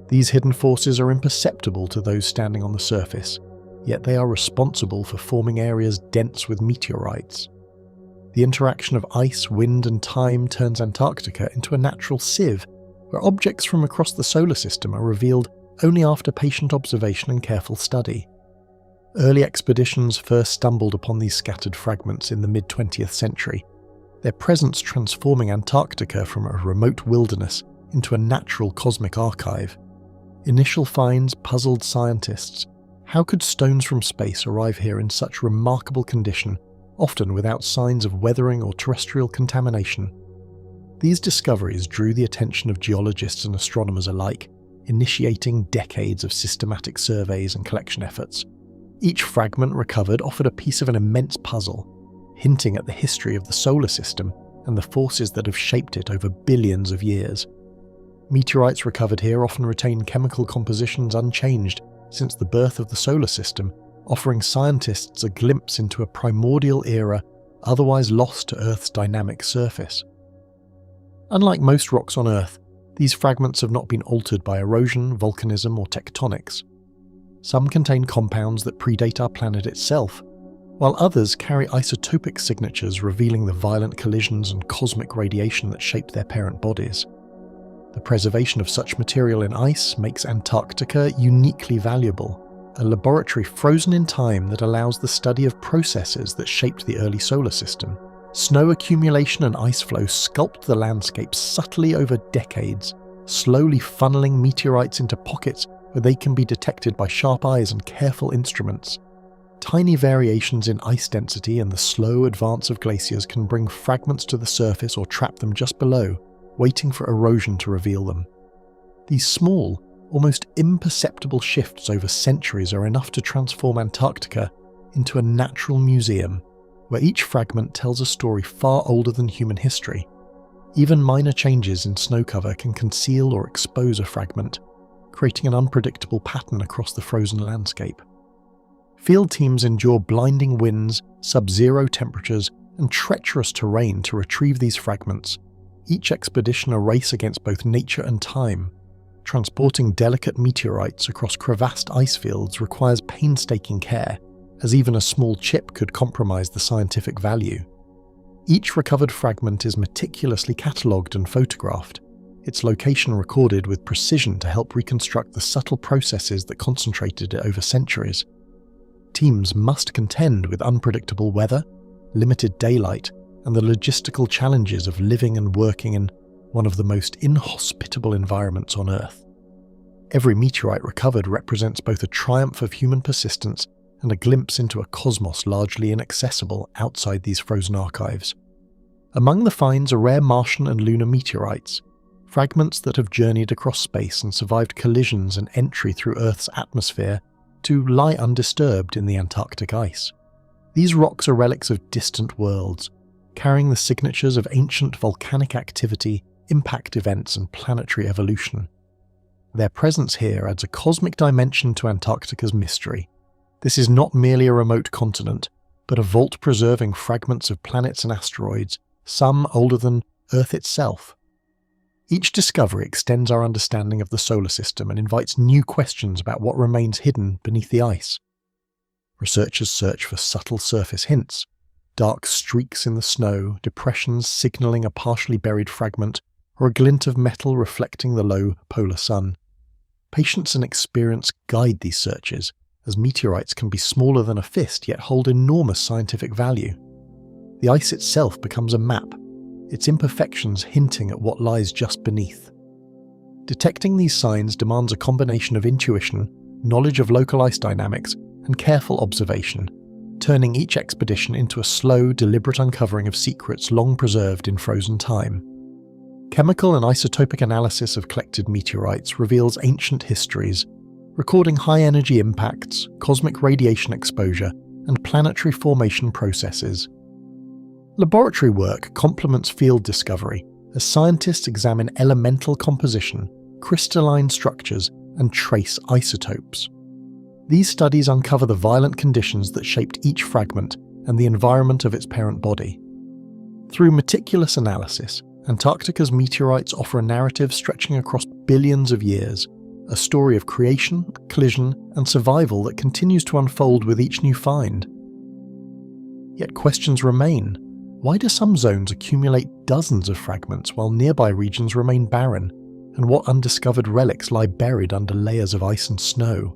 These hidden forces are imperceptible to those standing on the surface, yet they are responsible for forming areas dense with meteorites. The interaction of ice, wind, and time turns Antarctica into a natural sieve, where objects from across the solar system are revealed only after patient observation and careful study. Early expeditions first stumbled upon these scattered fragments in the mid-20th century, their presence transforming Antarctica from a remote wilderness into a natural cosmic archive. Initial finds puzzled scientists. How could stones from space arrive here in such remarkable condition, often without signs of weathering or terrestrial contamination? These discoveries drew the attention of geologists and astronomers alike, initiating decades of systematic surveys and collection efforts. Each fragment recovered offered a piece of an immense puzzle, hinting at the history of the solar system and the forces that have shaped it over billions of years. Meteorites recovered here often retain chemical compositions unchanged, since the birth of the solar system, offering scientists a glimpse into a primordial era otherwise lost to Earth's dynamic surface. Unlike most rocks on Earth, these fragments have not been altered by erosion, volcanism, or tectonics. Some contain compounds that predate our planet itself, while others carry isotopic signatures revealing the violent collisions and cosmic radiation that shaped their parent bodies. The preservation of such material in ice makes Antarctica uniquely valuable, a laboratory frozen in time that allows the study of processes that shaped the early solar system. Snow accumulation and ice flow sculpt the landscape subtly over decades, slowly funneling meteorites into pockets where they can be detected by sharp eyes and careful instruments. Tiny variations in ice density and the slow advance of glaciers can bring fragments to the surface or trap them just below, waiting for erosion to reveal them. These small, almost imperceptible shifts over centuries are enough to transform Antarctica into a natural museum, where each fragment tells a story far older than human history. Even minor changes in snow cover can conceal or expose a fragment, creating an unpredictable pattern across the frozen landscape. Field teams endure blinding winds, sub-zero temperatures, and treacherous terrain to retrieve these fragments, each expedition a race against both nature and time. Transporting delicate meteorites across crevassed ice fields requires painstaking care, as even a small chip could compromise the scientific value. Each recovered fragment is meticulously catalogued and photographed, its location recorded with precision to help reconstruct the subtle processes that concentrated it over centuries. Teams must contend with unpredictable weather, limited daylight, and the logistical challenges of living and working in one of the most inhospitable environments on Earth. Every meteorite recovered represents both a triumph of human persistence and a glimpse into a cosmos largely inaccessible outside these frozen archives. Among the finds are rare Martian and lunar meteorites, fragments that have journeyed across space and survived collisions and entry through Earth's atmosphere to lie undisturbed in the Antarctic ice. These rocks are relics of distant worlds, carrying the signatures of ancient volcanic activity, impact events, and planetary evolution. Their presence here adds a cosmic dimension to Antarctica's mystery. This is not merely a remote continent, but a vault preserving fragments of planets and asteroids, some older than Earth itself. Each discovery extends our understanding of the solar system and invites new questions about what remains hidden beneath the ice. Researchers search for subtle surface hints, dark streaks in the snow, depressions signalling a partially buried fragment, or a glint of metal reflecting the low polar sun. Patience and experience guide these searches, as meteorites can be smaller than a fist yet hold enormous scientific value. The ice itself becomes a map, its imperfections hinting at what lies just beneath. Detecting these signs demands a combination of intuition, knowledge of local ice dynamics, and careful observation, turning each expedition into a slow, deliberate uncovering of secrets long preserved in frozen time. Chemical and isotopic analysis of collected meteorites reveals ancient histories, recording high-energy impacts, cosmic radiation exposure, and planetary formation processes. Laboratory work complements field discovery as scientists examine elemental composition, crystalline structures, and trace isotopes. These studies uncover the violent conditions that shaped each fragment and the environment of its parent body. Through meticulous analysis, Antarctica's meteorites offer a narrative stretching across billions of years, a story of creation, collision, and survival that continues to unfold with each new find. Yet questions remain. Why do some zones accumulate dozens of fragments while nearby regions remain barren, and what undiscovered relics lie buried under layers of ice and snow?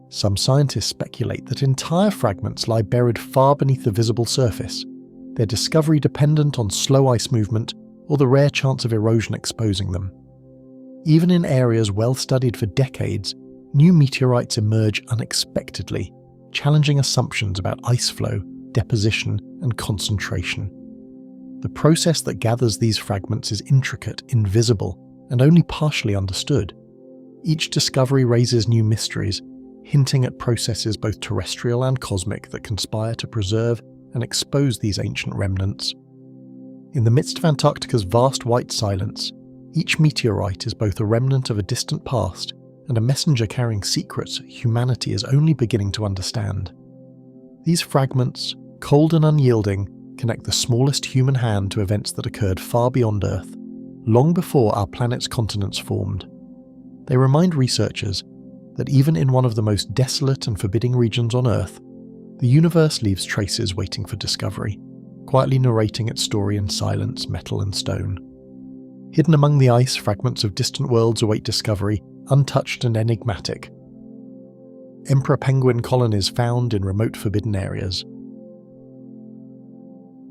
Some scientists speculate that entire fragments lie buried far beneath the visible surface, their discovery dependent on slow ice movement or the rare chance of erosion exposing them. Even in areas well studied for decades, new meteorites emerge unexpectedly, challenging assumptions about ice flow, deposition, and concentration. The process that gathers these fragments is intricate, invisible, and only partially understood. Each discovery raises new mysteries, hinting at processes both terrestrial and cosmic that conspire to preserve and expose these ancient remnants. In the midst of Antarctica's vast white silence, each meteorite is both a remnant of a distant past and a messenger carrying secrets humanity is only beginning to understand. These fragments, cold and unyielding, connect the smallest human hand to events that occurred far beyond Earth, long before our planet's continents formed. They remind researchers that even in one of the most desolate and forbidding regions on Earth, the universe leaves traces waiting for discovery, quietly narrating its story in silence, metal and stone. Hidden among the ice, fragments of distant worlds await discovery, untouched and enigmatic. Emperor penguin colonies found in remote forbidden areas.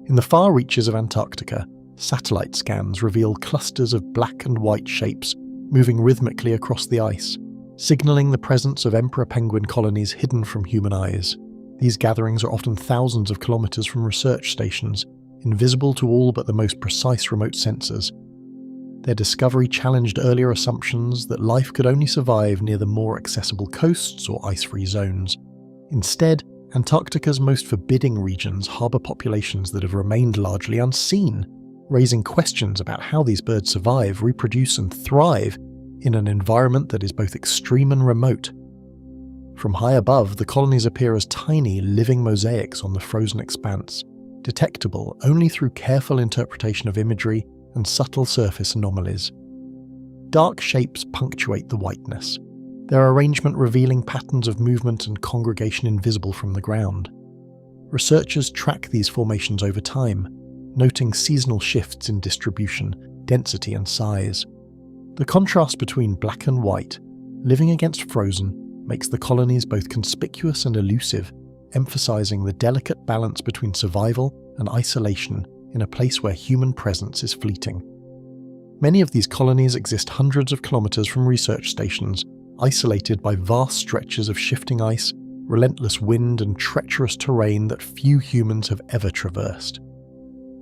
In the far reaches of Antarctica, satellite scans reveal clusters of black and white shapes moving rhythmically across the ice, signalling the presence of emperor penguin colonies hidden from human eyes. These gatherings are often thousands of kilometers from research stations, invisible to all but the most precise remote sensors. Their discovery challenged earlier assumptions that life could only survive near the more accessible coasts or ice-free zones. Instead, Antarctica's most forbidding regions harbour populations that have remained largely unseen, raising questions about how these birds survive, reproduce and thrive in an environment that is both extreme and remote. From high above, the colonies appear as tiny, living mosaics on the frozen expanse, detectable only through careful interpretation of imagery and subtle surface anomalies. Dark shapes punctuate the whiteness, their arrangement revealing patterns of movement and congregation invisible from the ground. Researchers track these formations over time, noting seasonal shifts in distribution, density and size. The contrast between black and white, living against frozen, makes the colonies both conspicuous and elusive, emphasizing the delicate balance between survival and isolation in a place where human presence is fleeting. Many of these colonies exist hundreds of kilometers from research stations, isolated by vast stretches of shifting ice, relentless wind and treacherous terrain that few humans have ever traversed.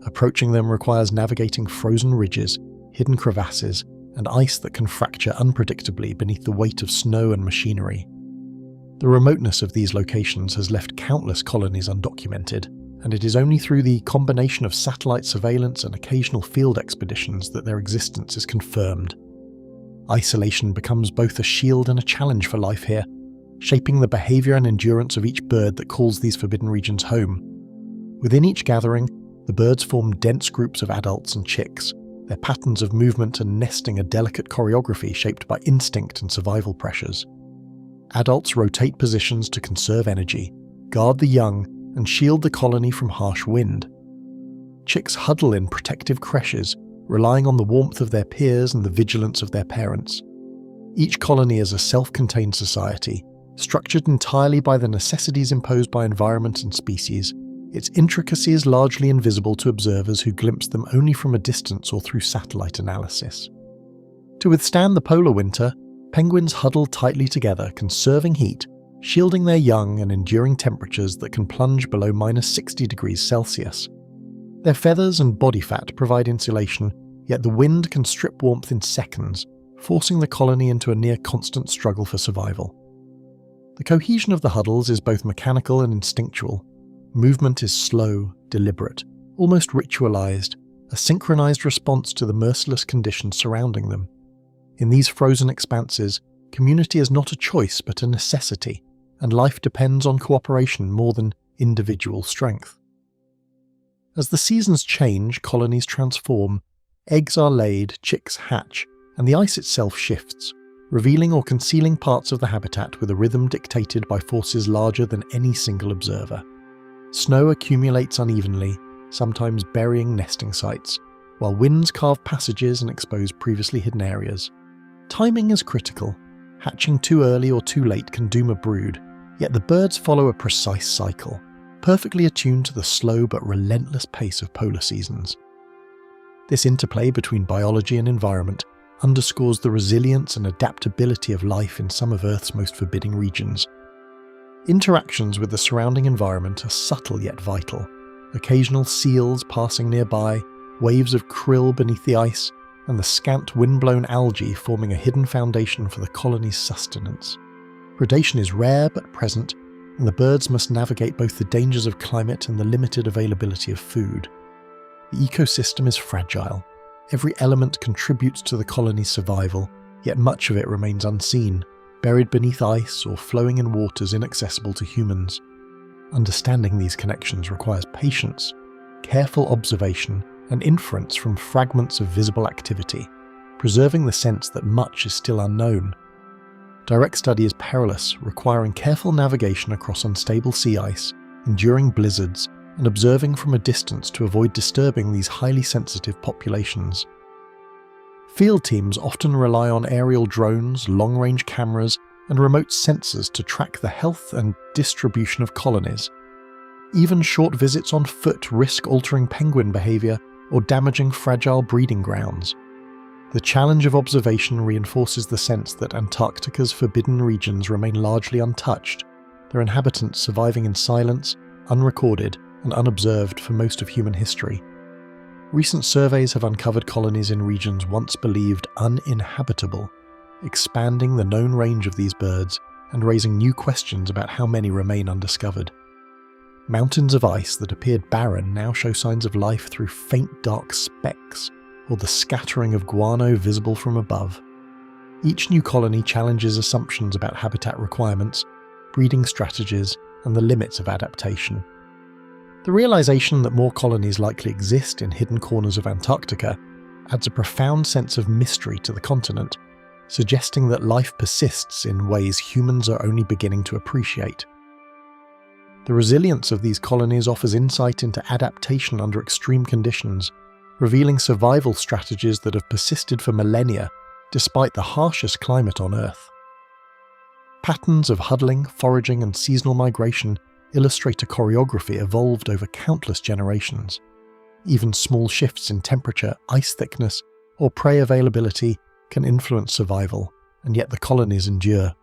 Approaching them requires navigating frozen ridges, hidden crevasses, and ice that can fracture unpredictably beneath the weight of snow and machinery. The remoteness of these locations has left countless colonies undocumented, and it is only through the combination of satellite surveillance and occasional field expeditions that their existence is confirmed. Isolation becomes both a shield and a challenge for life here, shaping the behaviour and endurance of each bird that calls these forbidden regions home. Within each gathering, the birds form dense groups of adults and chicks, their patterns of movement and nesting a delicate choreography shaped by instinct and survival pressures. Adults rotate positions to conserve energy, guard the young, and shield the colony from harsh wind. Chicks huddle in protective creches, relying on the warmth of their peers and the vigilance of their parents. Each colony is a self-contained society, structured entirely by the necessities imposed by environment and species, its intricacies largely invisible to observers who glimpse them only from a distance or through satellite analysis. To withstand the polar winter, penguins huddle tightly together, conserving heat, shielding their young and enduring temperatures that can plunge below -60 degrees Celsius. Their feathers and body fat provide insulation, yet the wind can strip warmth in seconds, forcing the colony into a near-constant struggle for survival. The cohesion of the huddles is both mechanical and instinctual. Movement is slow, deliberate, almost ritualized, a synchronized response to the merciless conditions surrounding them. In these frozen expanses, community is not a choice but a necessity, and life depends on cooperation more than individual strength. As the seasons change, colonies transform. Eggs are laid, chicks hatch, and the ice itself shifts, revealing or concealing parts of the habitat with a rhythm dictated by forces larger than any single observer. Snow accumulates unevenly, sometimes burying nesting sites, while winds carve passages and expose previously hidden areas. Timing is critical. Hatching too early or too late can doom a brood, yet the birds follow a precise cycle, perfectly attuned to the slow but relentless pace of polar seasons. This interplay between biology and environment underscores the resilience and adaptability of life in some of Earth's most forbidding regions. Interactions with the surrounding environment are subtle yet vital. Occasional seals passing nearby, waves of krill beneath the ice, and the scant wind-blown algae forming a hidden foundation for the colony's sustenance. Predation is rare but present, and the birds must navigate both the dangers of climate and the limited availability of food. The ecosystem is fragile. Every element contributes to the colony's survival, yet much of it remains unseen, buried beneath ice or flowing in waters inaccessible to humans. Understanding these connections requires patience, careful observation, and inference from fragments of visible activity, preserving the sense that much is still unknown. Direct study is perilous, requiring careful navigation across unstable sea ice, enduring blizzards, and observing from a distance to avoid disturbing these highly sensitive populations. Field teams often rely on aerial drones, long-range cameras, and remote sensors to track the health and distribution of colonies. Even short visits on foot risk altering penguin behaviour or damaging fragile breeding grounds. The challenge of observation reinforces the sense that Antarctica's forbidden regions remain largely untouched, their inhabitants surviving in silence, unrecorded, and unobserved for most of human history. Recent surveys have uncovered colonies in regions once believed uninhabitable, expanding the known range of these birds and raising new questions about how many remain undiscovered. Mountains of ice that appeared barren now show signs of life through faint dark specks, or the scattering of guano visible from above. Each new colony challenges assumptions about habitat requirements, breeding strategies, and the limits of adaptation. The realization that more colonies likely exist in hidden corners of Antarctica adds a profound sense of mystery to the continent, suggesting that life persists in ways humans are only beginning to appreciate. The resilience of these colonies offers insight into adaptation under extreme conditions, revealing survival strategies that have persisted for millennia despite the harshest climate on Earth. Patterns of huddling, foraging, and seasonal migration illustrate a choreography evolved over countless generations. Even small shifts in temperature, ice thickness, or prey availability can influence survival, and yet the colonies endure.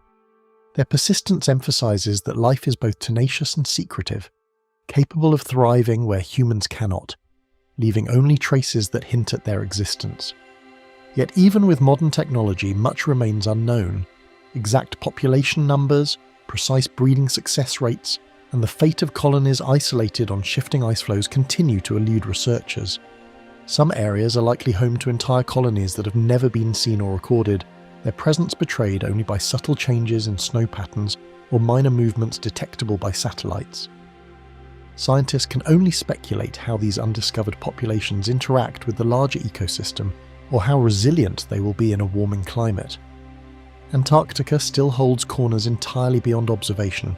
Their persistence emphasizes that life is both tenacious and secretive, capable of thriving where humans cannot, leaving only traces that hint at their existence. Yet even with modern technology, much remains unknown. Exact population numbers, precise breeding success rates, and the fate of colonies isolated on shifting ice floes continue to elude researchers. Some areas are likely home to entire colonies that have never been seen or recorded, their presence betrayed only by subtle changes in snow patterns or minor movements detectable by satellites. Scientists can only speculate how these undiscovered populations interact with the larger ecosystem, or how resilient they will be in a warming climate. Antarctica still holds corners entirely beyond observation,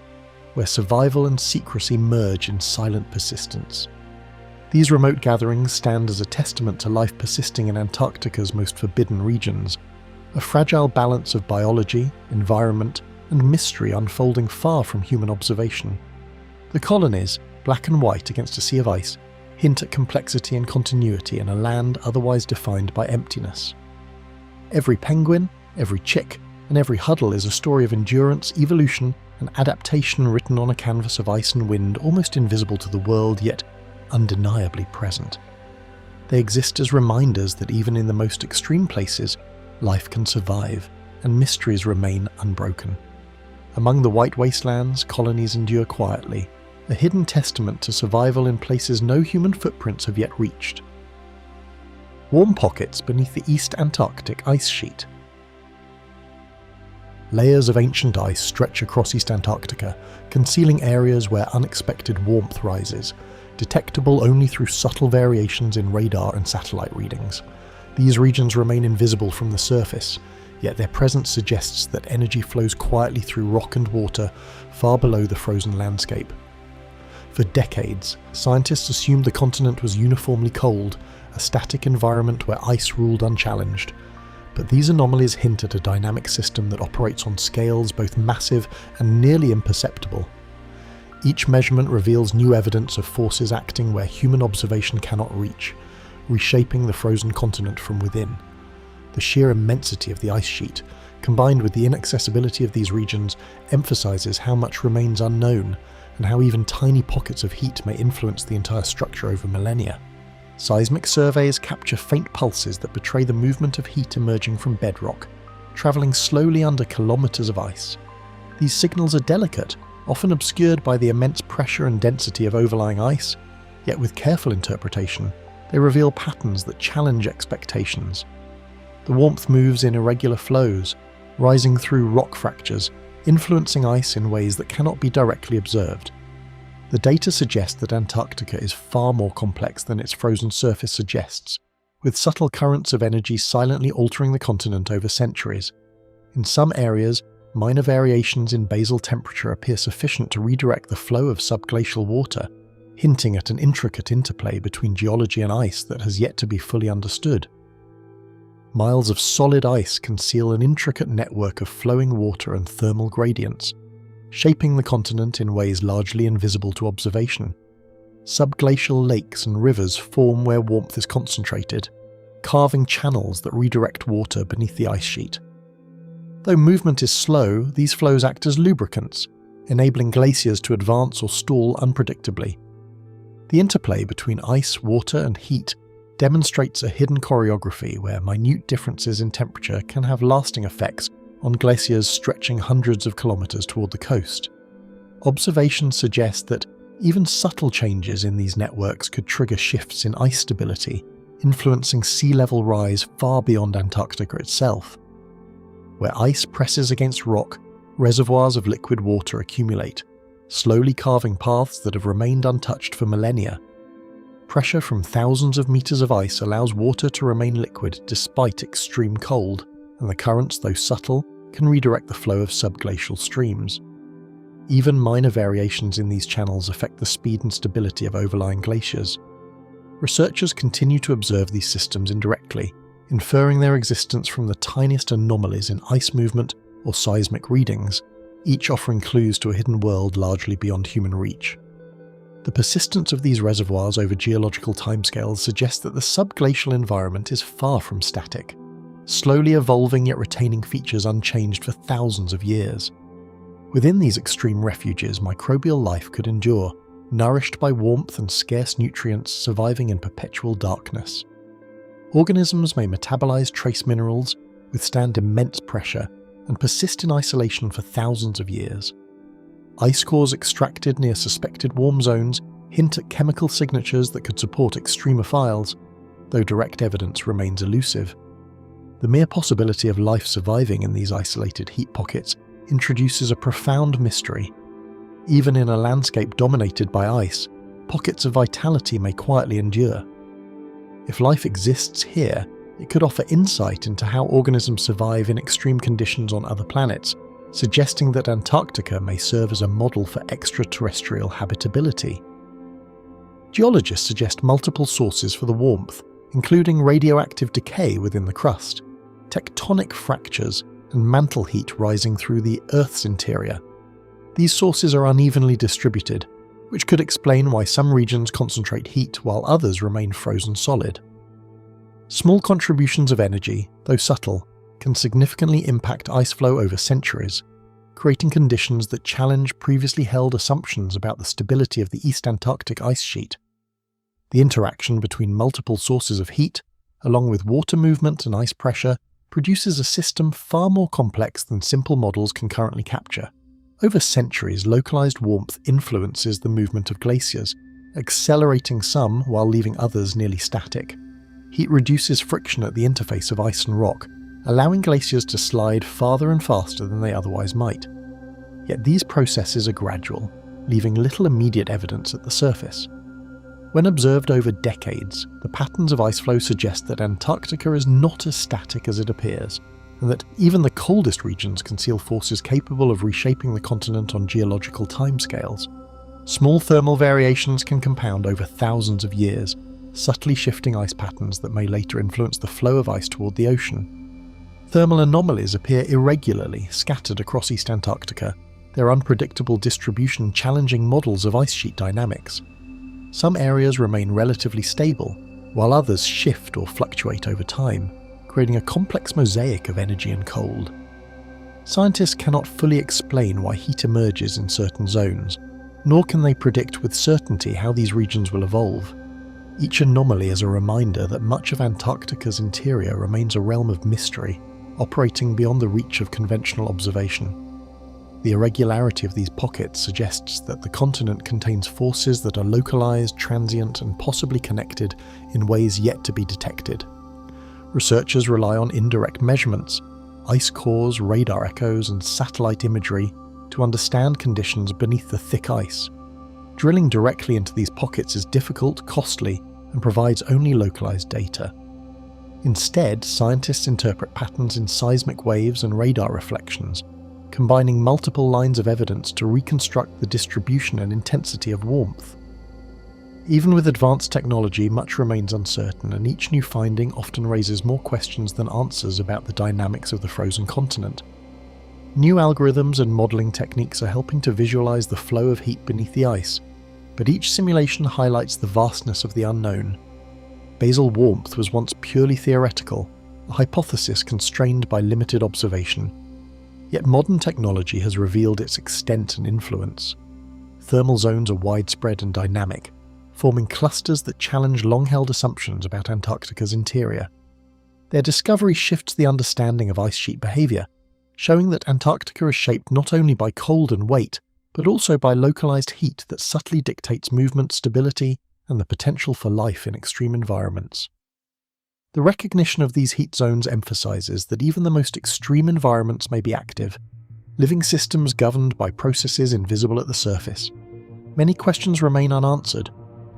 where survival and secrecy merge in silent persistence. These remote gatherings stand as a testament to life persisting in Antarctica's most forbidden regions, a fragile balance of biology, environment, and mystery unfolding far from human observation. The colonies, black and white against a sea of ice, hint at complexity and continuity in a land otherwise defined by emptiness. Every penguin, every chick, and every huddle is a story of endurance, evolution, and adaptation written on a canvas of ice and wind almost invisible to the world, yet undeniably present. They exist as reminders that even in the most extreme places, life can survive, and mysteries remain unbroken. Among the white wastelands, colonies endure quietly, a hidden testament to survival in places no human footprints have yet reached. Warm pockets beneath the East Antarctic ice sheet. Layers of ancient ice stretch across East Antarctica, concealing areas where unexpected warmth rises, detectable only through subtle variations in radar and satellite readings. These regions remain invisible from the surface, yet their presence suggests that energy flows quietly through rock and water far below the frozen landscape. For decades, scientists assumed the continent was uniformly cold, a static environment where ice ruled unchallenged. But these anomalies hint at a dynamic system that operates on scales both massive and nearly imperceptible. Each measurement reveals new evidence of forces acting where human observation cannot reach, reshaping the frozen continent from within. The sheer immensity of the ice sheet, combined with the inaccessibility of these regions, emphasizes how much remains unknown, and how even tiny pockets of heat may influence the entire structure over millennia. Seismic surveys capture faint pulses that betray the movement of heat emerging from bedrock, travelling slowly under kilometres of ice. These signals are delicate, often obscured by the immense pressure and density of overlying ice, yet with careful interpretation, they reveal patterns that challenge expectations. The warmth moves in irregular flows, rising through rock fractures, influencing ice in ways that cannot be directly observed. The data suggest that Antarctica is far more complex than its frozen surface suggests, with subtle currents of energy silently altering the continent over centuries. In some areas, minor variations in basal temperature appear sufficient to redirect the flow of subglacial water, hinting at an intricate interplay between geology and ice that has yet to be fully understood. Miles of solid ice conceal an intricate network of flowing water and thermal gradients, shaping the continent in ways largely invisible to observation. Subglacial lakes and rivers form where warmth is concentrated, carving channels that redirect water beneath the ice sheet. Though movement is slow, these flows act as lubricants, enabling glaciers to advance or stall unpredictably. The interplay between ice, water, and heat demonstrates a hidden choreography where minute differences in temperature can have lasting effects on glaciers stretching hundreds of kilometers toward the coast. Observations suggest that even subtle changes in these networks could trigger shifts in ice stability, influencing sea level rise far beyond Antarctica itself. Where ice presses against rock, reservoirs of liquid water accumulate, slowly carving paths that have remained untouched for millennia. Pressure from thousands of meters of ice allows water to remain liquid despite extreme cold, and the currents, though subtle, can redirect the flow of subglacial streams. Even minor variations in these channels affect the speed and stability of overlying glaciers. Researchers continue to observe these systems indirectly, inferring their existence from the tiniest anomalies in ice movement or seismic readings, each offering clues to a hidden world largely beyond human reach. The persistence of these reservoirs over geological timescales suggests that the subglacial environment is far from static, slowly evolving yet retaining features unchanged for thousands of years. Within these extreme refuges, microbial life could endure, nourished by warmth and scarce nutrients, surviving in perpetual darkness. Organisms may metabolize trace minerals, withstand immense pressure, and persist in isolation for thousands of years. Ice cores extracted near suspected warm zones hint at chemical signatures that could support extremophiles, though direct evidence remains elusive. The mere possibility of life surviving in these isolated heat pockets introduces a profound mystery. Even in a landscape dominated by ice, pockets of vitality may quietly endure. If life exists here, it could offer insight into how organisms survive in extreme conditions on other planets, suggesting that Antarctica may serve as a model for extraterrestrial habitability. Geologists suggest multiple sources for the warmth, including radioactive decay within the crust, tectonic fractures, and mantle heat rising through the Earth's interior. These sources are unevenly distributed, which could explain why some regions concentrate heat while others remain frozen solid. Small contributions of energy, though subtle, can significantly impact ice flow over centuries, creating conditions that challenge previously held assumptions about the stability of the East Antarctic ice sheet. The interaction between multiple sources of heat, along with water movement and ice pressure, produces a system far more complex than simple models can currently capture. Over centuries, localized warmth influences the movement of glaciers, accelerating some while leaving others nearly static. Heat reduces friction at the interface of ice and rock, allowing glaciers to slide farther and faster than they otherwise might. Yet these processes are gradual, leaving little immediate evidence at the surface. When observed over decades, the patterns of ice flow suggest that Antarctica is not as static as it appears, and that even the coldest regions conceal forces capable of reshaping the continent on geological timescales. Small thermal variations can compound over thousands of years, subtly shifting ice patterns that may later influence the flow of ice toward the ocean. Thermal anomalies appear irregularly, scattered across East Antarctica, their unpredictable distribution challenging models of ice sheet dynamics. Some areas remain relatively stable, while others shift or fluctuate over time, creating a complex mosaic of energy and cold. Scientists cannot fully explain why heat emerges in certain zones, nor can they predict with certainty how these regions will evolve. Each anomaly is a reminder that much of Antarctica's interior remains a realm of mystery, operating beyond the reach of conventional observation. The irregularity of these pockets suggests that the continent contains forces that are localized, transient, and possibly connected in ways yet to be detected. Researchers rely on indirect measurements, ice cores, radar echoes, and satellite imagery to understand conditions beneath the thick ice. Drilling directly into these pockets is difficult, costly, and provides only localized data. Instead, scientists interpret patterns in seismic waves and radar reflections, combining multiple lines of evidence to reconstruct the distribution and intensity of warmth. Even with advanced technology, much remains uncertain, and each new finding often raises more questions than answers about the dynamics of the frozen continent. New algorithms and modelling techniques are helping to visualize the flow of heat beneath the ice, but each simulation highlights the vastness of the unknown. Basal warmth was once purely theoretical, a hypothesis constrained by limited observation. Yet modern technology has revealed its extent and influence. Thermal zones are widespread and dynamic, forming clusters that challenge long-held assumptions about Antarctica's interior. Their discovery shifts the understanding of ice sheet behaviour, showing that Antarctica is shaped not only by cold and weight, but also by localised heat that subtly dictates movement, stability, and the potential for life in extreme environments. The recognition of these heat zones emphasises that even the most extreme environments may be active, living systems governed by processes invisible at the surface. Many questions remain unanswered.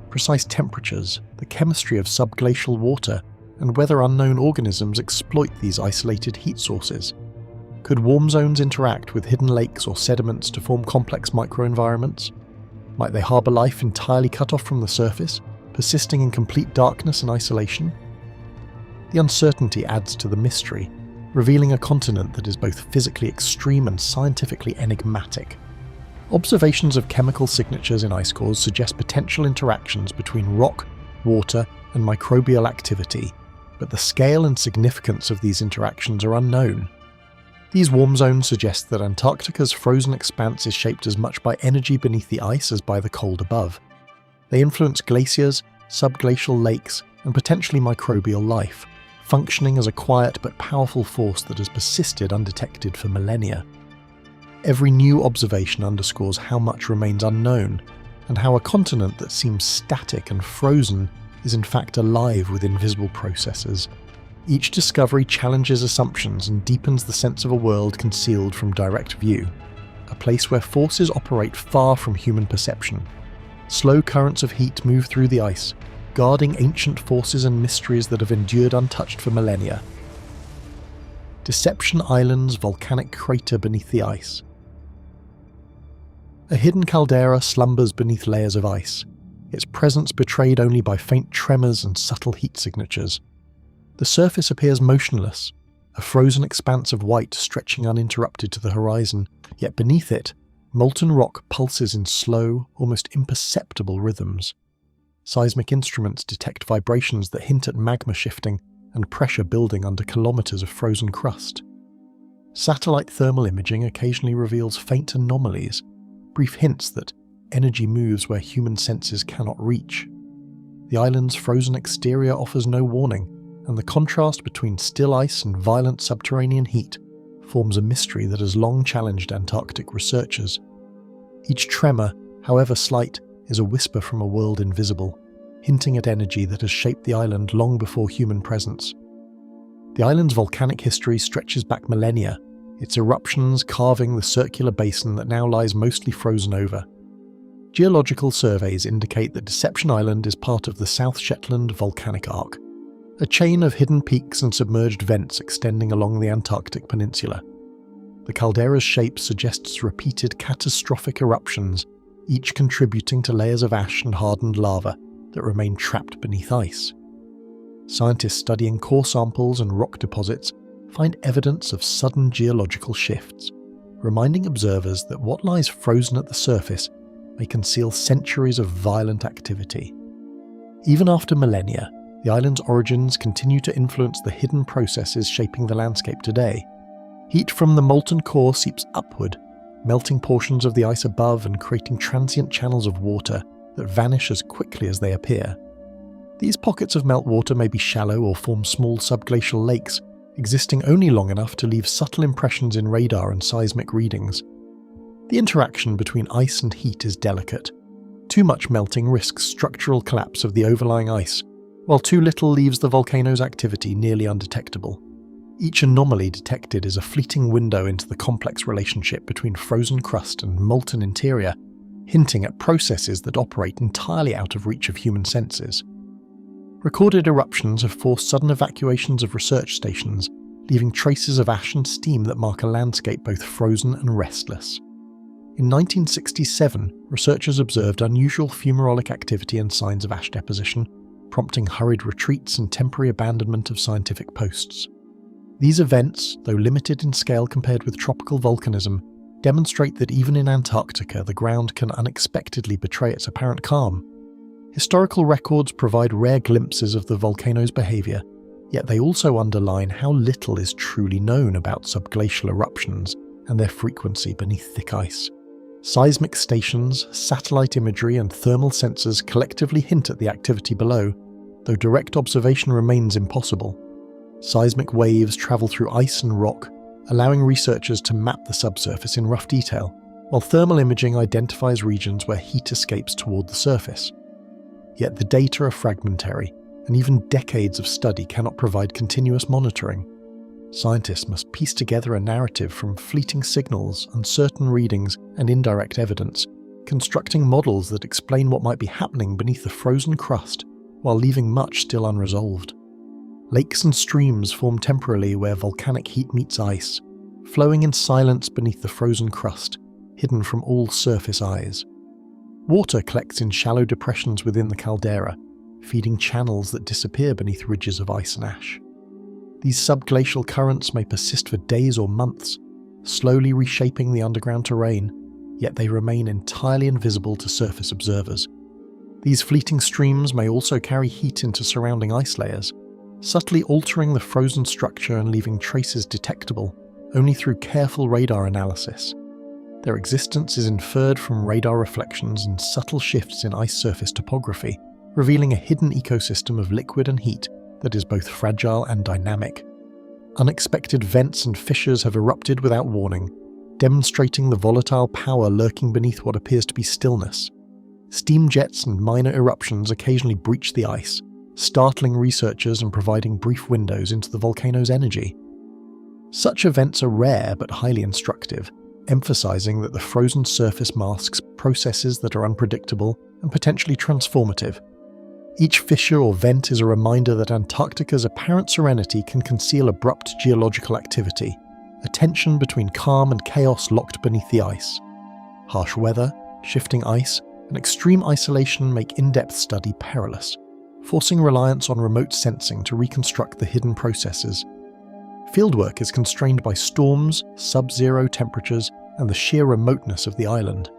Precise temperatures, the chemistry of subglacial water, and whether unknown organisms exploit these isolated heat sources. Could warm zones interact with hidden lakes or sediments to form complex microenvironments? Might they harbour life entirely cut off from the surface, persisting in complete darkness and isolation? The uncertainty adds to the mystery, revealing a continent that is both physically extreme and scientifically enigmatic. Observations of chemical signatures in ice cores suggest potential interactions between rock, water, and microbial activity, but the scale and significance of these interactions are unknown. These warm zones suggest that Antarctica's frozen expanse is shaped as much by energy beneath the ice as by the cold above. They influence glaciers, subglacial lakes, and potentially microbial life, functioning as a quiet but powerful force that has persisted undetected for millennia. Every new observation underscores how much remains unknown, and how a continent that seems static and frozen is in fact alive with invisible processes. Each discovery challenges assumptions and deepens the sense of a world concealed from direct view, a place where forces operate far from human perception. Slow currents of heat move through the ice, guarding ancient forces and mysteries that have endured untouched for millennia. Deception Island's volcanic crater beneath the ice. A hidden caldera slumbers beneath layers of ice, its presence betrayed only by faint tremors and subtle heat signatures. The surface appears motionless, a frozen expanse of white stretching uninterrupted to the horizon, yet beneath it, molten rock pulses in slow, almost imperceptible rhythms. Seismic instruments detect vibrations that hint at magma shifting and pressure building under kilometers of frozen crust. Satellite thermal imaging occasionally reveals faint anomalies, brief hints that energy moves where human senses cannot reach. The island's frozen exterior offers no warning, and the contrast between still ice and violent subterranean heat forms a mystery that has long challenged Antarctic researchers. Each tremor, however slight, is a whisper from a world invisible, hinting at energy that has shaped the island long before human presence. The island's volcanic history stretches back millennia, its eruptions carving the circular basin that now lies mostly frozen over. Geological surveys indicate that Deception Island is part of the South Shetland volcanic arc, a chain of hidden peaks and submerged vents extending along the Antarctic peninsula. The caldera's shape suggests repeated catastrophic eruptions, each contributing to layers of ash and hardened lava that remain trapped beneath ice. Scientists studying core samples and rock deposits find evidence of sudden geological shifts, reminding observers that what lies frozen at the surface may conceal centuries of violent activity. Even after millennia, the island's origins continue to influence the hidden processes shaping the landscape today. Heat from the molten core seeps upward, melting portions of the ice above and creating transient channels of water that vanish as quickly as they appear. These pockets of meltwater may be shallow or form small subglacial lakes, existing only long enough to leave subtle impressions in radar and seismic readings. The interaction between ice and heat is delicate. Too much melting risks structural collapse of the overlying ice, while too little leaves the volcano's activity nearly undetectable. Each anomaly detected is a fleeting window into the complex relationship between frozen crust and molten interior, hinting at processes that operate entirely out of reach of human senses. Recorded eruptions have forced sudden evacuations of research stations, leaving traces of ash and steam that mark a landscape both frozen and restless. In 1967, researchers observed unusual fumarolic activity and signs of ash deposition, prompting hurried retreats and temporary abandonment of scientific posts. These events, though limited in scale compared with tropical volcanism, demonstrate that even in Antarctica the ground can unexpectedly betray its apparent calm. Historical records provide rare glimpses of the volcano's behaviour, yet they also underline how little is truly known about subglacial eruptions and their frequency beneath thick ice. Seismic stations, satellite imagery and thermal sensors collectively hint at the activity below, though direct observation remains impossible. Seismic waves travel through ice and rock, allowing researchers to map the subsurface in rough detail, while thermal imaging identifies regions where heat escapes toward the surface. Yet the data are fragmentary, and even decades of study cannot provide continuous monitoring. Scientists must piece together a narrative from fleeting signals, uncertain readings, and indirect evidence, constructing models that explain what might be happening beneath the frozen crust, while leaving much still unresolved. Lakes and streams form temporarily where volcanic heat meets ice, flowing in silence beneath the frozen crust, hidden from all surface eyes. Water collects in shallow depressions within the caldera, feeding channels that disappear beneath ridges of ice and ash. These subglacial currents may persist for days or months, slowly reshaping the underground terrain, yet they remain entirely invisible to surface observers. These fleeting streams may also carry heat into surrounding ice layers, subtly altering the frozen structure and leaving traces detectable only through careful radar analysis. Their existence is inferred from radar reflections and subtle shifts in ice surface topography, revealing a hidden ecosystem of liquid and heat that is both fragile and dynamic. Unexpected vents and fissures have erupted without warning, demonstrating the volatile power lurking beneath what appears to be stillness. Steam jets and minor eruptions occasionally breach the ice, startling researchers and providing brief windows into the volcano's energy. Such events are rare but highly instructive, emphasizing that the frozen surface masks processes that are unpredictable and potentially transformative. Each fissure or vent is a reminder that Antarctica's apparent serenity can conceal abrupt geological activity, a tension between calm and chaos locked beneath the ice. Harsh weather, shifting ice, and extreme isolation make in-depth study perilous, forcing reliance on remote sensing to reconstruct the hidden processes. Fieldwork is constrained by storms, sub-zero temperatures, and the sheer remoteness of the island.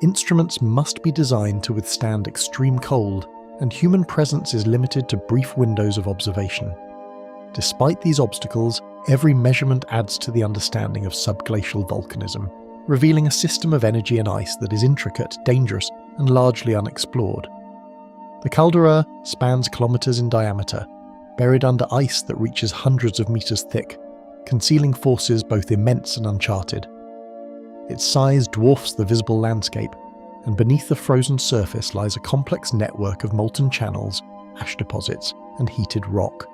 Instruments must be designed to withstand extreme cold, and human presence is limited to brief windows of observation. Despite these obstacles, every measurement adds to the understanding of subglacial volcanism, revealing a system of energy and ice that is intricate, dangerous, and largely unexplored. The caldera spans kilometers in diameter, buried under ice that reaches hundreds of meters thick, concealing forces both immense and uncharted. Its size dwarfs the visible landscape, and beneath the frozen surface lies a complex network of molten channels, ash deposits, and heated rock.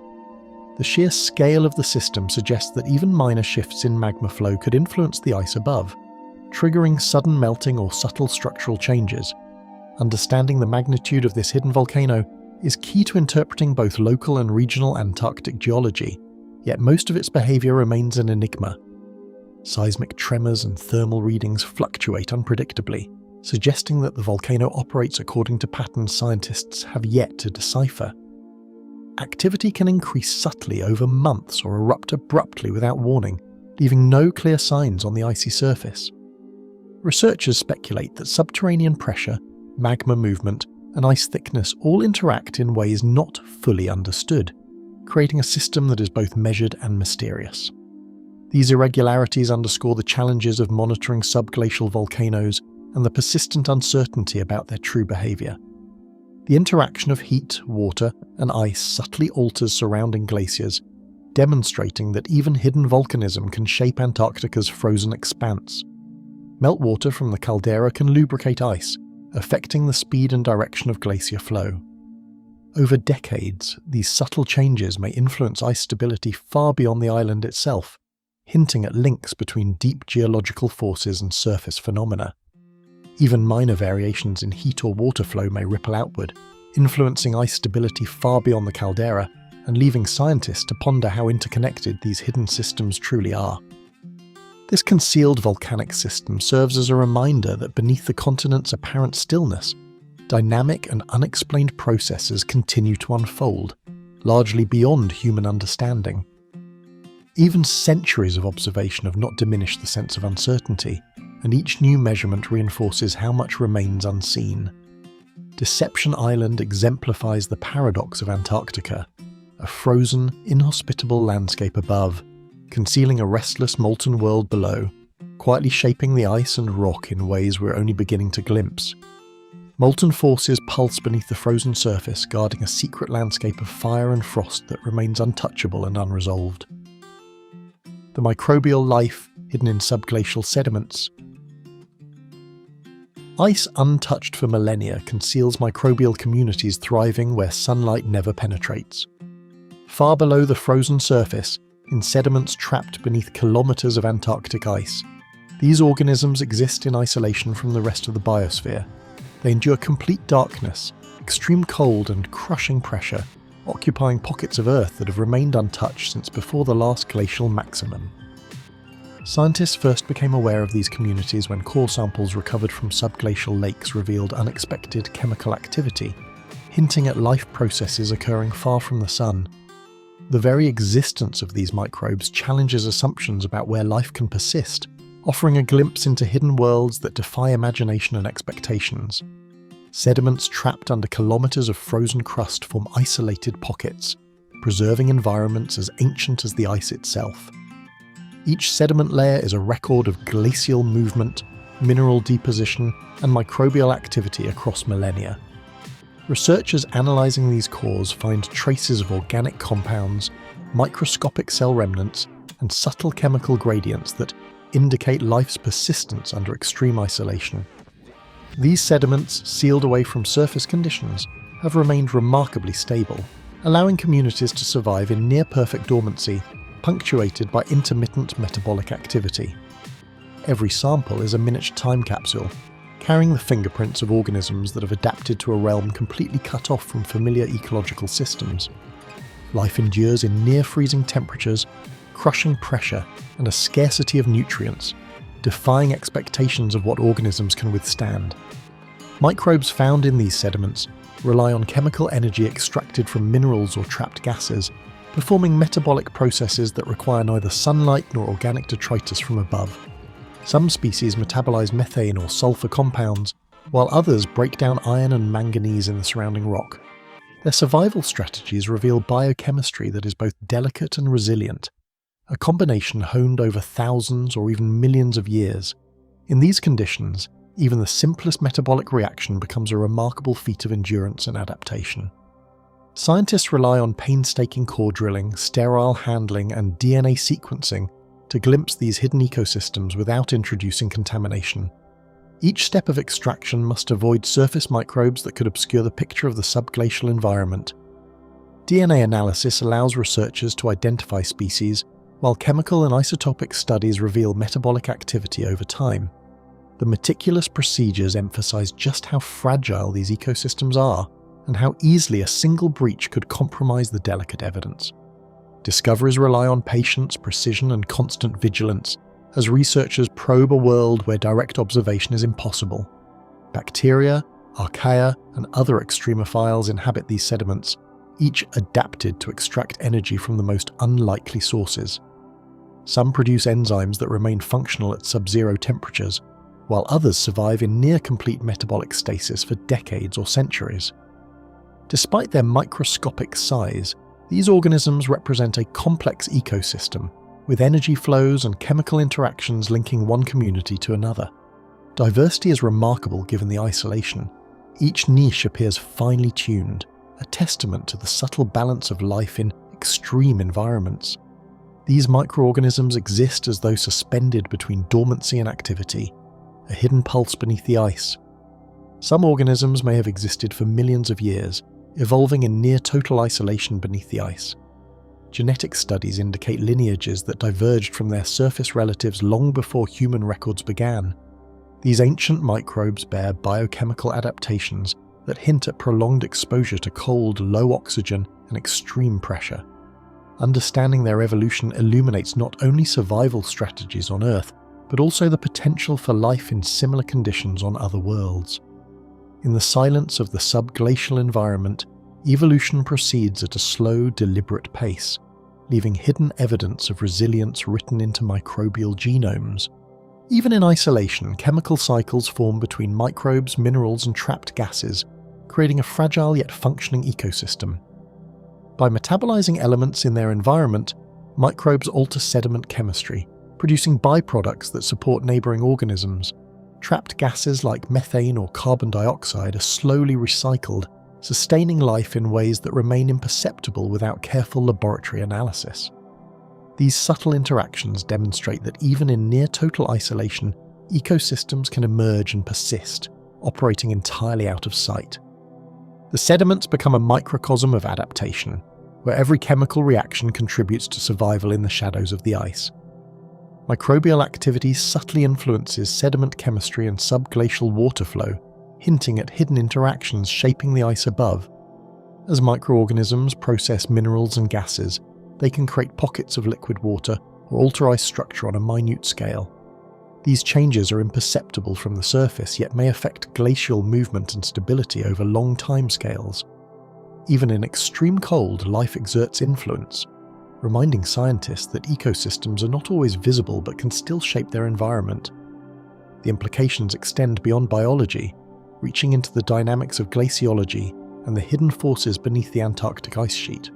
The sheer scale of the system suggests that even minor shifts in magma flow could influence the ice above, triggering sudden melting or subtle structural changes. Understanding the magnitude of this hidden volcano is key to interpreting both local and regional Antarctic geology, yet most of its behavior remains an enigma. Seismic tremors and thermal readings fluctuate unpredictably, suggesting that the volcano operates according to patterns scientists have yet to decipher. Activity can increase subtly over months or erupt abruptly without warning, leaving no clear signs on the icy surface. Researchers speculate that subterranean pressure, magma movement, and ice thickness all interact in ways not fully understood, creating a system that is both measured and mysterious. These irregularities underscore the challenges of monitoring subglacial volcanoes and the persistent uncertainty about their true behavior. The interaction of heat, water, and ice subtly alters surrounding glaciers, demonstrating that even hidden volcanism can shape Antarctica's frozen expanse. Meltwater from the caldera can lubricate ice, affecting the speed and direction of glacier flow. Over decades, these subtle changes may influence ice stability far beyond the island itself, hinting at links between deep geological forces and surface phenomena. Even minor variations in heat or water flow may ripple outward, influencing ice stability far beyond the caldera and leaving scientists to ponder how interconnected these hidden systems truly are. This concealed volcanic system serves as a reminder that beneath the continent's apparent stillness, dynamic and unexplained processes continue to unfold, largely beyond human understanding. Even centuries of observation have not diminished the sense of uncertainty, and each new measurement reinforces how much remains unseen. Deception Island exemplifies the paradox of Antarctica, a frozen, inhospitable landscape above, concealing a restless molten world below, quietly shaping the ice and rock in ways we're only beginning to glimpse. Molten forces pulse beneath the frozen surface, guarding a secret landscape of fire and frost that remains untouchable and unresolved. The microbial life hidden in subglacial sediments. Ice untouched for millennia conceals microbial communities thriving where sunlight never penetrates. Far below the frozen surface, in sediments trapped beneath kilometers of Antarctic ice, these organisms exist in isolation from the rest of the biosphere. They endure complete darkness, extreme cold and crushing pressure, occupying pockets of Earth that have remained untouched since before the last glacial maximum. Scientists first became aware of these communities when core samples recovered from subglacial lakes revealed unexpected chemical activity, hinting at life processes occurring far from the sun. The very existence of these microbes challenges assumptions about where life can persist, offering a glimpse into hidden worlds that defy imagination and expectations. Sediments trapped under kilometers of frozen crust form isolated pockets, preserving environments as ancient as the ice itself. Each sediment layer is a record of glacial movement, mineral deposition, and microbial activity across millennia. Researchers analysing these cores find traces of organic compounds, microscopic cell remnants, and subtle chemical gradients that indicate life's persistence under extreme isolation. These sediments, sealed away from surface conditions, have remained remarkably stable, allowing communities to survive in near-perfect dormancy, punctuated by intermittent metabolic activity. Every sample is a miniature time capsule, carrying the fingerprints of organisms that have adapted to a realm completely cut off from familiar ecological systems. Life endures in near-freezing temperatures, crushing pressure, and a scarcity of nutrients, defying expectations of what organisms can withstand. Microbes found in these sediments rely on chemical energy extracted from minerals or trapped gases, performing metabolic processes that require neither sunlight nor organic detritus from above. Some species metabolize methane or sulfur compounds, while others break down iron and manganese in the surrounding rock. Their survival strategies reveal biochemistry that is both delicate and resilient, a combination honed over thousands or even millions of years. In these conditions, even the simplest metabolic reaction becomes a remarkable feat of endurance and adaptation. Scientists rely on painstaking core drilling, sterile handling, and DNA sequencing to glimpse these hidden ecosystems without introducing contamination. Each step of extraction must avoid surface microbes that could obscure the picture of the subglacial environment. DNA analysis allows researchers to identify species, while chemical and isotopic studies reveal metabolic activity over time. The meticulous procedures emphasize just how fragile these ecosystems are, and how easily a single breach could compromise the delicate evidence. Discoveries rely on patience, precision, and constant vigilance, as researchers probe a world where direct observation is impossible. Bacteria, archaea, and other extremophiles inhabit these sediments, each adapted to extract energy from the most unlikely sources. Some produce enzymes that remain functional at sub-zero temperatures, while others survive in near-complete metabolic stasis for decades or centuries. Despite their microscopic size, these organisms represent a complex ecosystem, with energy flows and chemical interactions linking one community to another. Diversity is remarkable given the isolation. Each niche appears finely tuned, a testament to the subtle balance of life in extreme environments. These microorganisms exist as though suspended between dormancy and activity, a hidden pulse beneath the ice. Some organisms may have existed for millions of years, evolving in near-total isolation beneath the ice. Genetic studies indicate lineages that diverged from their surface relatives long before human records began. These ancient microbes bear biochemical adaptations that hint at prolonged exposure to cold, low oxygen, and extreme pressure. Understanding their evolution illuminates not only survival strategies on Earth, but also the potential for life in similar conditions on other worlds. In the silence of the subglacial environment, evolution proceeds at a slow, deliberate pace, leaving hidden evidence of resilience written into microbial genomes. Even in isolation, chemical cycles form between microbes, minerals, and trapped gases, creating a fragile yet functioning ecosystem. By metabolizing elements in their environment, microbes alter sediment chemistry, producing byproducts that support neighboring organisms. Trapped gases like methane or carbon dioxide are slowly recycled, sustaining life in ways that remain imperceptible without careful laboratory analysis. These subtle interactions demonstrate that even in near-total isolation, ecosystems can emerge and persist, operating entirely out of sight. The sediments become a microcosm of adaptation, where every chemical reaction contributes to survival in the shadows of the ice. Microbial activity subtly influences sediment chemistry and subglacial water flow, hinting at hidden interactions shaping the ice above. As microorganisms process minerals and gases, they can create pockets of liquid water or alter ice structure on a minute scale. These changes are imperceptible from the surface, yet may affect glacial movement and stability over long timescales. Even in extreme cold, life exerts influence, reminding scientists that ecosystems are not always visible but can still shape their environment. The implications extend beyond biology, reaching into the dynamics of glaciology and the hidden forces beneath the Antarctic ice sheet.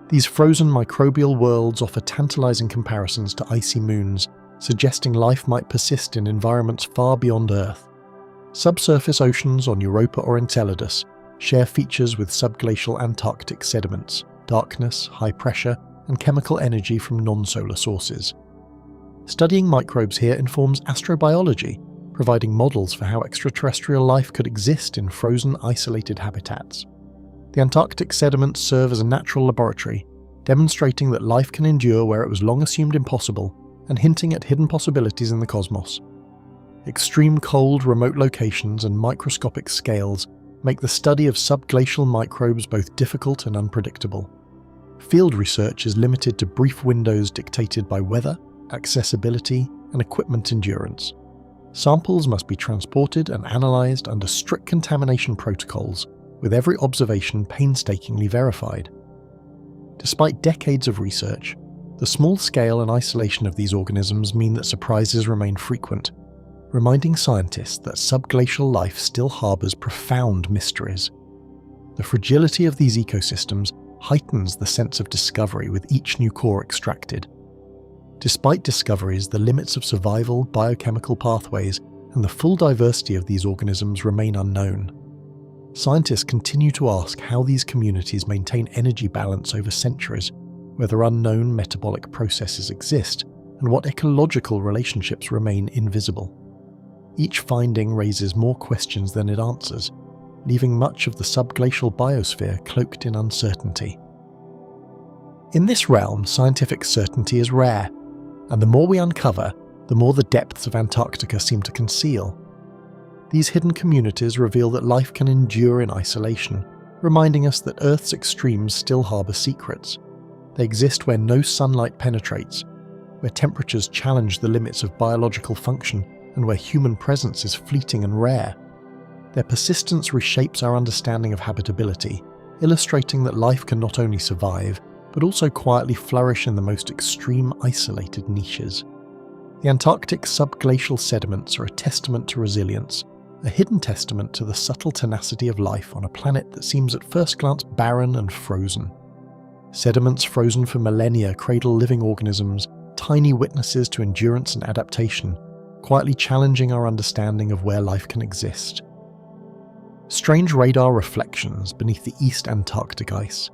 These frozen microbial worlds offer tantalizing comparisons to icy moons, suggesting life might persist in environments far beyond Earth. Subsurface oceans on Europa or Enceladus share features with subglacial Antarctic sediments, darkness, high pressure, and chemical energy from non-solar sources. Studying microbes here informs astrobiology, providing models for how extraterrestrial life could exist in frozen, isolated habitats. The Antarctic sediments serve as a natural laboratory, demonstrating that life can endure where it was long assumed impossible, and hinting at hidden possibilities in the cosmos. Extreme cold, remote locations and microscopic scales make the study of subglacial microbes both difficult and unpredictable. Field research is limited to brief windows dictated by weather, accessibility, and equipment endurance. Samples must be transported and analysed under strict contamination protocols, with every observation painstakingly verified. Despite decades of research, the small scale and isolation of these organisms mean that surprises remain frequent, reminding scientists that subglacial life still harbours profound mysteries. The fragility of these ecosystems heightens the sense of discovery with each new core extracted. Despite discoveries, the limits of survival, biochemical pathways, and the full diversity of these organisms remain unknown. Scientists continue to ask how these communities maintain energy balance over centuries, whether unknown metabolic processes exist, and what ecological relationships remain invisible. Each finding raises more questions than it answers, leaving much of the subglacial biosphere cloaked in uncertainty. In this realm, scientific certainty is rare, and the more we uncover, the more the depths of Antarctica seem to conceal. These hidden communities reveal that life can endure in isolation, reminding us that Earth's extremes still harbour secrets. They exist where no sunlight penetrates, where temperatures challenge the limits of biological function, and where human presence is fleeting and rare. Their persistence reshapes our understanding of habitability, illustrating that life can not only survive, but also quietly flourish in the most extreme isolated niches. The Antarctic subglacial sediments are a testament to resilience, a hidden testament to the subtle tenacity of life on a planet that seems at first glance barren and frozen. Sediments frozen for millennia cradle living organisms, tiny witnesses to endurance and adaptation, quietly challenging our understanding of where life can exist. Strange radar reflections beneath the East Antarctic ice.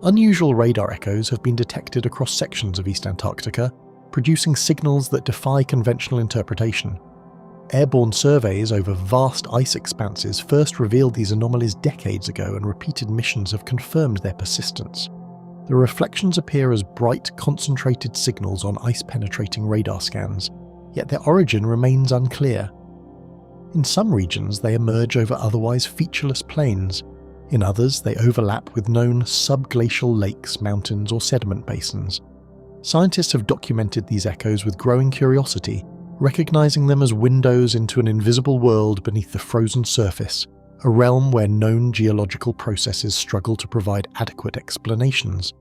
Unusual radar echoes have been detected across sections of East Antarctica, producing signals that defy conventional interpretation. Airborne surveys over vast ice expanses first revealed these anomalies decades ago, and repeated missions have confirmed their persistence. The reflections appear as bright, concentrated signals on ice-penetrating radar scans, yet their origin remains unclear. In some regions, they emerge over otherwise featureless plains. In others, they overlap with known subglacial lakes, mountains, or sediment basins. Scientists have documented these echoes with growing curiosity, recognizing them as windows into an invisible world beneath the frozen surface, a realm where known geological processes struggle to provide adequate explanations.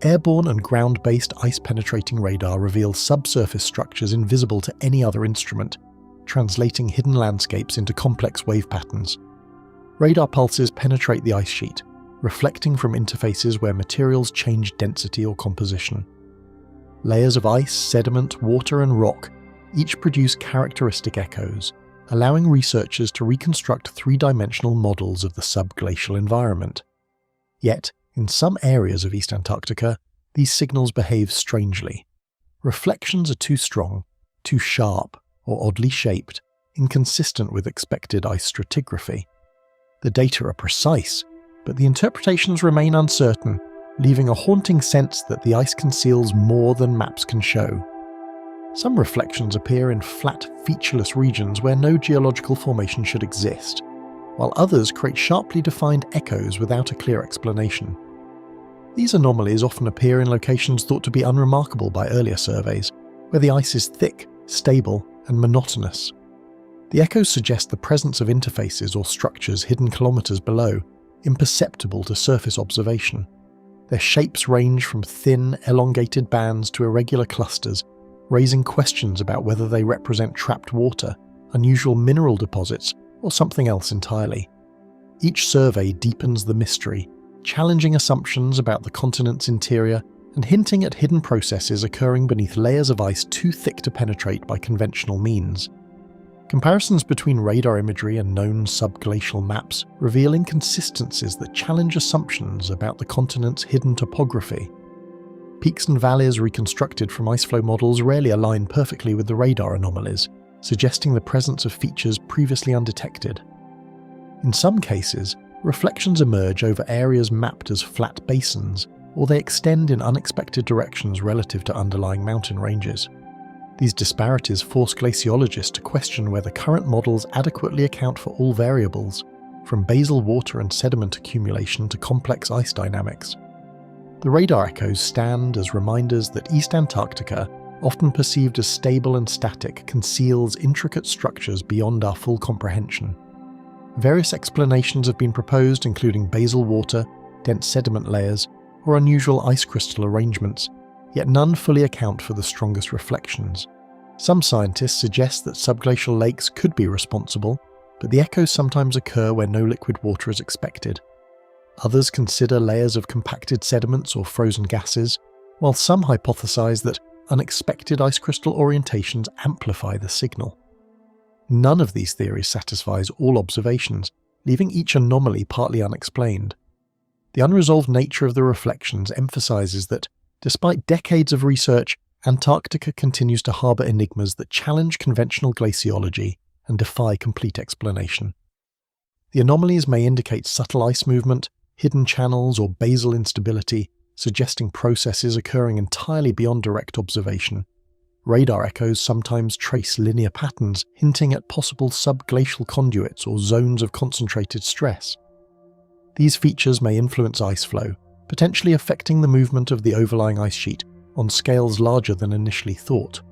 Airborne and ground-based ice-penetrating radar reveals subsurface structures invisible to any other instrument, translating hidden landscapes into complex wave patterns. Radar pulses penetrate the ice sheet, reflecting from interfaces where materials change density or composition. Layers of ice, sediment, water, and rock each produce characteristic echoes, allowing researchers to reconstruct three-dimensional models of the subglacial environment. Yet, in some areas of East Antarctica, these signals behave strangely. Reflections are too strong, too sharp, or oddly shaped, inconsistent with expected ice stratigraphy. The data are precise, but the interpretations remain uncertain, leaving a haunting sense that the ice conceals more than maps can show. Some reflections appear in flat, featureless regions where no geological formation should exist, while others create sharply defined echoes without a clear explanation. These anomalies often appear in locations thought to be unremarkable by earlier surveys, where the ice is thick, stable, and monotonous. The echoes suggest the presence of interfaces or structures hidden kilometers below, imperceptible to surface observation. Their shapes range from thin, elongated bands to irregular clusters, raising questions about whether they represent trapped water, unusual mineral deposits, or something else entirely. Each survey deepens the mystery, challenging assumptions about the continent's interior and hinting at hidden processes occurring beneath layers of ice too thick to penetrate by conventional means. Comparisons between radar imagery and known subglacial maps reveal inconsistencies that challenge assumptions about the continent's hidden topography. Peaks and valleys reconstructed from iceflow models rarely align perfectly with the radar anomalies, suggesting the presence of features previously undetected. In some cases, reflections emerge over areas mapped as flat basins, or they extend in unexpected directions relative to underlying mountain ranges. These disparities force glaciologists to question whether current models adequately account for all variables, from basal water and sediment accumulation to complex ice dynamics. The radar echoes stand as reminders that East Antarctica, often perceived as stable and static, conceals intricate structures beyond our full comprehension. Various explanations have been proposed, including basal water, dense sediment layers, or unusual ice crystal arrangements, yet none fully account for the strongest reflections. Some scientists suggest that subglacial lakes could be responsible, but the echoes sometimes occur where no liquid water is expected. Others consider layers of compacted sediments or frozen gases, while some hypothesize that unexpected ice crystal orientations amplify the signal. None of these theories satisfies all observations, leaving each anomaly partly unexplained. The unresolved nature of the reflections emphasizes that, despite decades of research, Antarctica continues to harbor enigmas that challenge conventional glaciology and defy complete explanation. The anomalies may indicate subtle ice movement, hidden channels, or basal instability, suggesting processes occurring entirely beyond direct observation. Radar echoes sometimes trace linear patterns, hinting at possible subglacial conduits or zones of concentrated stress. These features may influence ice flow, potentially affecting the movement of the overlying ice sheet on scales larger than initially thought.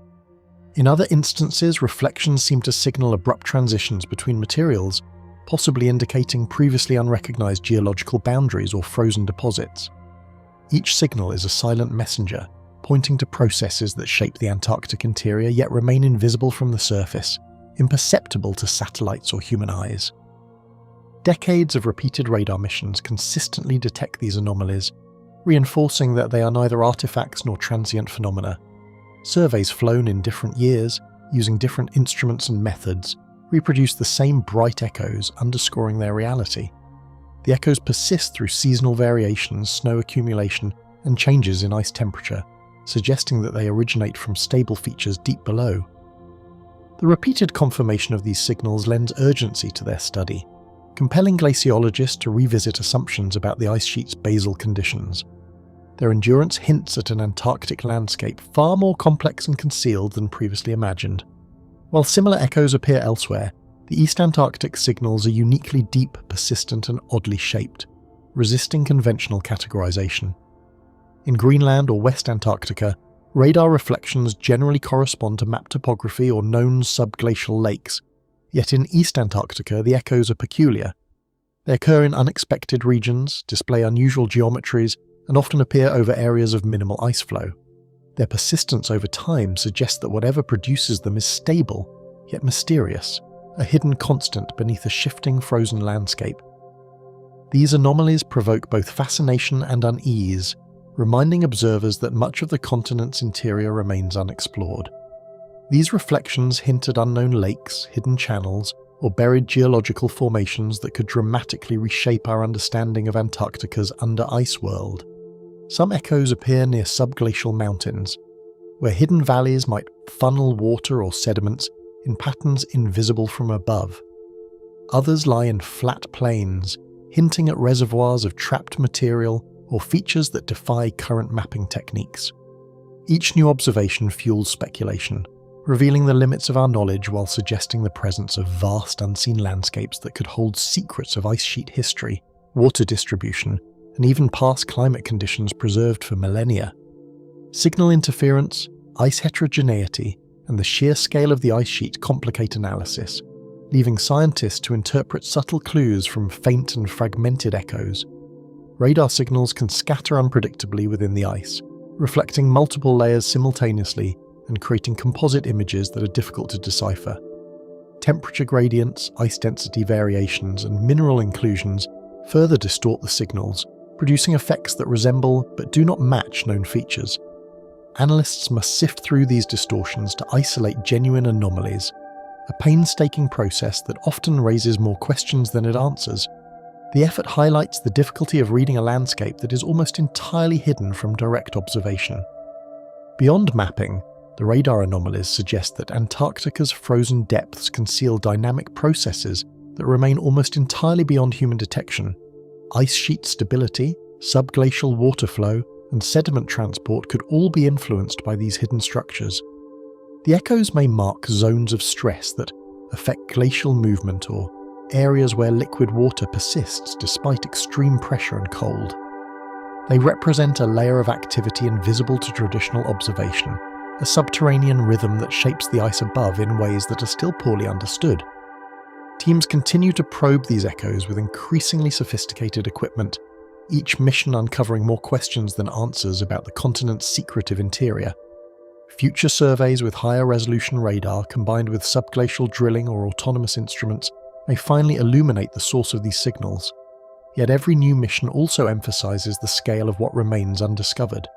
In other instances, reflections seem to signal abrupt transitions between materials, possibly indicating previously unrecognized geological boundaries or frozen deposits. Each signal is a silent messenger, pointing to processes that shape the Antarctic interior yet remain invisible from the surface, imperceptible to satellites or human eyes. Decades of repeated radar missions consistently detect these anomalies, reinforcing that they are neither artifacts nor transient phenomena. Surveys flown in different years, using different instruments and methods, reproduce the same bright echoes, underscoring their reality. The echoes persist through seasonal variations, snow accumulation, and changes in ice temperature, suggesting that they originate from stable features deep below. The repeated confirmation of these signals lends urgency to their study, compelling glaciologists to revisit assumptions about the ice sheet's basal conditions. Their endurance hints at an Antarctic landscape far more complex and concealed than previously imagined. While similar echoes appear elsewhere, the East Antarctic signals are uniquely deep, persistent, and oddly shaped, resisting conventional categorization. In Greenland or West Antarctica, radar reflections generally correspond to map topography or known subglacial lakes, yet in East Antarctica the echoes are peculiar. They occur in unexpected regions, display unusual geometries, and often appear over areas of minimal ice flow. Their persistence over time suggests that whatever produces them is stable, yet mysterious, a hidden constant beneath a shifting frozen landscape. These anomalies provoke both fascination and unease, reminding observers that much of the continent's interior remains unexplored. These reflections hint at unknown lakes, hidden channels, or buried geological formations that could dramatically reshape our understanding of Antarctica's under-ice world. Some echoes appear near subglacial mountains, where hidden valleys might funnel water or sediments in patterns invisible from above. Others lie in flat plains, hinting at reservoirs of trapped material or features that defy current mapping techniques. Each new observation fuels speculation, revealing the limits of our knowledge while suggesting the presence of vast unseen landscapes that could hold secrets of ice sheet history, water distribution, and even past climate conditions preserved for millennia. Signal interference, ice heterogeneity, and the sheer scale of the ice sheet complicate analysis, leaving scientists to interpret subtle clues from faint and fragmented echoes. Radar signals can scatter unpredictably within the ice, reflecting multiple layers simultaneously and creating composite images that are difficult to decipher. Temperature gradients, ice density variations, and mineral inclusions further distort the signals, producing effects that resemble but do not match known features. Analysts must sift through these distortions to isolate genuine anomalies, a painstaking process that often raises more questions than it answers. The effort highlights the difficulty of reading a landscape that is almost entirely hidden from direct observation. Beyond mapping, the radar anomalies suggest that Antarctica's frozen depths conceal dynamic processes that remain almost entirely beyond human detection. Ice sheet stability, subglacial water flow, and sediment transport could all be influenced by these hidden structures. The echoes may mark zones of stress that affect glacial movement or areas where liquid water persists despite extreme pressure and cold. They represent a layer of activity invisible to traditional observation, a subterranean rhythm that shapes the ice above in ways that are still poorly understood. Teams continue to probe these echoes with increasingly sophisticated equipment, each mission uncovering more questions than answers about the continent's secretive interior. Future surveys with higher resolution radar combined with subglacial drilling or autonomous instruments may finally illuminate the source of these signals. Yet every new mission also emphasizes the scale of what remains undiscovered.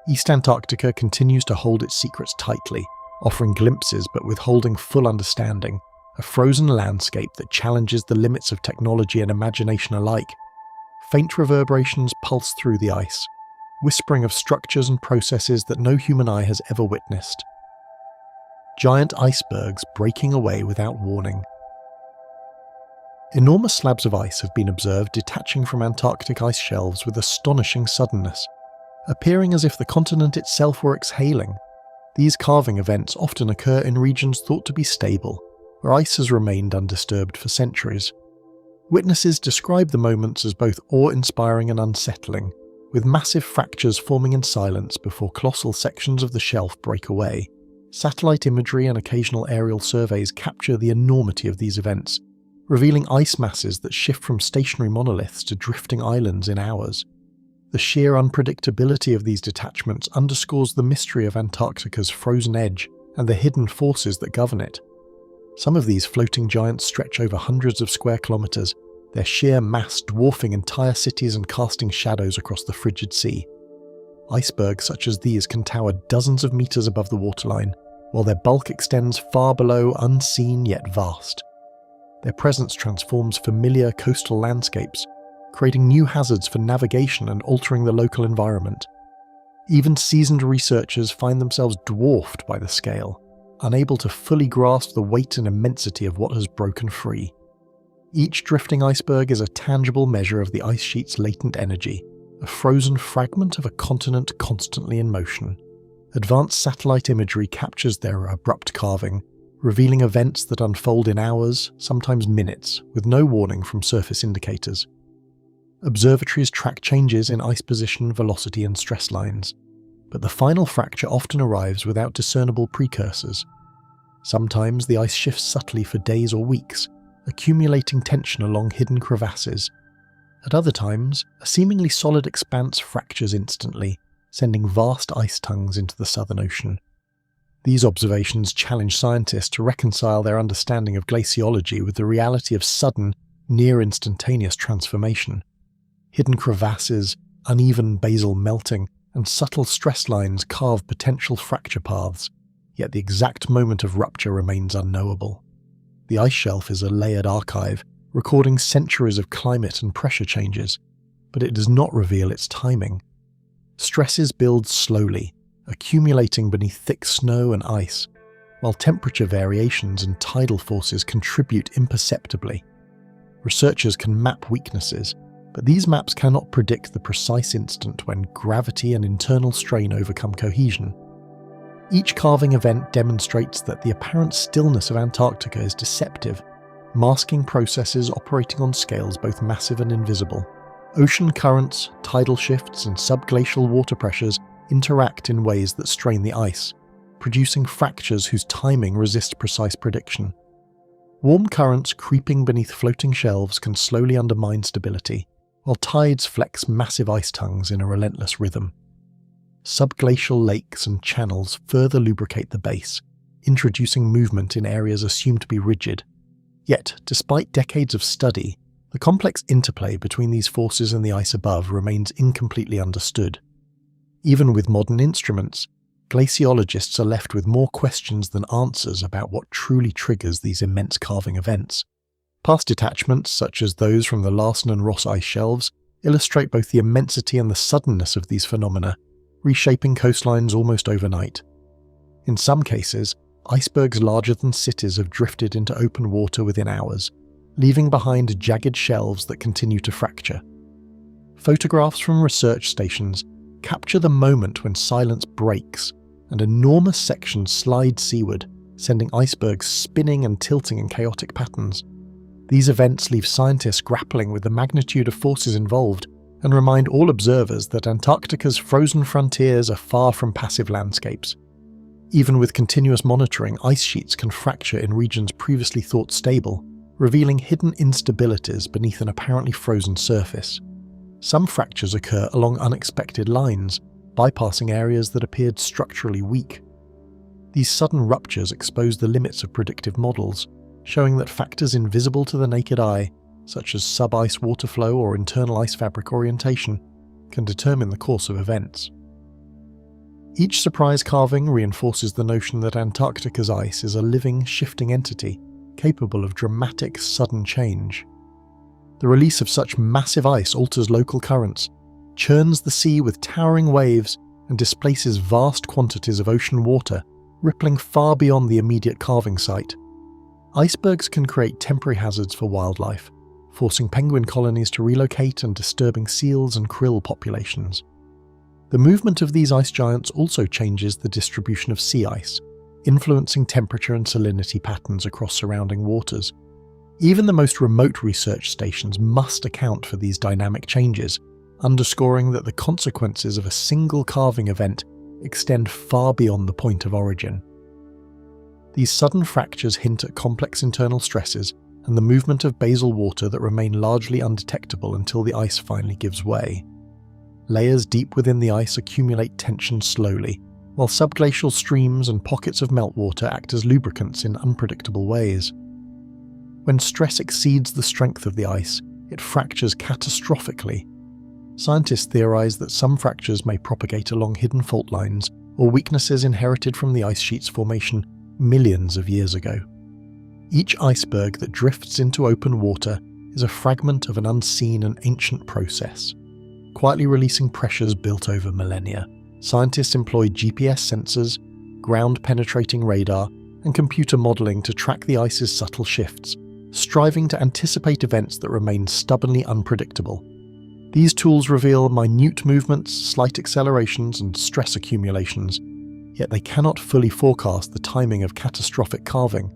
East Antarctica continues to hold its secrets tightly, offering glimpses but withholding full understanding, a frozen landscape that challenges the limits of technology and imagination alike. Faint reverberations pulse through the ice, whispering of structures and processes that no human eye has ever witnessed. Giant icebergs breaking away without warning. Enormous slabs of ice have been observed detaching from Antarctic ice shelves with astonishing suddenness, appearing as if the continent itself were exhaling. These carving events often occur in regions thought to be stable, where ice has remained undisturbed for centuries. Witnesses describe the moments as both awe-inspiring and unsettling, with massive fractures forming in silence before colossal sections of the shelf break away. Satellite imagery and occasional aerial surveys capture the enormity of these events, revealing ice masses that shift from stationary monoliths to drifting islands in hours. The sheer unpredictability of these detachments underscores the mystery of Antarctica's frozen edge and the hidden forces that govern it. Some of these floating giants stretch over hundreds of square kilometers, their sheer mass dwarfing entire cities and casting shadows across the frigid sea. Icebergs such as these can tower dozens of meters above the waterline, while their bulk extends far below, unseen yet vast. Their presence transforms familiar coastal landscapes, creating new hazards for navigation and altering the local environment. Even seasoned researchers find themselves dwarfed by the scale, unable to fully grasp the weight and immensity of what has broken free. Each drifting iceberg is a tangible measure of the ice sheet's latent energy, a frozen fragment of a continent constantly in motion. Advanced satellite imagery captures their abrupt carving, revealing events that unfold in hours, sometimes minutes, with no warning from surface indicators. Observatories track changes in ice position, velocity, and stress lines, but the final fracture often arrives without discernible precursors. Sometimes the ice shifts subtly for days or weeks, accumulating tension along hidden crevasses. At other times, a seemingly solid expanse fractures instantly, sending vast ice tongues into the Southern Ocean. These observations challenge scientists to reconcile their understanding of glaciology with the reality of sudden, near-instantaneous transformation. Hidden crevasses, uneven basal melting, and subtle stress lines carve potential fracture paths, yet the exact moment of rupture remains unknowable. The ice shelf is a layered archive, recording centuries of climate and pressure changes, but it does not reveal its timing. Stresses build slowly, accumulating beneath thick snow and ice, while temperature variations and tidal forces contribute imperceptibly. Researchers can map weaknesses, but these maps cannot predict the precise instant when gravity and internal strain overcome cohesion. Each carving event demonstrates that the apparent stillness of Antarctica is deceptive, masking processes operating on scales both massive and invisible. Ocean currents, tidal shifts, and subglacial water pressures interact in ways that strain the ice, producing fractures whose timing resists precise prediction. Warm currents creeping beneath floating shelves can slowly undermine stability, while tides flex massive ice tongues in a relentless rhythm. Subglacial lakes and channels further lubricate the base, introducing movement in areas assumed to be rigid. Yet, despite decades of study, the complex interplay between these forces and the ice above remains incompletely understood. Even with modern instruments, glaciologists are left with more questions than answers about what truly triggers these immense carving events. Past detachments, such as those from the Larsen and Ross ice shelves, illustrate both the immensity and the suddenness of these phenomena, reshaping coastlines almost overnight. In some cases, icebergs larger than cities have drifted into open water within hours, leaving behind jagged shelves that continue to fracture. Photographs from research stations capture the moment when silence breaks and enormous sections slide seaward, sending icebergs spinning and tilting in chaotic patterns. These events leave scientists grappling with the magnitude of forces involved and remind all observers that Antarctica's frozen frontiers are far from passive landscapes. Even with continuous monitoring, ice sheets can fracture in regions previously thought stable, revealing hidden instabilities beneath an apparently frozen surface. Some fractures occur along unexpected lines, bypassing areas that appeared structurally weak. These sudden ruptures expose the limits of predictive models, showing that factors invisible to the naked eye, such as sub-ice water flow or internal ice fabric orientation, can determine the course of events. Each surprise carving reinforces the notion that Antarctica's ice is a living, shifting entity, capable of dramatic, sudden change. The release of such massive ice alters local currents, churns the sea with towering waves, and displaces vast quantities of ocean water, rippling far beyond the immediate carving site. Icebergs can create temporary hazards for wildlife, forcing penguin colonies to relocate and disturbing seals and krill populations. The movement of these ice giants also changes the distribution of sea ice, influencing temperature and salinity patterns across surrounding waters. Even the most remote research stations must account for these dynamic changes, underscoring that the consequences of a single carving event extend far beyond the point of origin. These sudden fractures hint at complex internal stresses and the movement of basal water that remain largely undetectable until the ice finally gives way. Layers deep within the ice accumulate tension slowly, while subglacial streams and pockets of meltwater act as lubricants in unpredictable ways. When stress exceeds the strength of the ice, it fractures catastrophically. Scientists theorize that some fractures may propagate along hidden fault lines or weaknesses inherited from the ice sheet's formation millions of years ago. Each iceberg that drifts into open water is a fragment of an unseen and ancient process, quietly releasing pressures built over millennia. Scientists employ GPS sensors, ground-penetrating radar, and computer modelling to track the ice's subtle shifts, striving to anticipate events that remain stubbornly unpredictable. These tools reveal minute movements, slight accelerations, and stress accumulations, yet they cannot fully forecast the timing of catastrophic calving.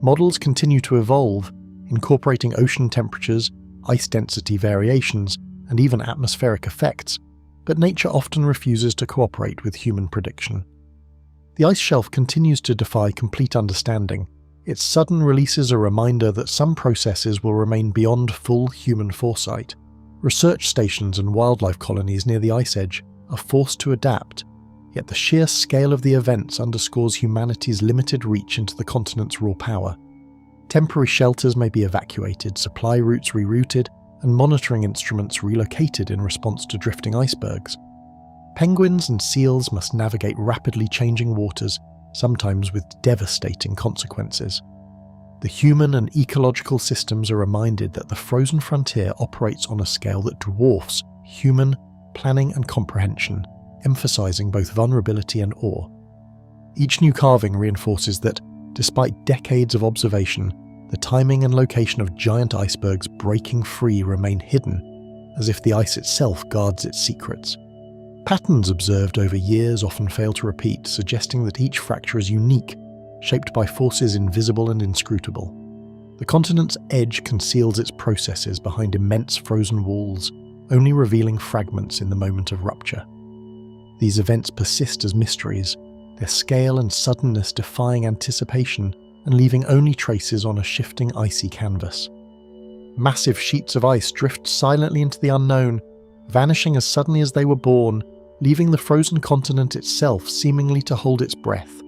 Models continue to evolve, incorporating ocean temperatures, ice density variations, and even atmospheric effects, but nature often refuses to cooperate with human prediction. The ice shelf continues to defy complete understanding. Its sudden release is a reminder that some processes will remain beyond full human foresight. Research stations and wildlife colonies near the ice edge are forced to adapt, yet the sheer scale of the events underscores humanity's limited reach into the continent's raw power. Temporary shelters may be evacuated, supply routes rerouted, and monitoring instruments relocated in response to drifting icebergs. Penguins and seals must navigate rapidly changing waters, sometimes with devastating consequences. The human and ecological systems are reminded that the frozen frontier operates on a scale that dwarfs human planning and comprehension, emphasizing both vulnerability and awe. Each new carving reinforces that, despite decades of observation, the timing and location of giant icebergs breaking free remain hidden, as if the ice itself guards its secrets. Patterns observed over years often fail to repeat, suggesting that each fracture is unique, shaped by forces invisible and inscrutable. The continent's edge conceals its processes behind immense frozen walls, only revealing fragments in the moment of rupture. These events persist as mysteries, their scale and suddenness defying anticipation and leaving only traces on a shifting icy canvas. Massive sheets of ice drift silently into the unknown, vanishing as suddenly as they were born, leaving the frozen continent itself seemingly to hold its breath.